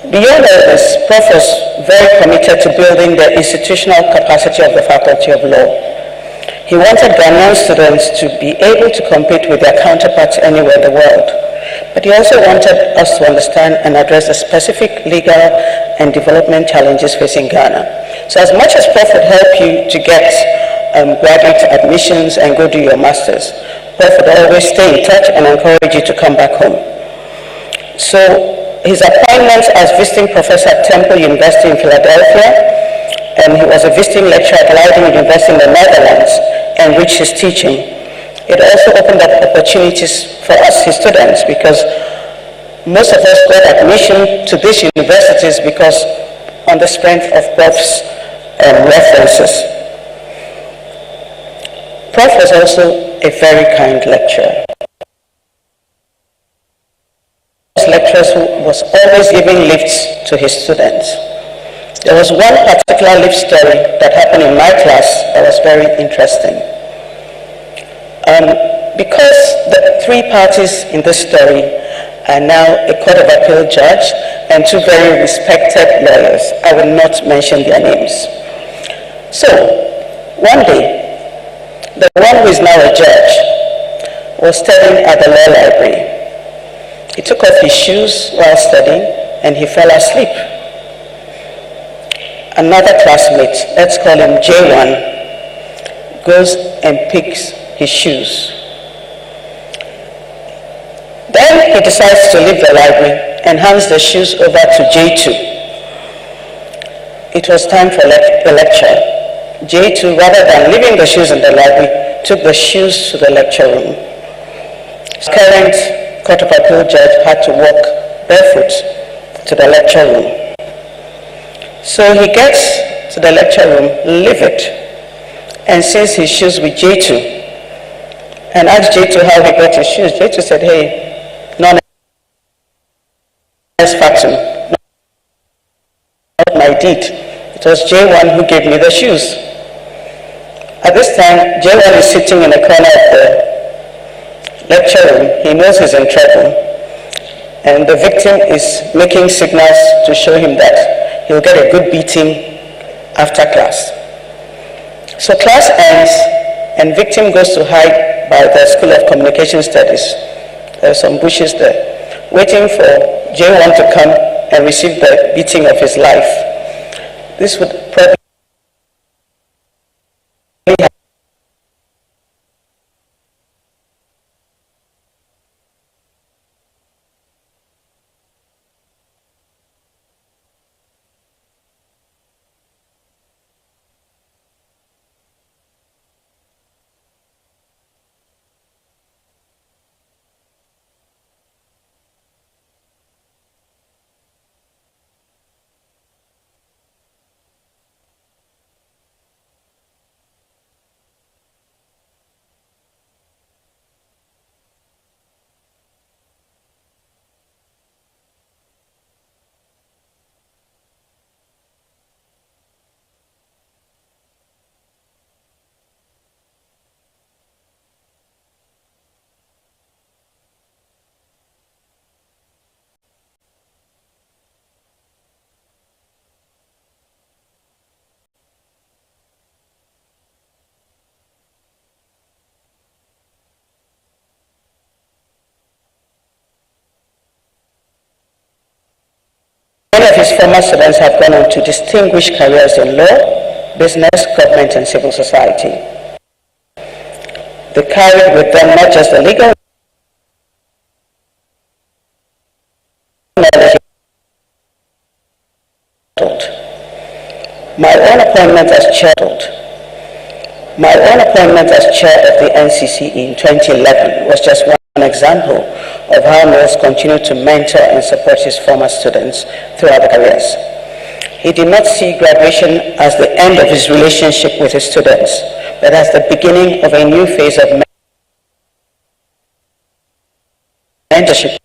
Beyond all this, Prof was very committed to building the institutional capacity of the Faculty of Law. He wanted Ghanaian students to be able to compete with their counterparts anywhere in the world. But he also wanted us to understand and address the specific legal and development challenges facing Ghana. So as much as Prof would help you to get graduate admissions and go do your masters, Prof would always stay in touch and encourage you to come back home. So his appointment as visiting professor at Temple University in Philadelphia, and he was a visiting lecturer at Leiden University in the Netherlands, enriched his teaching. It also opened up opportunities for us, his students, because most of us got admission to these universities because on the strength of Prof's references. Prof was also a very kind lecturer. Lecturers who was always giving lifts to his students. There was one particular lift story that happened in my class that was very interesting. Because the three parties in this story are now a Court of Appeal judge and two very respected lawyers, I will not mention their names. So, one day, the one who is now a judge was studying at the law library. He took off his shoes while studying and he fell asleep. Another classmate, let's call him J1, goes and picks his shoes. Then he decides to leave the library and hands the shoes over to J2. It was time for a lecture. J2, rather than leaving the shoes in the library, took the shoes to the lecture room. His current Court of Appeal judge had to walk barefoot to the lecture room. So he gets to the lecture room livid and sees his shoes with J2 and asked J2 how he got his shoes. J2 said, hey, non est factum, not my deed. It was J1 who gave me the shoes. At this time, J1 is sitting in a corner of the lecture room. He knows he's in trouble, and the victim is making signals to show him that he'll get a good beating after class. So class ends and victim goes to hide by the School of Communication Studies. There are some bushes there, waiting for J1 to come and receive the beating of his life. This would probably Many of his former students have gone on to distinguished careers in law, business, government, and civil society. They carried with them not just the legal knowledge. My own appointment as chair of the NCC in 2011 was just one example of how Mills continued to mentor and support his former students throughout their careers. He did not see graduation as the end of his relationship with his students, but as the beginning of a new phase of mentorship.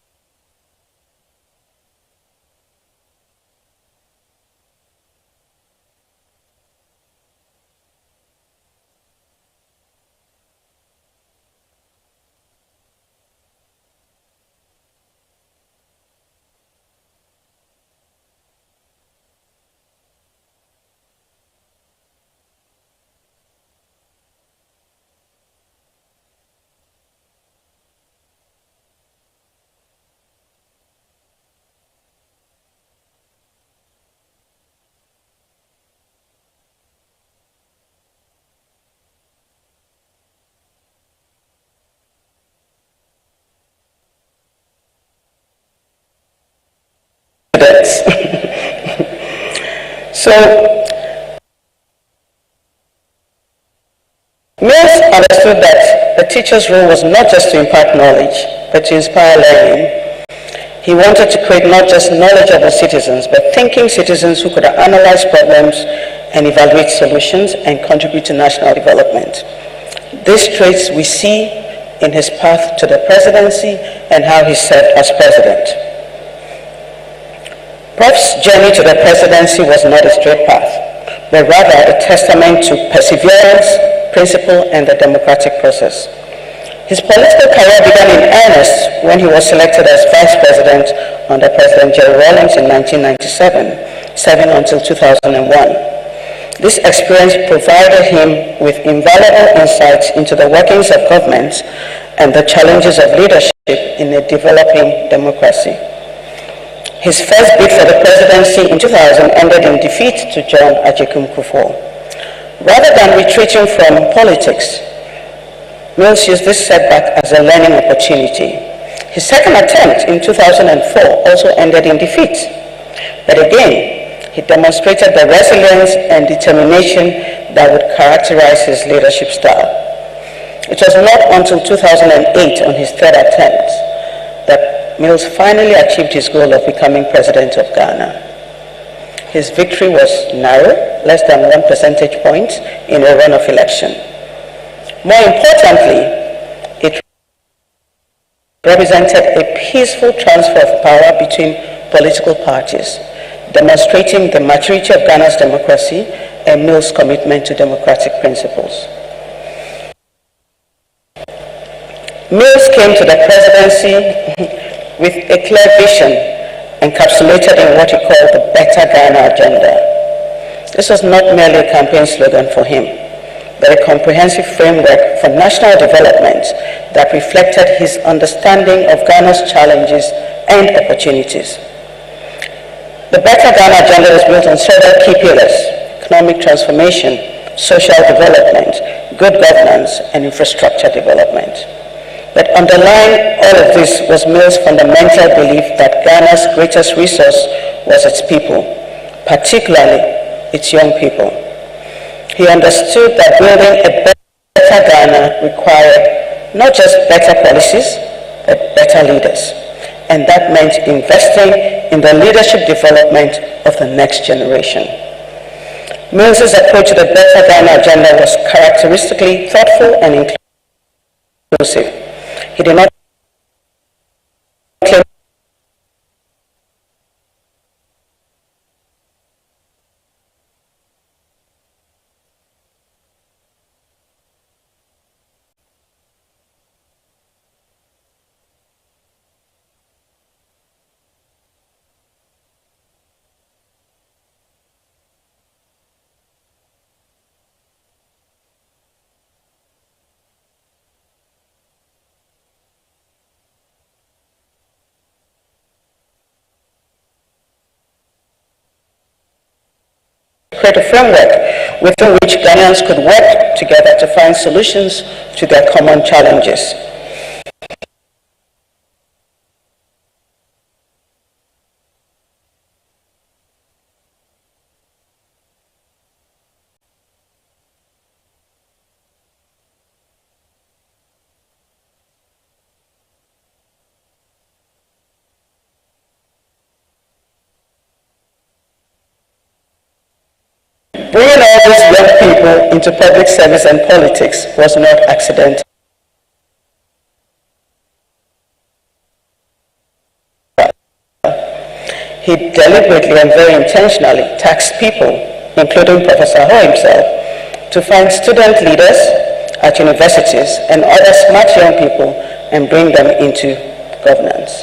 So, Mills understood that the teacher's role was not just to impart knowledge, but to inspire learning. He wanted to create not just knowledgeable citizens, but thinking citizens who could analyze problems and evaluate solutions and contribute to national development. These traits we see in his path to the presidency and how he served as president. Prof's journey to the presidency was not a straight path, but rather a testament to perseverance, principle, and the democratic process. His political career began in earnest when he was selected as vice president under President Jerry Rawlings in 1997, serving until 2001. This experience provided him with invaluable insights into the workings of government and the challenges of leadership in a developing democracy. His first bid for the presidency in 2000 ended in defeat to John Agyekum Kufuor. Rather than retreating from politics, Mills used this setback as a learning opportunity. His second attempt in 2004 also ended in defeat. But again, he demonstrated the resilience and determination that would characterize his leadership style. It was not until 2008, on his third attempt, that Mills finally achieved his goal of becoming president of Ghana. His victory was narrow, less than 1 percentage point in a runoff election. More importantly, it represented a peaceful transfer of power between political parties, demonstrating the maturity of Ghana's democracy and Mills' commitment to democratic principles. Mills came to the presidency with a clear vision encapsulated in what he called the Better Ghana agenda. This was not merely a campaign slogan for him, but a comprehensive framework for national development that reflected his understanding of Ghana's challenges and opportunities. The Better Ghana agenda is built on several key pillars: economic transformation, social development, good governance, and infrastructure development. But underlying all of this was Mills' fundamental belief that Ghana's greatest resource was its people, particularly its young people. He understood that building a better Ghana required not just better policies, but better leaders. And that meant investing in the leadership development of the next generation. Mills' approach to the Better Ghana agenda was characteristically thoughtful and inclusive. He did not claim create a framework within which Ghanaians could work together to find solutions to their common challenges. Bringing all these young people into public service and politics was not accidental. He deliberately and very intentionally taxed people, including Professor Ho himself, to find student leaders at universities and other smart young people and bring them into governance.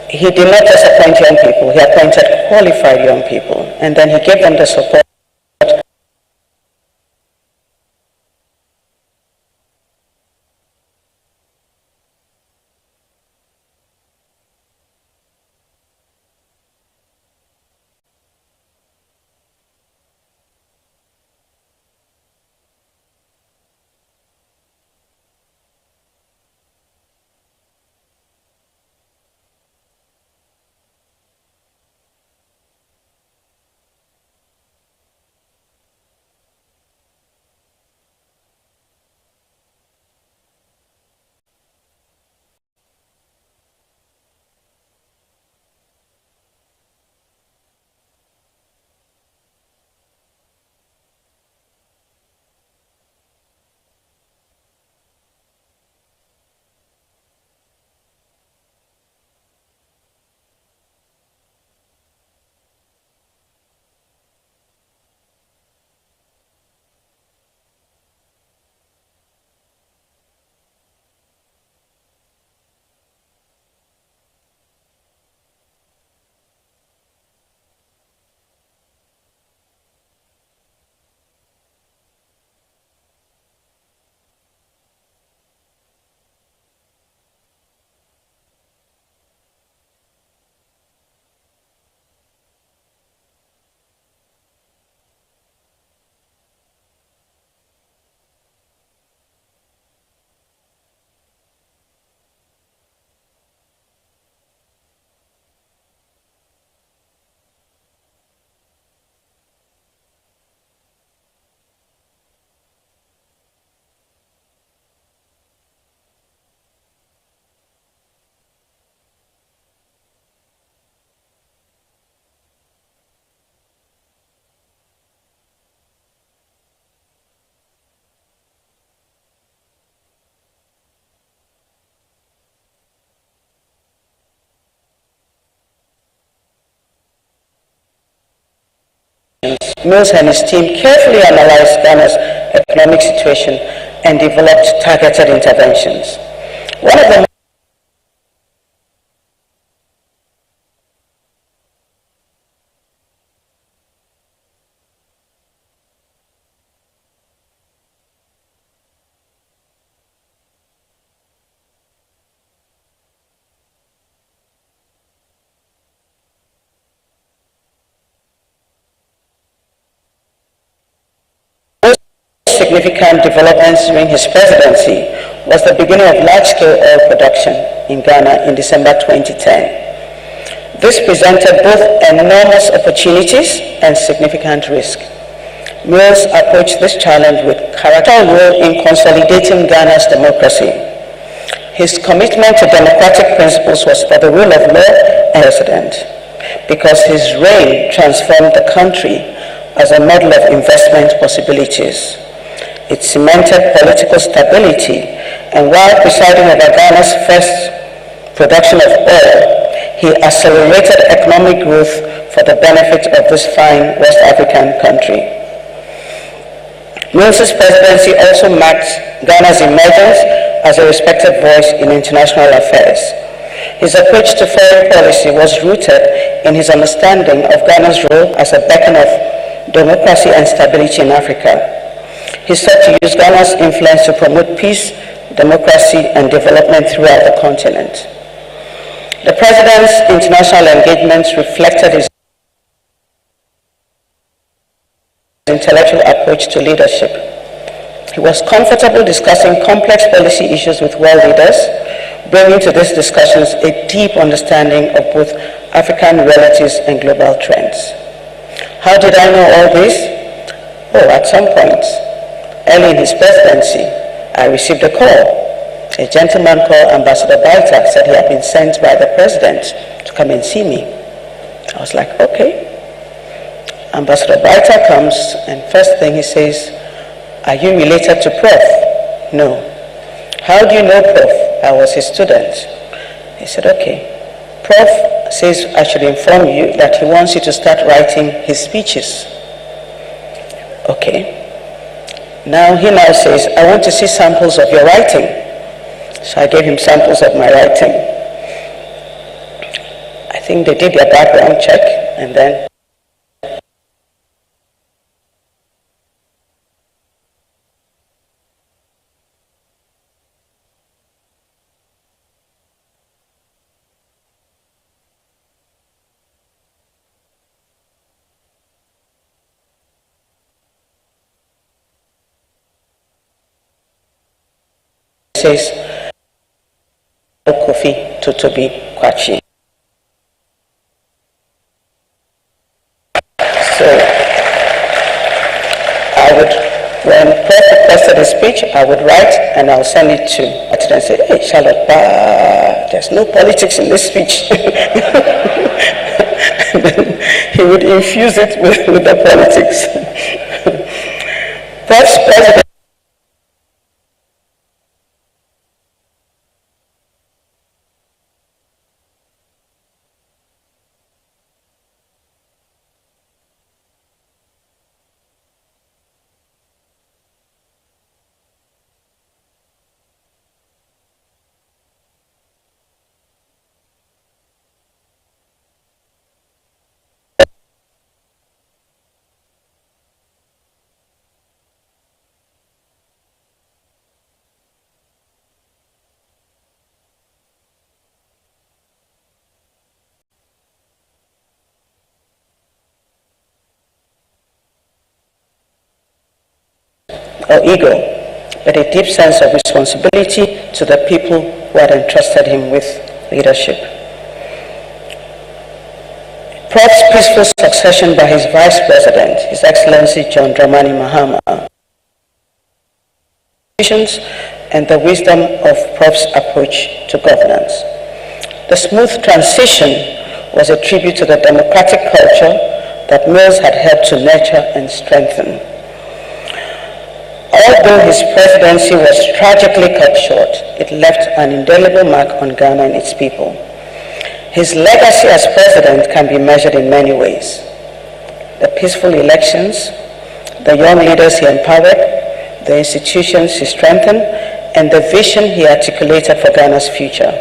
He did not just appoint young people, he appointed qualified young people, and then he gave them the support. Mills and his team carefully analyzed Ghana's economic situation and developed targeted interventions. One of the significant developments during his presidency was the beginning of large-scale oil production in Ghana in December 2010. This presented both enormous opportunities and significant risk. Mills approached this challenge with character role in consolidating Ghana's democracy. His commitment to democratic principles was for the rule of law and president, because his reign transformed the country as a model of investment possibilities. It cemented political stability, and while presiding over Ghana's first production of oil, he accelerated economic growth for the benefit of this fine West African country. Mills's presidency also marked Ghana's emergence as a respected voice in international affairs. His approach to foreign policy was rooted in his understanding of Ghana's role as a beacon of democracy and stability in Africa. He sought to use Ghana's influence to promote peace, democracy, and development throughout the continent. The president's international engagements reflected his intellectual approach to leadership. He was comfortable discussing complex policy issues with world leaders, bringing to these discussions a deep understanding of both African realities and global trends. How did I know all this? Oh, at some point, early in his presidency, I received a call. A gentleman called Ambassador Atta said he had been sent by the president to come and see me. I was like, okay. Ambassador Atta comes, and first thing he says, are you related to Prof? No. How do you know Prof? I was his student. He said, okay. Prof says I should inform you that he wants you to start writing his speeches. Okay. Now he says, I want to see samples of your writing. So I gave him samples of my writing. I think they did their background check, and then says Kofi Totobi Kwachi. So I would, when Prof requested a speech, I would write and I'll send it to Atta and say, hey, Charlotte, there's no politics in this speech. And then he would infuse it with the politics. Prof's president or ego, but a deep sense of responsibility to the people who had entrusted him with leadership. Prof's peaceful succession by his Vice President, His Excellency John Dramani Mahama, and the wisdom of Prof's approach to governance. The smooth transition was a tribute to the democratic culture that Mills had helped to nurture and strengthen. Although his presidency was tragically cut short, it left an indelible mark on Ghana and its people. His legacy as president can be measured in many ways. The peaceful elections, the young leaders he empowered, the institutions he strengthened, and the vision he articulated for Ghana's future.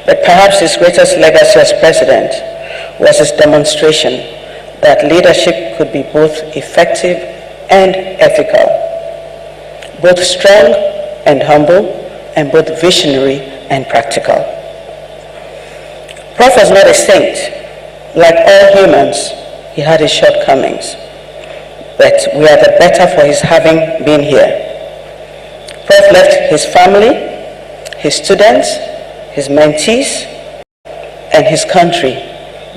But perhaps his greatest legacy as president was his demonstration that leadership could be both effective and ethical, both strong and humble, and both visionary and practical. Prof was not a saint. Like all humans, he had his shortcomings, but we are the better for his having been here. Prof left his family, his students, his mentees, and his country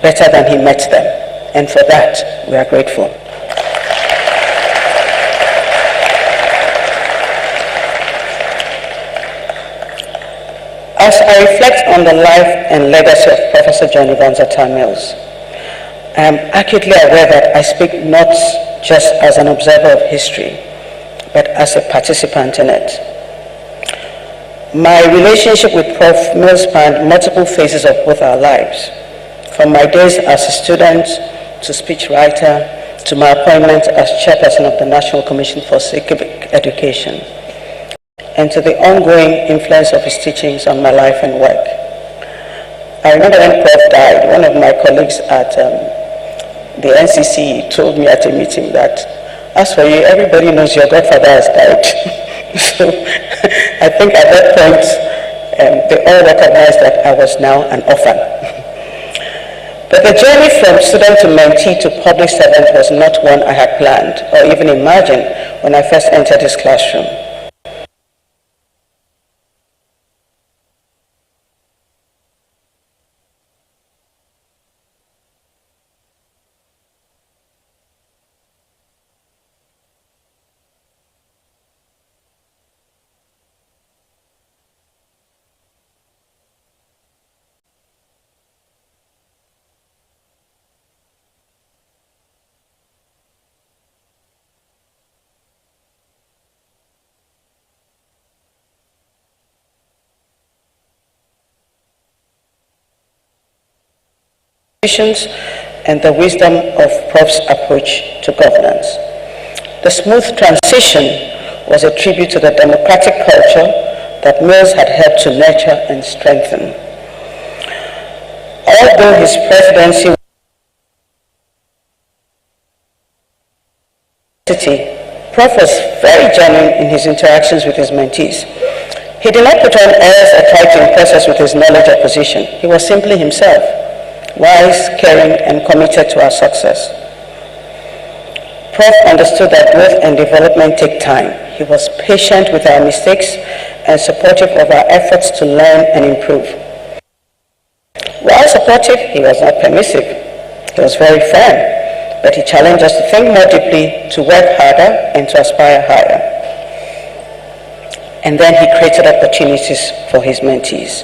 better than he met them, and for that we are grateful. As I reflect on the life and legacy of Professor John Evans Atta Mills, I am acutely aware that I speak not just as an observer of history, but as a participant in it. My relationship with Prof. Mills spanned multiple phases of both our lives, from my days as a student to speechwriter to my appointment as chairperson of the National Commission for Civic Education, and to the ongoing influence of his teachings on my life and work. I remember when Prof died, one of my colleagues at the NCC told me at a meeting that, as for you, everybody knows your godfather has died. So I think at that point, they all recognized that I was now an orphan. But the journey from student to mentee to public servant was not one I had planned or even imagined when I first entered this classroom. And the wisdom of Prof's approach to governance. The smooth transition was a tribute to the democratic culture that Mills had helped to nurture and strengthen. Although his presidency Prof was very genuine in his interactions with his mentees. He did not put on airs or try to impress us with his knowledge or position. He was simply himself, wise, caring, and committed to our success. Prof understood that growth and development take time. He was patient with our mistakes and supportive of our efforts to learn and improve. While supportive, he was not permissive. He was very firm, but he challenged us to think more deeply, to work harder, and to aspire higher. And then he created opportunities for his mentees.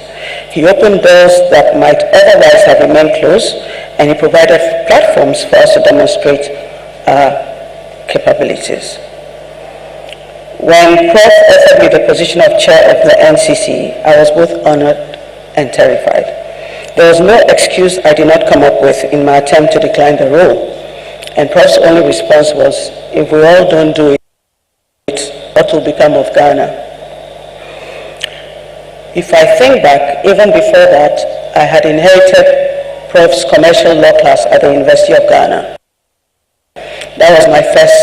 He opened doors that might otherwise have remained closed, and he provided platforms for us to demonstrate our capabilities. When Prof offered me the position of chair of the NCC, I was both honored and terrified. There was no excuse I did not come up with in my attempt to decline the role. And Prof's only response was, if we all don't do it, what will become of Ghana? If I think back, even before that, I had inherited Prof's commercial law class at the University of Ghana. That was my first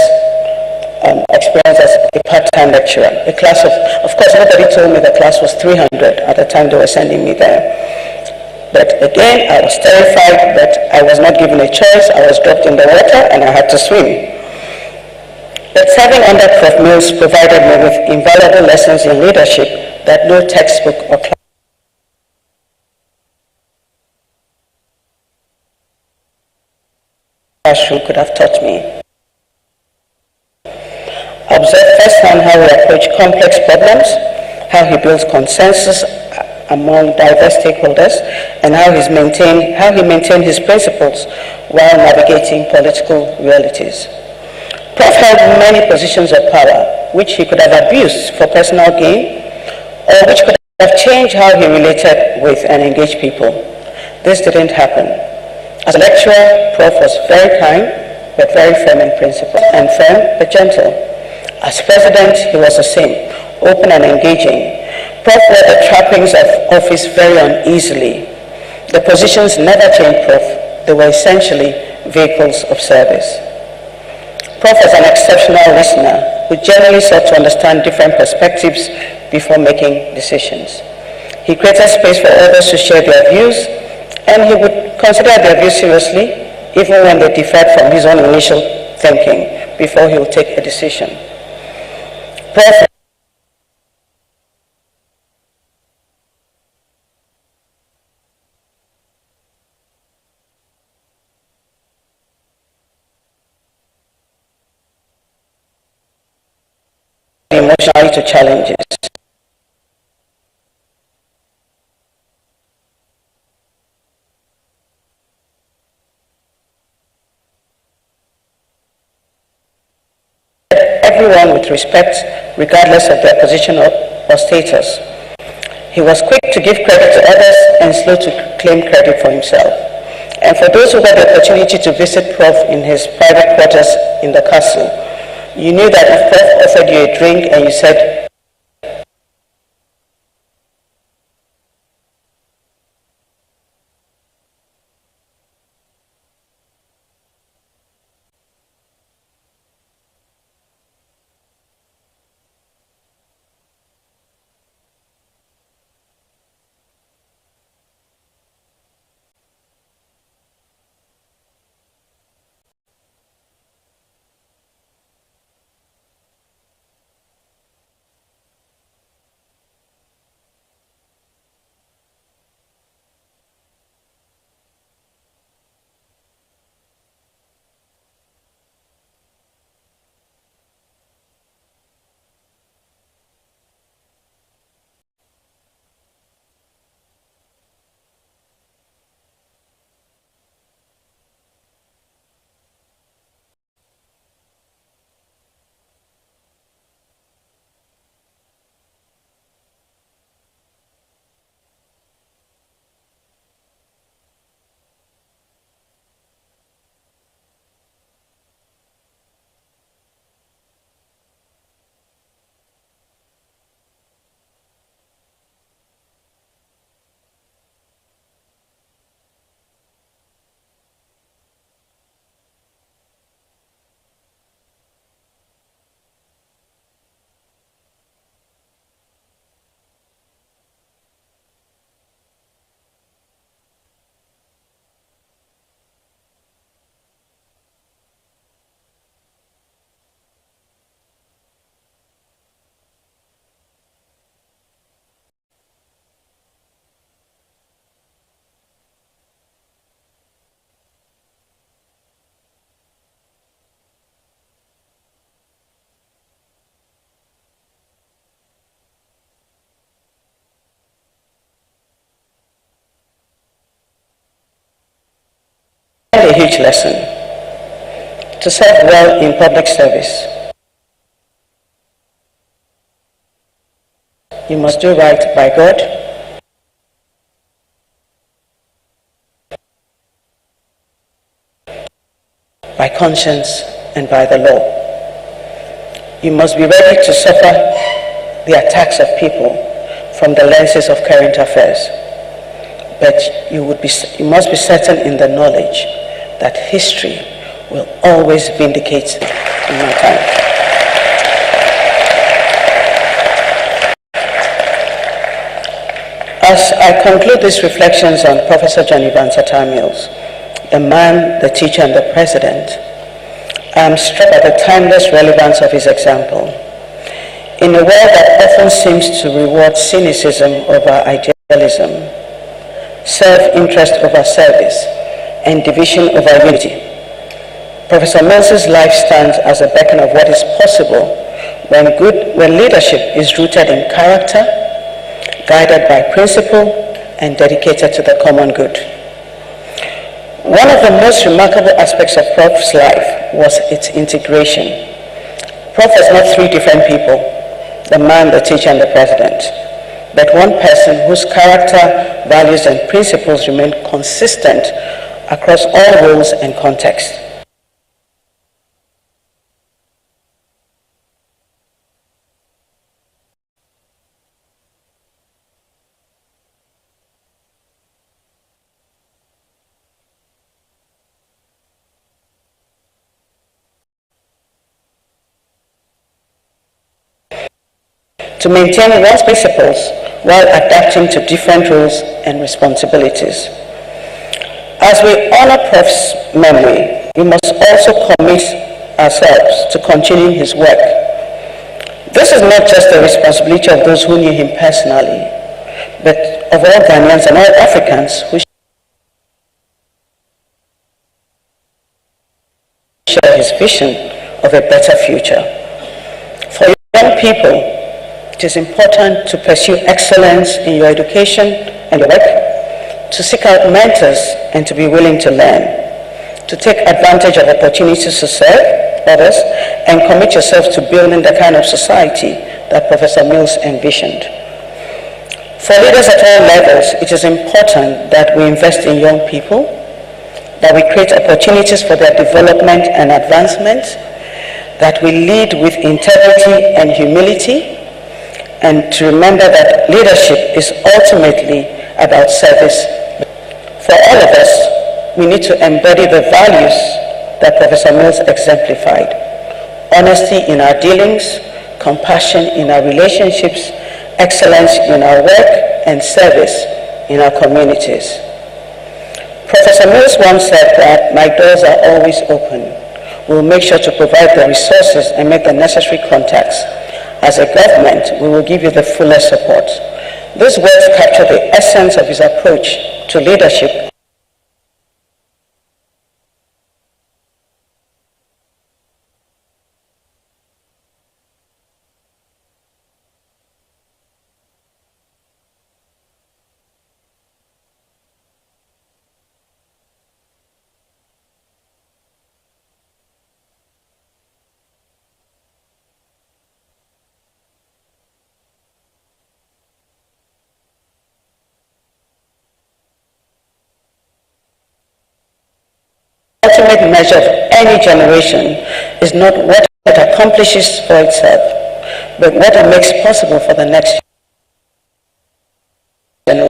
experience as a part-time lecturer. A class of course, nobody told me the class was 300 at the time they were sending me there. But again, I was terrified, but I was not given a choice. I was dropped in the water and I had to swim. But serving under Prof Mills provided me with invaluable lessons in leadership that no textbook or classroom could have taught me. I observed firsthand how he approached complex problems, how he builds consensus among diverse stakeholders, and how he maintained his principles while navigating political realities. Prof held many positions of power, which he could have abused for personal gain, or which could have changed how he related with and engaged people. This didn't happen. As a lecturer, Prof was very kind, but very firm in principle, and firm but gentle. As president, he was the same, open and engaging. Prof wore the trappings of office very uneasily. The positions never changed Prof. They were essentially vehicles of service. Prof was an exceptional listener who generally sought to understand different perspectives before making decisions. He created space for others to share their views, and he would consider their views seriously, even when they differed from his own initial thinking, before he would take a decision. Prof emotionally to challenges. Everyone with respect, regardless of their position or status. He was quick to give credit to others and slow to claim credit for himself. And for those who had the opportunity to visit Prof in his private quarters in the castle, you knew that if Prof offered you a drink and you said, a huge lesson. To serve well in public service, you must do right by God, by conscience, and by the law. You must be ready to suffer the attacks of people from the lenses of current affairs. But you must be certain in the knowledge that history will always vindicate mankind. As I conclude these reflections on Professor John Evans Atta Mills, the man, the teacher, and the president, I am struck by the timeless relevance of his example. In a world that often seems to reward cynicism over idealism, self-interest over service, and division over unity, Professor Mills's life stands as a beacon of what is possible when leadership is rooted in character, guided by principle, and dedicated to the common good. One of the most remarkable aspects of Prof's life was its integration. Prof was not three different people, the man, the teacher, and the president, but one person whose character, values, and principles remain consistent across all roles and contexts. To maintain one's principles while adapting to different roles and responsibilities. As we honor Prof's memory, we must also commit ourselves to continuing his work. This is not just the responsibility of those who knew him personally, but of all Ghanaians and all Africans who share his vision of a better future. For young people, it is important to pursue excellence in your education and your work, to seek out mentors and to be willing to learn, to take advantage of opportunities to serve others, and commit yourself to building the kind of society that Professor Mills envisioned. For leaders at all levels, it is important that we invest in young people, that we create opportunities for their development and advancement, that we lead with integrity and humility, and to remember that leadership is ultimately about service. For all of us, we need to embody the values that Professor Mills exemplified: honesty in our dealings, compassion in our relationships, excellence in our work, and service in our communities. Professor Mills once said that my doors are always open. We'll make sure to provide the resources and make the necessary contacts. As a government, we will give you the fullest support. These words capture the essence of his approach to leadership. The ultimate measure of any generation is not what it accomplishes for itself, but what it makes possible for the next generation.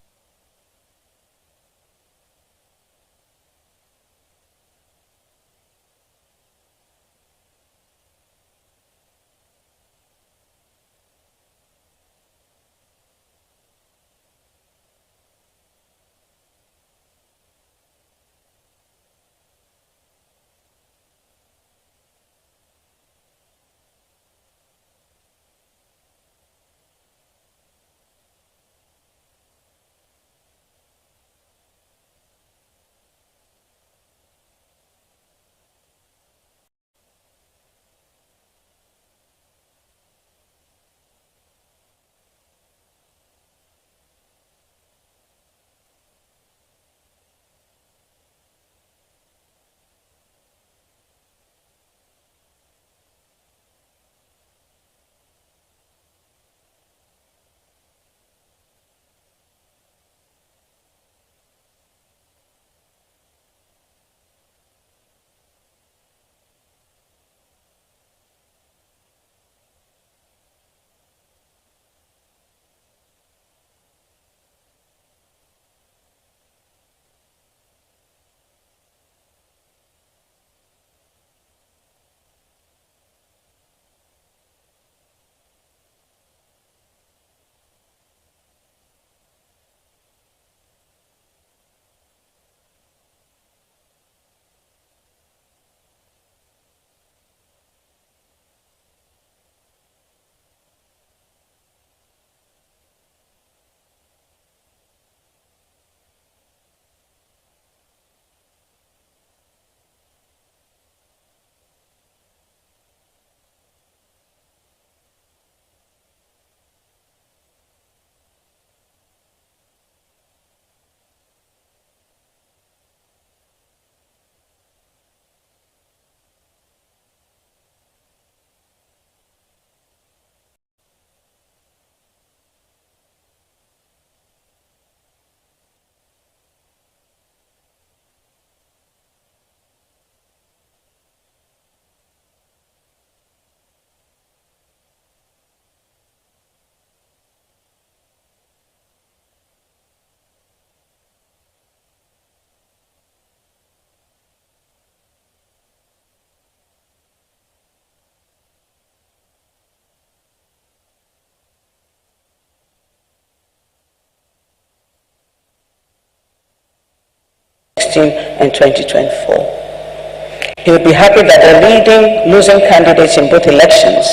2016 and 2024. He would be happy that the leading losing candidates in both elections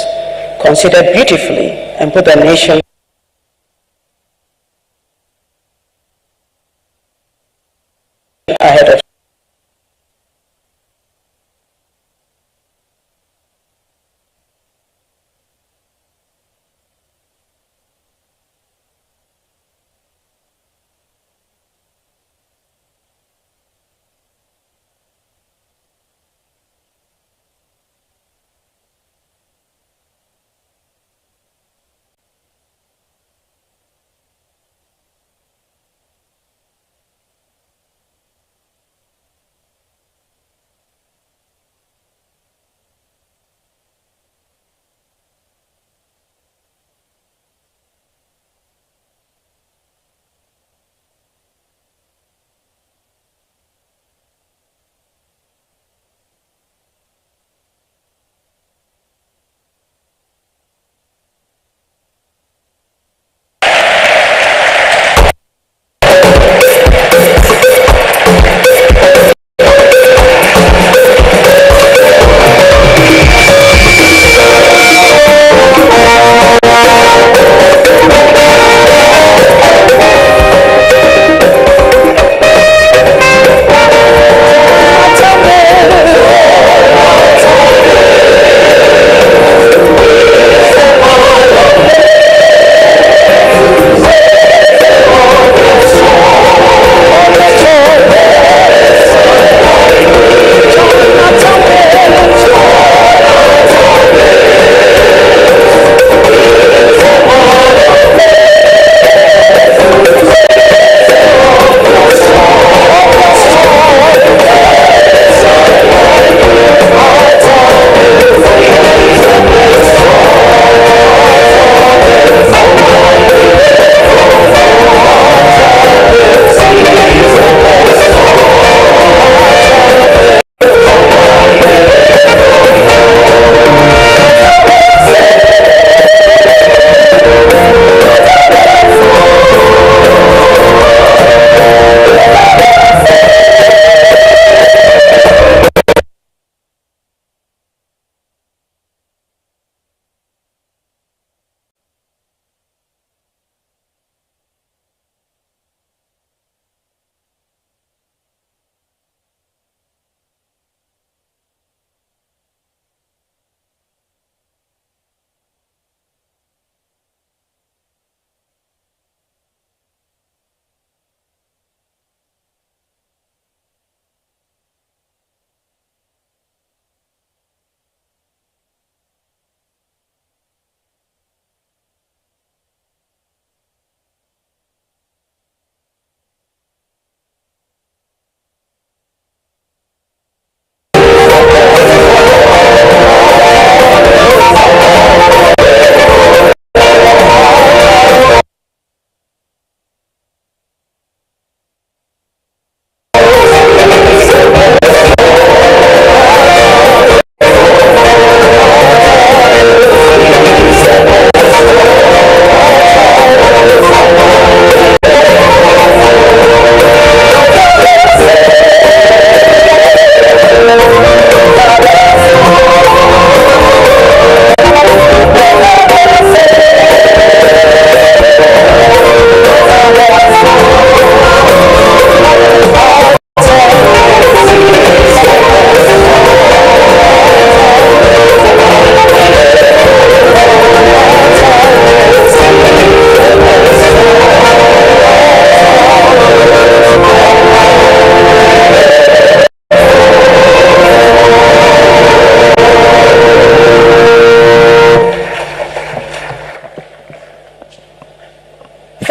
considered beautifully and put the nation ahead of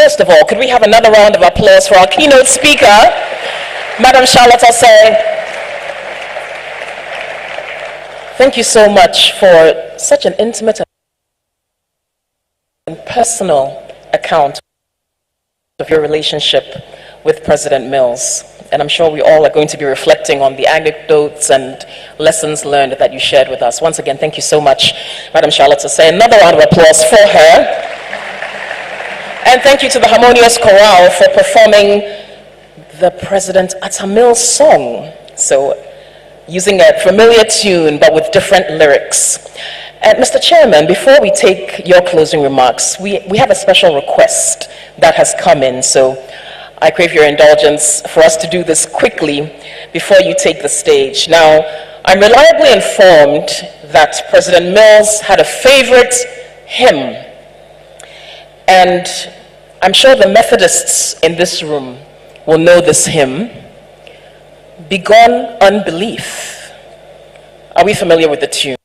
First of all, could we have another round of applause for our keynote speaker, Madam Charlotte Osei? Thank you so much for such an intimate and personal account of your relationship with President Mills. And I'm sure we all are going to be reflecting on the anecdotes and lessons learned that you shared with us. Once again, thank you so much, Madam Charlotte Osei. Another round of applause for her. And thank you to the Harmonious Chorale for performing the President Atta song. So, using a familiar tune but with different lyrics. Mr. Chairman, before we take your closing remarks, we have a special request that has come in. So, I crave your indulgence for us to do this quickly before you take the stage. Now, I'm reliably informed that President Mills had a favorite hymn, and I'm sure the Methodists in this room will know this hymn, Begone Unbelief. Are we familiar with the tune?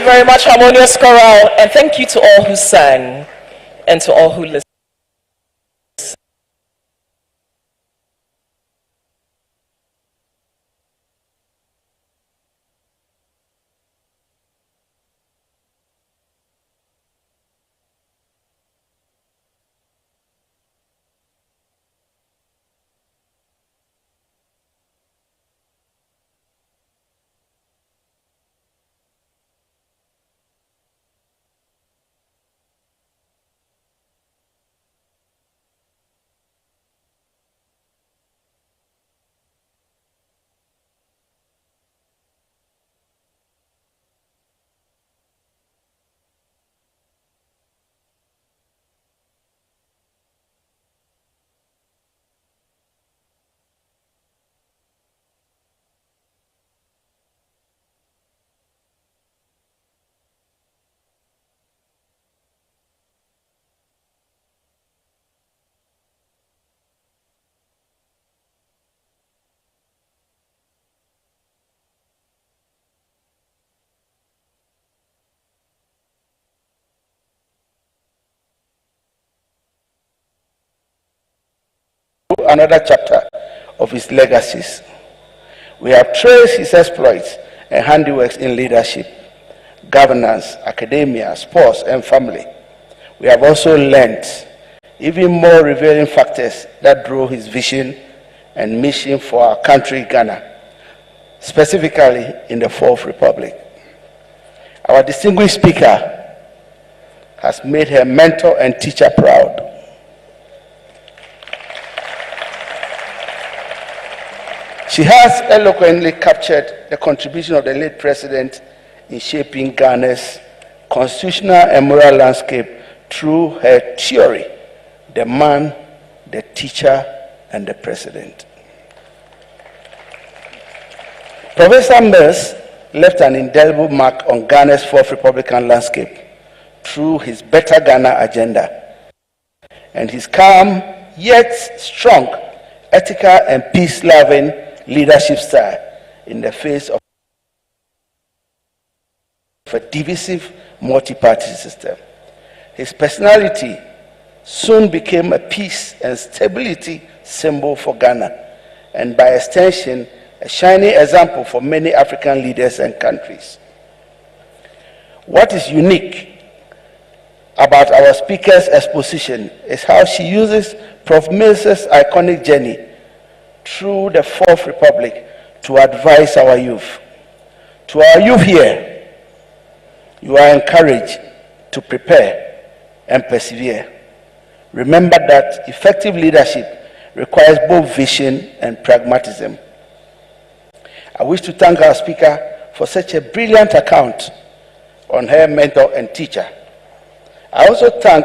Very much, harmonious choral, and thank you to all who sang and to all who listened. another chapter of his legacies. We have traced his exploits and handiworks in leadership, governance, academia, sports, and family. We have also learned even more revealing factors that drove his vision and mission for our country, Ghana, specifically in the Fourth Republic. Our distinguished speaker has made her mentor and teacher proud. She has eloquently captured the contribution of the late president in shaping Ghana's constitutional and moral landscape through her theory, The Man, the Teacher, and the President. Professor Mills left an indelible mark on Ghana's Fourth Republican landscape through his Better Ghana agenda and his calm yet strong, ethical and peace-loving leadership style in the face of a divisive multi-party system. His personality soon became a peace and stability symbol for Ghana, and by extension, a shining example for many African leaders and countries. What is unique about our speaker's exposition is how she uses Prof. Mills's iconic journey through the Fourth Republic to advise our youth. To our youth here, you are encouraged to prepare and persevere. Remember that effective leadership requires both vision and pragmatism. I wish to thank our speaker for such a brilliant account on her mentor and teacher. I also thank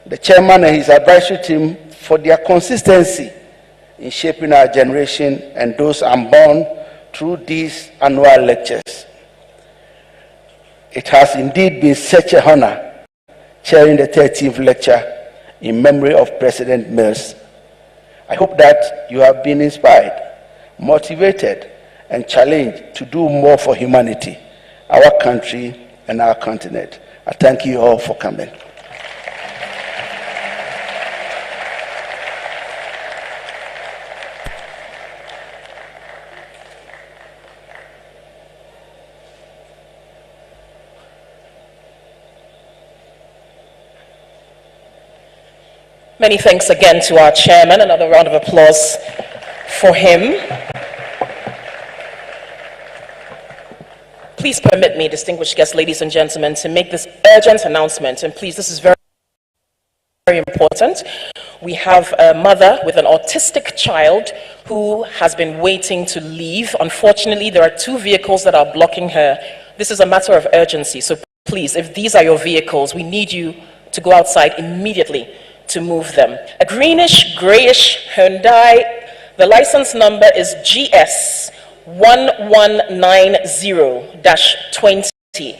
the chairman and his advisory team for their consistency in shaping our generation and those unborn through these annual lectures. It has indeed been such an honor chairing the 13th lecture in memory of President Mills. I hope that you have been inspired, motivated, and challenged to do more for humanity, our country, and our continent. I thank you all for coming. Many thanks again to our chairman. Another round of applause for him. Please permit me, distinguished guests, ladies and gentlemen, to make this urgent announcement. And please, this is very, very important. We have a mother with an autistic child who has been waiting to leave. Unfortunately, there are 2 vehicles that are blocking her. This is a matter of urgency. So please, if these are your vehicles, we need you to go outside immediately to move them. A greenish, grayish Hyundai. The license number is GS 1190-20.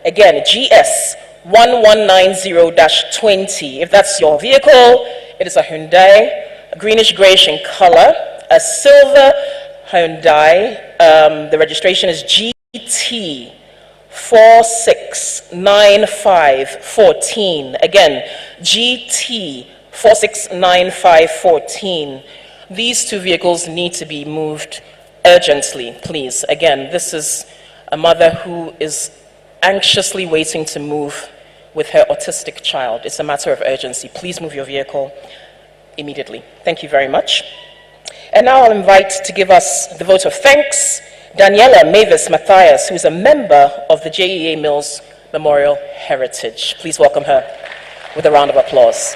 Again, GS 1190-20. If that's your vehicle, it is a Hyundai, a greenish grayish in color, a silver Hyundai. The registration is GT 469514. Again, GT 469514. These 2 vehicles need to be moved urgently, please. Again, this is a mother who is anxiously waiting to move with her autistic child. It's a matter of urgency. Please move your vehicle immediately. Thank you very much. And now I'll invite to give us the vote of thanks Daniela Mavis Matthias, who is a member of the JEA Mills Memorial Heritage. Please welcome her with a round of applause.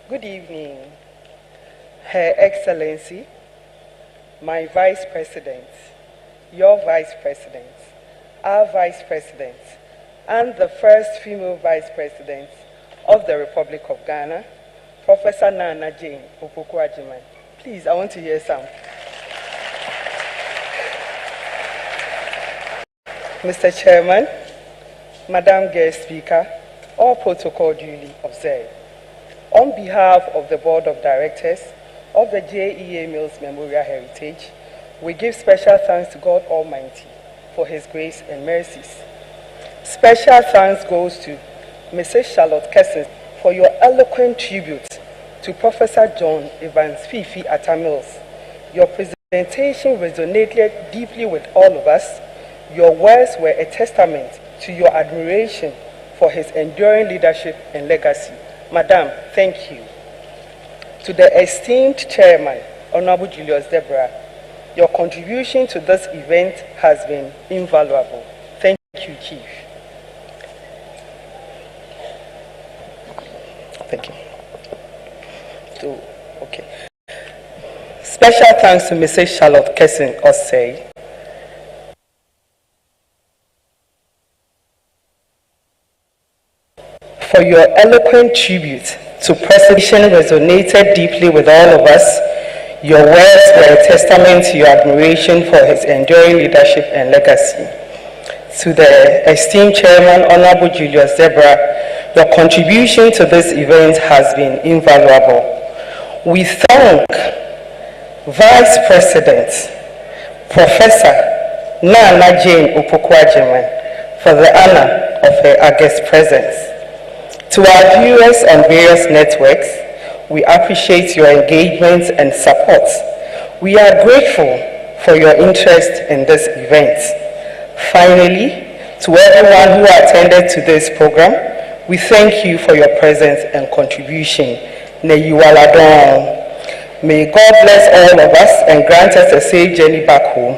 Good evening, Her Excellency, my Vice President, your Vice President, our Vice President, and the first female Vice President of the Republic of Ghana, Professor Nana Jane Opoku-Agyeman. Please, I want to hear some. Mr. Chairman, Madam Guest Speaker, all protocol duly observed. On behalf of the Board of Directors of the JEA Mills Memorial Heritage, we give special thanks to God Almighty for his grace and mercies. Special thanks goes to Mrs. Charlotte Kessins for your eloquent tribute to Professor John Evans Fifi Atta Mills. Your presentation resonated deeply with all of us. Your words were a testament to your admiration for his enduring leadership and legacy. Madam, thank you. To the esteemed chairman, Honorable Julius Deborah, your contribution to this event has been invaluable. Thank you, Chief. Thank you. Okay. Special thanks to Mrs. Charlotte Kessin Osei, for your eloquent tribute to President resonated deeply with all of us. Your words were a testament to your admiration for his enduring leadership and legacy. To the esteemed chairman, Honorable Julius Deborah, your contribution to this event has been invaluable. We thank Vice President, Professor Nana Jane Opoku-Agyeman for the honor of her August presence. To our viewers on various networks, we appreciate your engagement and support. We are grateful for your interest in this event. Finally, to everyone who attended to this program, we thank you for your presence and contribution. May God bless all of us and grant us a safe journey back home.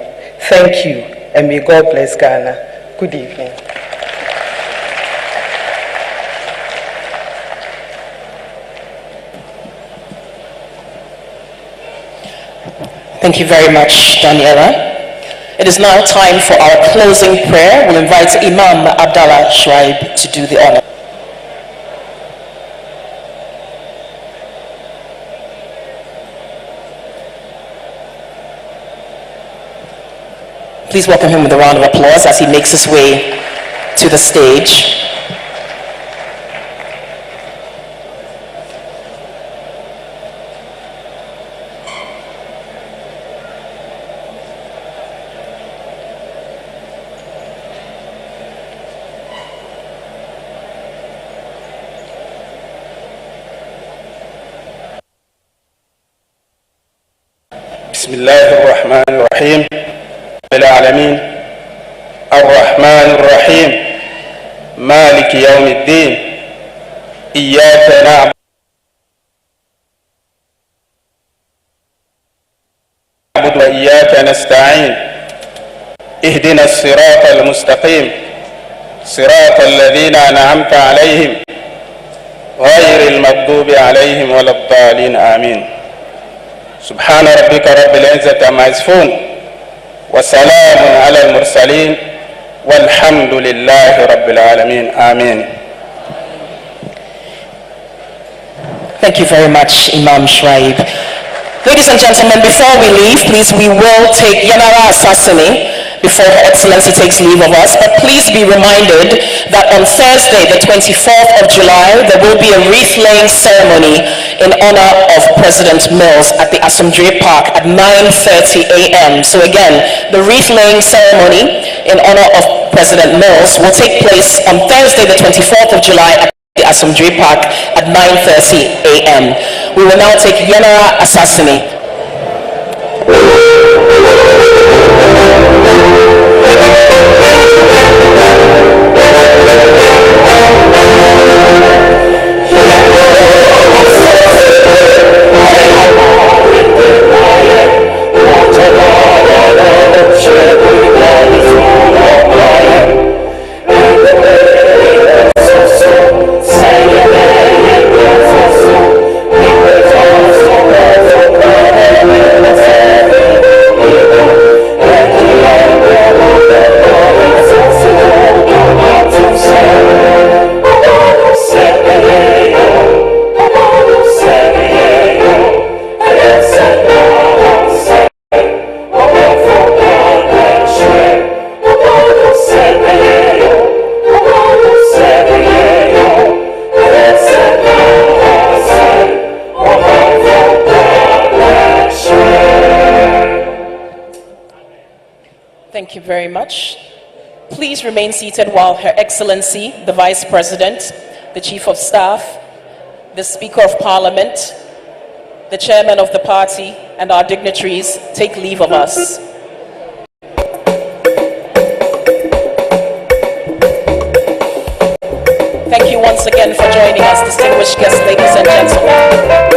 Thank you, and may God bless Ghana. Good evening. Thank you very much, Daniela. It is now time for our closing prayer. We'll invite Imam Abdallah Shuaib to do the honor. Please welcome him with a round of applause as he makes his way to the stage. بسم الله الرحمن الرحيم العالمين الرحمن الرحيم مالك يوم الدين إياك نعبد وإياك نستعين اهدنا الصراط المستقيم صراط الذين أنعمت عليهم غير المغضوب عليهم ولا الضالين آمين سبحان ربك رب العزة عما يصفون وسلام على المرسلين والحمد لله رب العالمين آمين. Thank you very much, Imam Shuaib. Ladies and gentlemen, before we leave, please, we will take Yanara Assassini before Her Excellency takes leave of us. But please be reminded that on Thursday, the 24th of July, there will be a wreath-laying ceremony in honor of President Mills at the Asomdwe Park at 9:30 a.m. So again, the wreath-laying ceremony in honor of President Mills will take place on Thursday, the 24th of July at the Asomdwe Park at 9:30 a.m. We will now take Yanara Assassini. Thank you very much. Please remain seated while Her Excellency, the Vice President, the Chief of Staff, the Speaker of Parliament, the Chairman of the party, and our dignitaries take leave of us. Thank you once again for joining us, distinguished guests, ladies and gentlemen.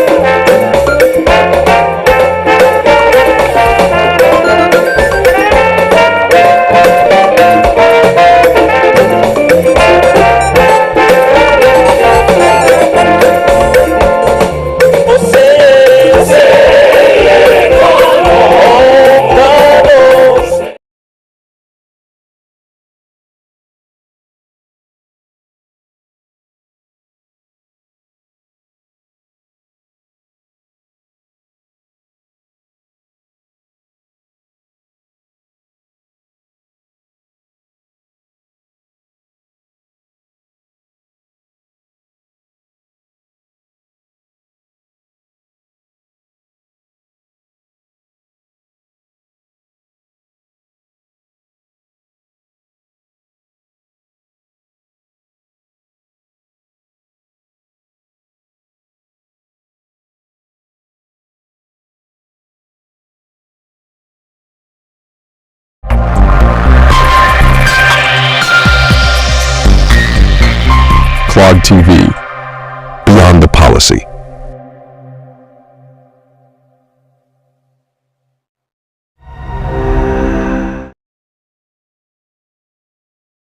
Clog TV, beyond the policy.